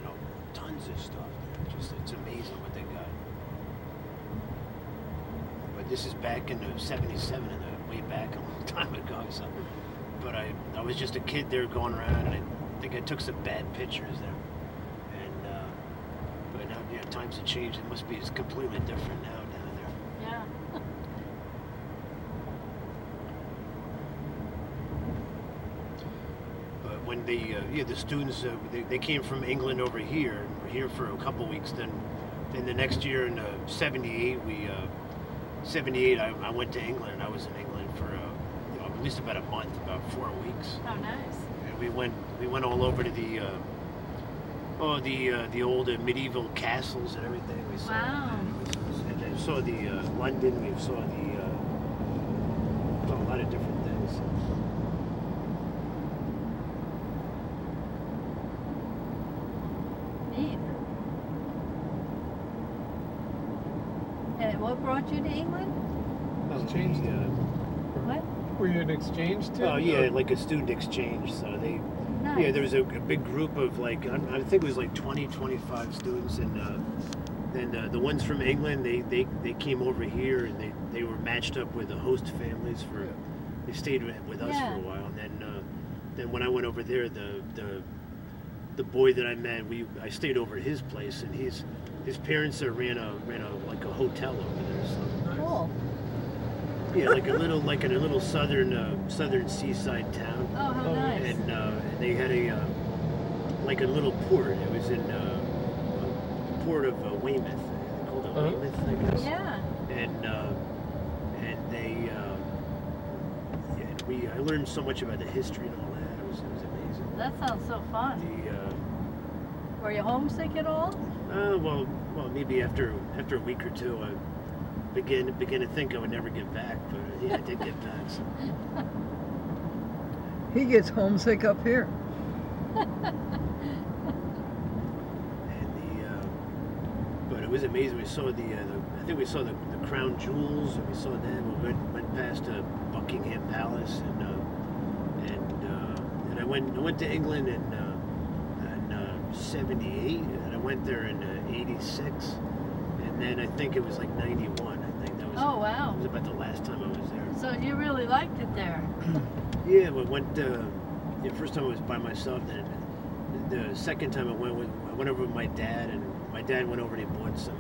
tons of stuff. It's amazing what they got. But this is back in '77, and way back a long time ago. So, but I was just a kid there going around, and I think I took some bad pictures there. But now, times have changed. It must be completely different now down there. Yeah. But when the students they came from England over here, and were here for a couple weeks. Then the next year in '78, I went to England, and I was in England for at least about a month, about 4 weeks. Oh, nice. And we went all over to the old medieval castles and everything. We saw. Wow. And then saw London. We saw a lot of different things. Neat. And what brought you to England? Exchange. What? Were you an exchange student? Oh yeah, like a student exchange. So they. Nice. Yeah, there was a big group of I think it was like 20-25 students, and then the ones from England, they came over here, and they were matched up with the host families they stayed with us for a while, and then when I went over there, the boy that I met, I stayed over at his place, and his parents ran a hotel over there. So. Cool. Yeah, like in a little southern seaside town. Oh, how nice. And they had a little port. It was in port of Weymouth. They called it Weymouth, I guess. Yeah. And I learned so much about the history and all that. It was amazing. That sounds so fun. Were you homesick at all? Well, maybe after a week or two, I began to think I would never get back, but yeah, I did get back. So. He gets homesick up here. was amazing. We saw the I think we saw the crown jewels, and we saw that. We went past Buckingham Palace, and I went to England in '78, and I went there in '86, and then I think it was like '91. I think that was. Oh wow! It was about the last time I was there. So you really liked it there? Yeah, we went. The first time I was by myself. Then the second time I went over with my dad, and my dad went over and he bought some.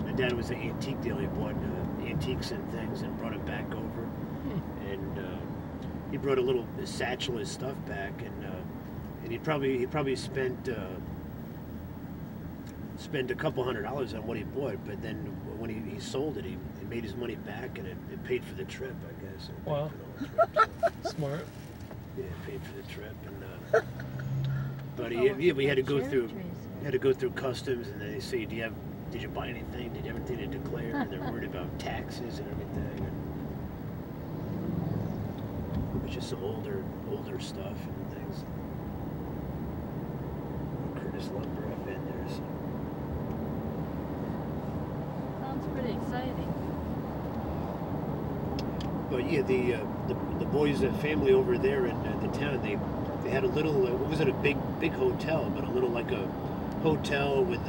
My dad was an antique dealer. He bought antiques and things and brought it back over, and he brought a little satchel of stuff back, and he probably spent a couple $100 on what he bought, but then when he sold it, he made his money back, and it paid for the trip, I guess. Wow. Smart. Yeah, it paid for the trip, and but yeah, we had to go through customs, and they say, did you buy anything? Did you have anything to declare? And they're worried about taxes and everything. And it was just some older stuff and things. Curtis Lumber, I've been there. So. Sounds pretty exciting. But yeah, the boys' family over there in the town, they had a little. It wasn't a big hotel, but a little like a hotel with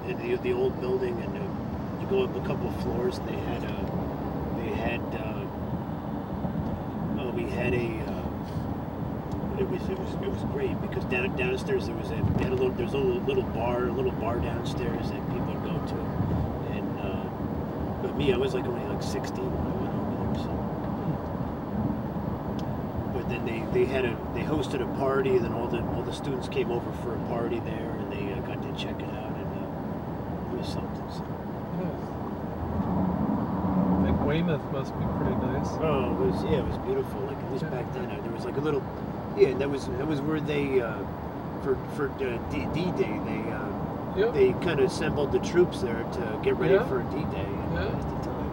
in the old building, and you go up a couple of floors, and it was great because downstairs there was a little bar downstairs that people would go to, and but me, I was like only like 16 when I went over there. So. But then they hosted a party, and then all the students came over for a party there, and they got to check it out, and it was something. So. I think Weymouth must be pretty nice. Oh, it was beautiful. Like at least back then, there was like a little. Yeah, that was where they for D-Day they kind of assembled the troops there to get ready for D-Day at the time.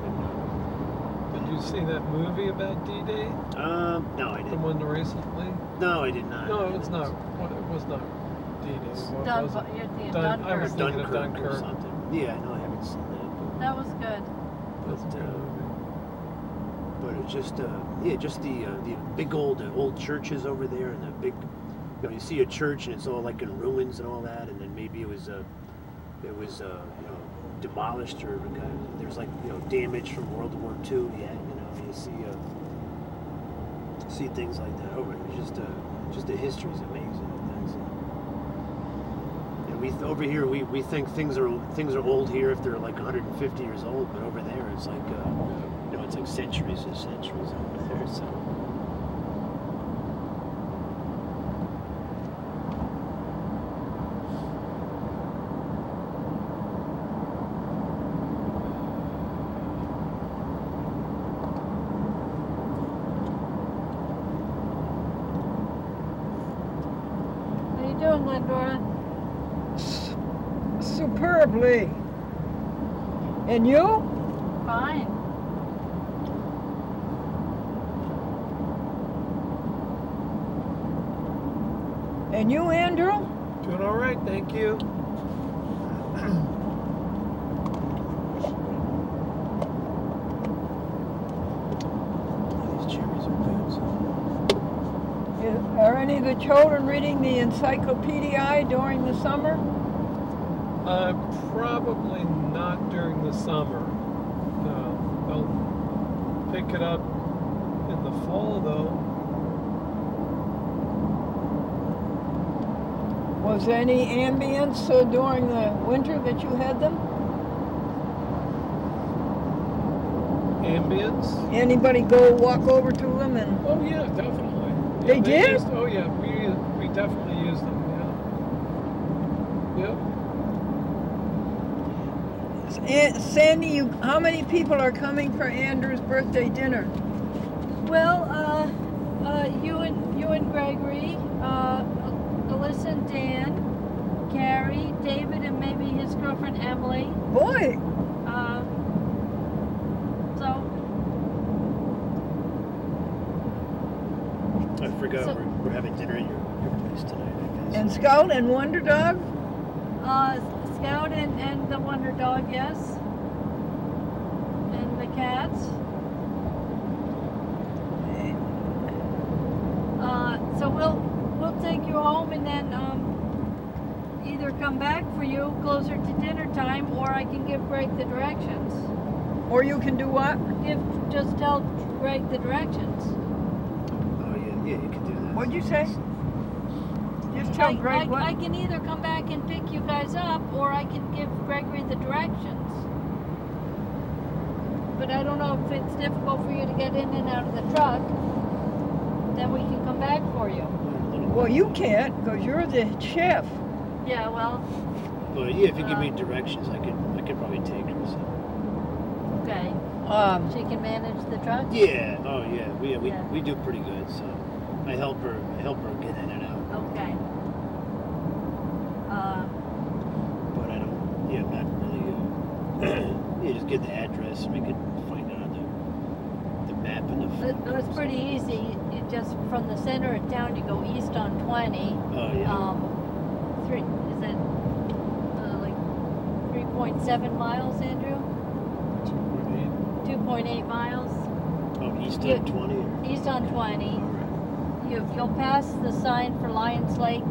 Did you see that movie about D-Day? No, I didn't. The one recently? No, I did not. No, it was not. It was not D-Day. I was thinking of Dunkirk. Or something. Yeah, no, I haven't seen that. That was good. But it's just the big old churches over there, and the big, you see a church and it's all like in ruins and all that, and then maybe it was demolished, or there's like damage from World War II. Yeah, you see things like that over. It's just the history is amazing. And we over here we think things are old here if they're like 150 years old, but over there it's like. It's like centuries and centuries over there, so. How you doing, Glendora? Superbly. And you? Fine. And you, Andrew? Doing all right, thank you. These cherries are good. Are any of the children reading the encyclopedia during the summer? Probably not during the summer. No, they'll pick it up in the fall, though. Was there any ambience during the winter that you had them? Ambience? Anybody go walk over to them and? Oh yeah, definitely. Yeah, they did? Oh yeah, we definitely used them. Yeah. Yep. Sandy, how many people are coming for Andrew's birthday dinner? Well, you and Gregory. Alyssa and Dan, Carrie, David, and maybe his girlfriend Emily. Boy! I forgot we're having dinner at your place tonight, I guess. And Scout and Wonder Dog? Scout and the Wonder Dog, yes. And the cats. So we'll take you home and then either come back for you closer to dinner time, or I can give Greg the directions. Or you can do what? Just tell Greg the directions. Oh yeah, you can do that. What'd you say? Just tell Greg what? I can either come back and pick you guys up, or I can give Gregory the directions. But I don't know if it's difficult for you to get in and out of the truck. Then we can come back for you. Well, you can't, because you're the chef. Yeah, well. Well, yeah, if you give me directions, I could probably take her. So. Okay. She can manage the truck? Yeah. Oh yeah. We do pretty good. So I help her get in and out. Okay. But I don't. Yeah, I'm not really. Yeah, just get the address and we could find out the map and the phone. It's pretty easy. You just from the center of town, you go east on 20. Oh yeah. Is it like 3.7 miles, Andrew? 2.8 miles. Oh, east on 20? East on 20. You'll pass the sign for Lions Lake.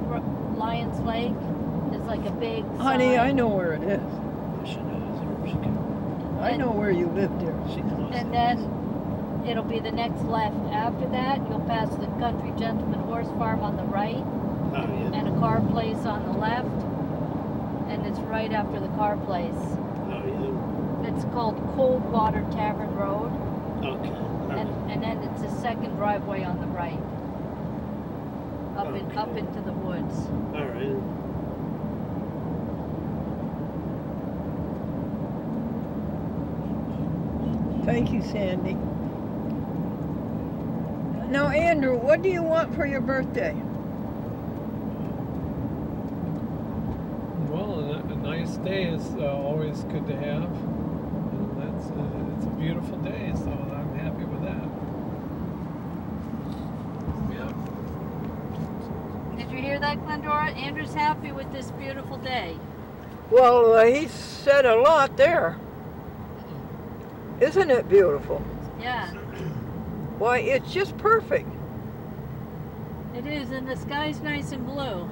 Lions Lake is like a big Honey, sign. I know where it is. She knows. I know where you lived there. She knows. And then it'll be the next left after that. You'll pass the Country Gentleman Horse Farm on the right. Oh, yeah. And a car place on the left. And it's right after the car place. Oh, yeah. It's called Coldwater Tavern Road. Okay. And then it's a second driveway on the right. Up into the woods. All right. Thank you, Sandy. Now, Andrew, what do you want for your birthday? Well, a nice day is always good to have. And it's a beautiful day, so I'm happy with that. Yeah. Did you hear that, Glendora? Andrew's happy with this beautiful day. Well, he said a lot there. Isn't it beautiful? Yeah. Why, it's just perfect. It is, and the sky's nice and blue.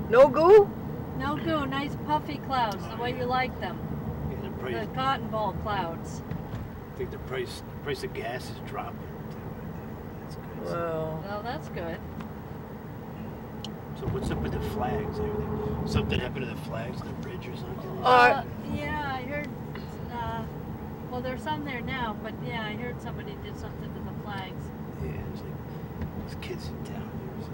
No goo? No goo, nice puffy clouds, the way you like them. Yeah, the cotton ball clouds. I think the price of gas is dropping too. That's good. Well, that's good. So what's up with the flags? Everything? Something happened to the flags, the bridge or something? Yeah, I heard. Well, there's some there now, but yeah, I heard somebody did something to the flags. Yeah, it's like there's kids in town here. So.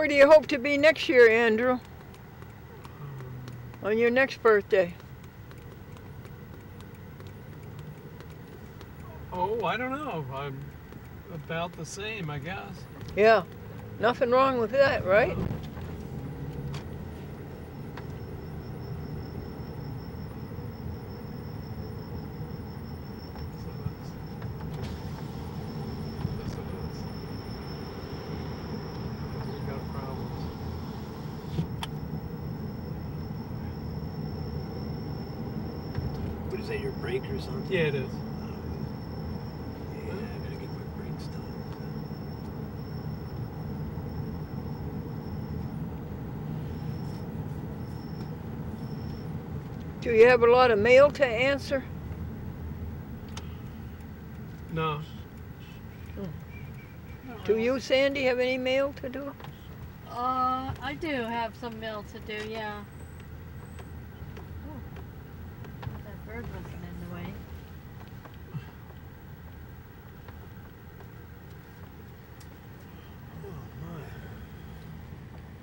where do you hope to be next year, Andrew? On your next birthday? Oh, I don't know. I'm about the same, I guess. Yeah. Nothing wrong with that, right? What is that, your brake or something? Yeah, it is. Yeah, I gotta get my brakes done. Do you have a lot of mail to answer? No. Do you, Sandy, have any mail to do? I do have some mail to do, yeah. That bird wasn't in the way.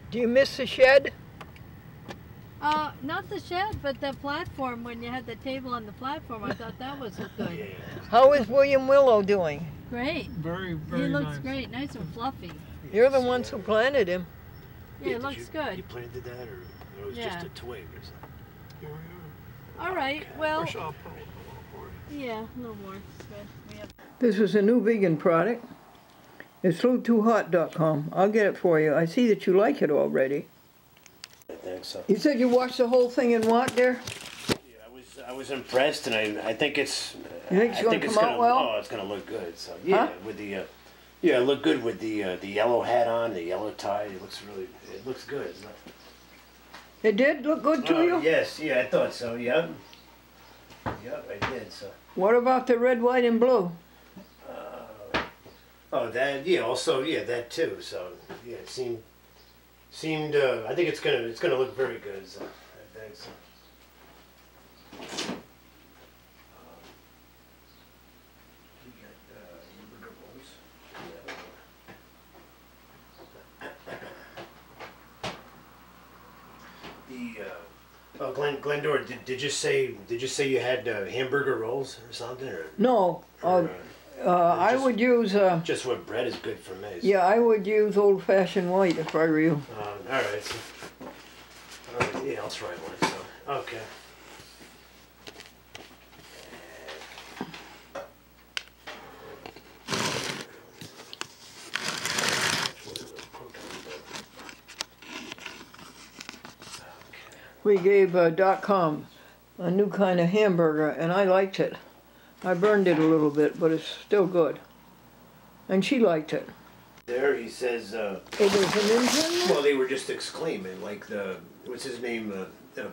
Do you miss the shed? Not the shed, but the platform. When you had the table on the platform, I thought that was good. How is William Willow doing? Great. Very, very He looks nice. great, nice and fluffy. You're the ones who planted him. Yeah, it looks good. You planted that, or it was just a twig or something? Here we are. All right, well, Wish I'll put a little more. yeah, a little more. It's good. We have... This is a new vegan product. It's flew2hot.com. I'll get it for you. I see that you like it already. I think so. You said you watched the whole thing in what there? Yeah, I was impressed, and I think it's. You think it's going to come out well? Oh, it's going to look good. So yeah, with the. Yeah, it looked good with the yellow hat on, the yellow tie. It looks good. It did look good to you? Yes, yeah, I thought so. Yep. Yep, I did. So. What about the red, white, and blue? Oh, that, yeah, also, yeah, that too. So yeah, it seemed. I think it's gonna look very good. So I think so. Oh, Glendora, did you say you had hamburger rolls or something? Or, No. I would use... just what bread is good for me. So. Yeah, I would use old-fashioned white if I were you. All right. So, yeah, I'll try one. So, okay. We gave .com a new kind of hamburger, and I liked it. I burned it a little bit, but it's still good. And she liked it. There, he says... it was an intern? Well, they were just exclaiming, like what's his name,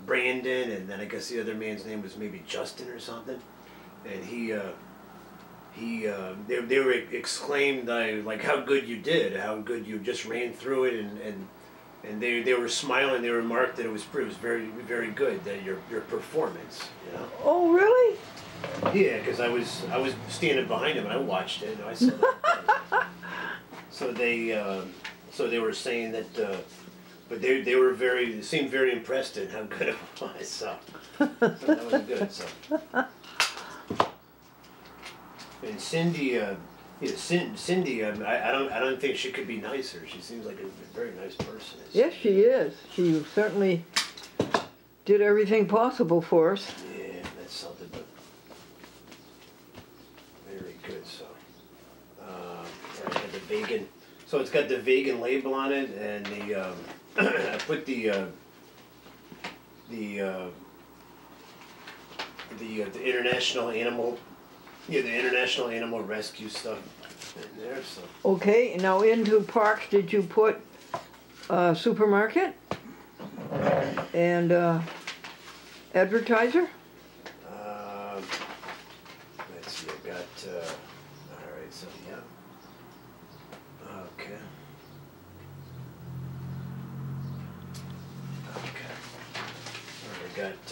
Brandon, and then I guess the other man's name was maybe Justin or something. And they were exclaimed, like, how good you did, how good you just ran through it, and they were smiling. They remarked that it was very, very good, that your performance, you know. Oh, really? Yeah, because I was standing behind him and I watched it and I saw that. So they were saying that, but they seemed very impressed at how good it was. So that was good. So and Cindy. Cindy, I don't think she could be nicer. She seems like a very nice person. Yes, she is. She certainly did everything possible for us. Yeah, that's something, but very good. So, the vegan. So it's got the vegan label on it, and the I put the international animal. Yeah, the international animal rescue stuff in there. So. Okay, now into parks, did you put supermarket and advertiser? Let's see, I got. All right, so yeah. Okay. Okay. I got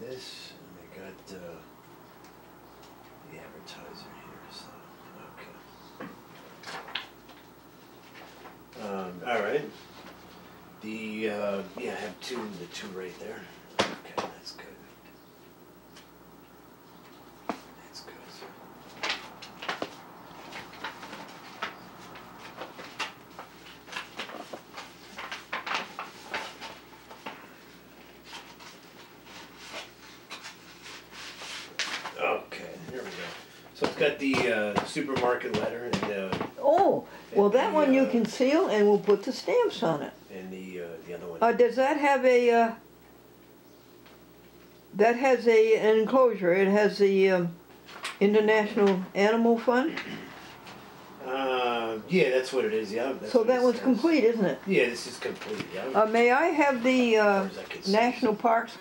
this. And I got. The advertiser here, so okay. All right. I have the two right there. Okay, that's good. That's good. Okay, here we go. So it's got the supermarket letter and oh, well, that one you can seal, and we'll put the stamps on it. And the other one. Does that have a? That has an enclosure. It has the International Animal Fund. Yeah, that's what it is. Yeah. So that one's complete, isn't it? Yeah, this is complete. Yeah. May I have the National Parks